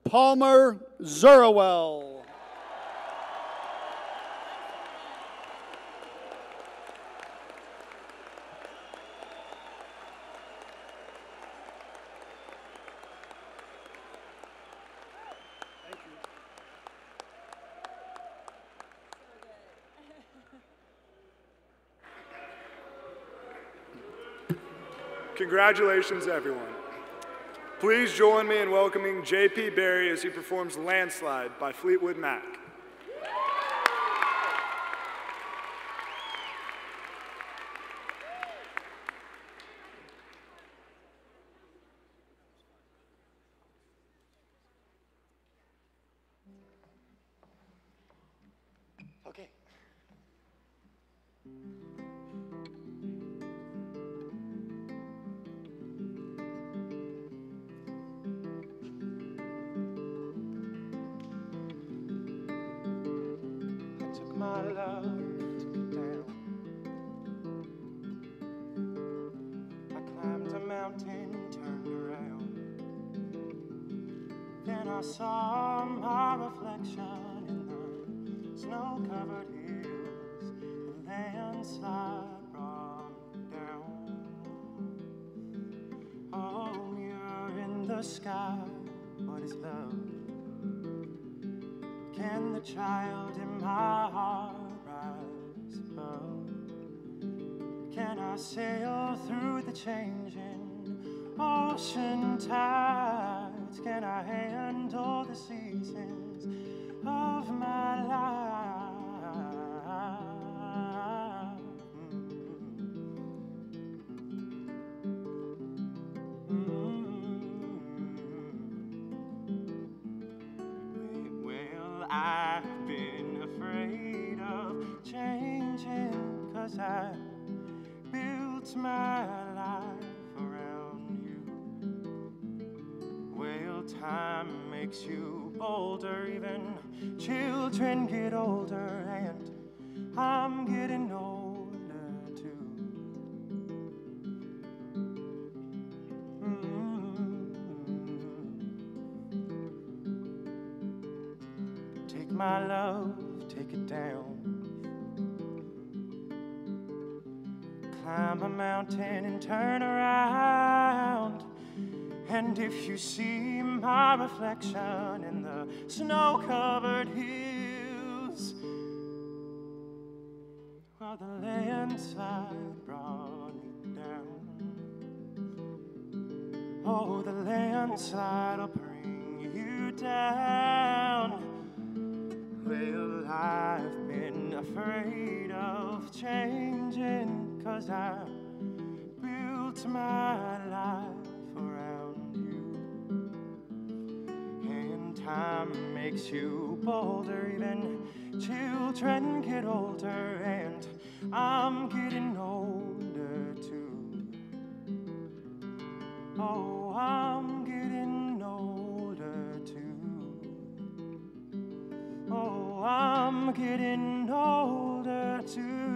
Palmer Zurwell. Congratulations, everyone. Please join me in welcoming J.P. Barry as he performs Landslide by Fleetwood Mac. Okay. My love took it down. I climbed a mountain, turned around. Then I saw my reflection in the snow-covered hills. The landslide brought me down. Oh, mirror in the sky, what is love? Can the child in my heart rise above? Can I sail through the changing ocean tides? Can I handle the seasons of my life? I've been afraid of changing, 'cause I built my life around you. Well, time makes you bolder, even children get older, and I'm getting older too. Take my love, take it down. Climb a mountain and turn around. And if you see my reflection in the snow-covered hills, well, the landslide brought me down. Oh, the landslide will bring you down. Well, I've been afraid of changing, 'cause I built my life around you. And time makes you bolder, even children get older, and I'm getting older too. Oh, I'm getting older too. Oh, I'm getting older too.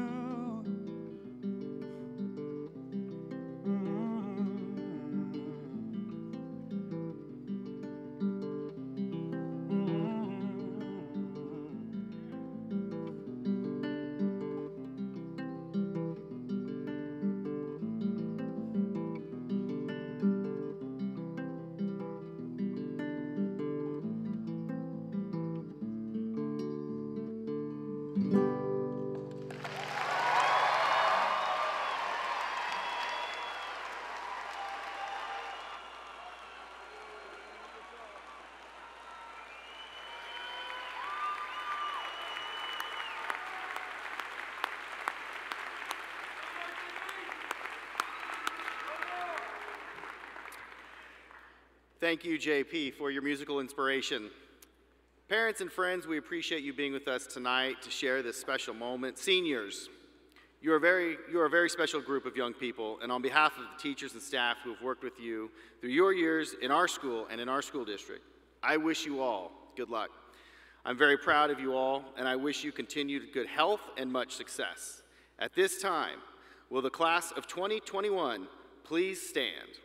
Thank you, JP, for your musical inspiration. Parents and friends, we appreciate you being with us tonight to share this special moment. Seniors, you are a very special group of young people, and on behalf of the teachers and staff who have worked with you through your years in our school and in our school district, I wish you all good luck. I'm very proud of you all, and I wish you continued good health and much success. At this time, will the class of 2021 please stand?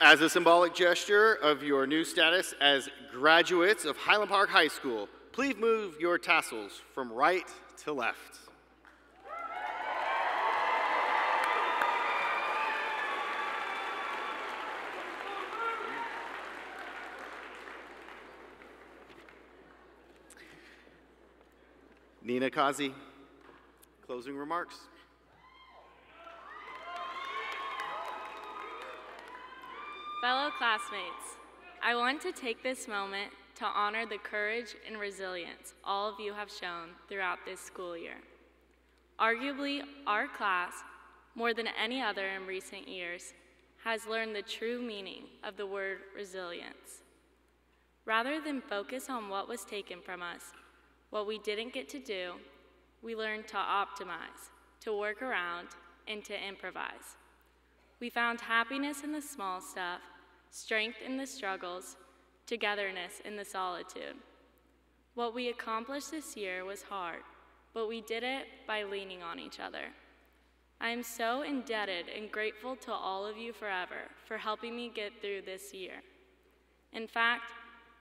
As a symbolic gesture of your new status as graduates of Highland Park High School, please move your tassels from right to left. Nina Kazi, closing remarks. Fellow classmates, I want to take this moment to honor the courage and resilience all of you have shown throughout this school year. Arguably, our class, more than any other in recent years, has learned the true meaning of the word resilience. Rather than focus on what was taken from us, what we didn't get to do, we learned to optimize, to work around, and to improvise. We found happiness in the small stuff, strength in the struggles, togetherness in the solitude. What we accomplished this year was hard, but we did it by leaning on each other. I am so indebted and grateful to all of you forever for helping me get through this year. In fact,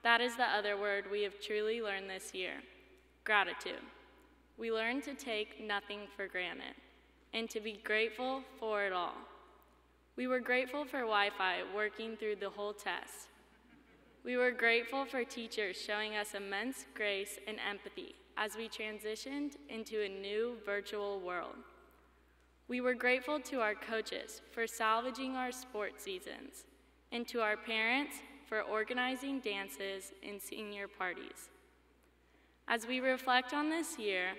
that is the other word we have truly learned this year, gratitude. We learned to take nothing for granted and to be grateful for it all. We were grateful for Wi-Fi working through the whole test. We were grateful for teachers showing us immense grace and empathy as we transitioned into a new virtual world. We were grateful to our coaches for salvaging our sports seasons, and to our parents for organizing dances and senior parties. As we reflect on this year,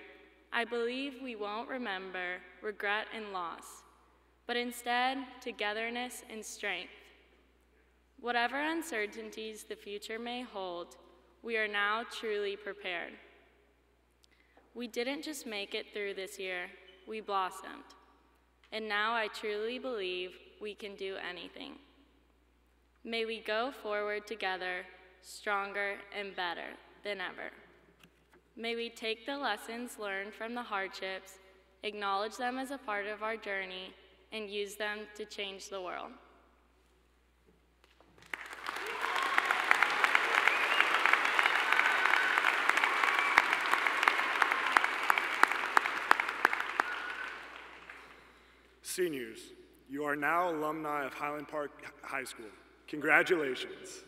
I believe we won't remember regret and loss, but instead togetherness and strength. Whatever uncertainties the future may hold, we are now truly prepared. We didn't just make it through this year, we blossomed. And now I truly believe we can do anything. May we go forward together, stronger and better than ever. May we take the lessons learned from the hardships, acknowledge them as a part of our journey, and use them to change the world. Seniors, you are now alumni of Highland Park High School. Congratulations.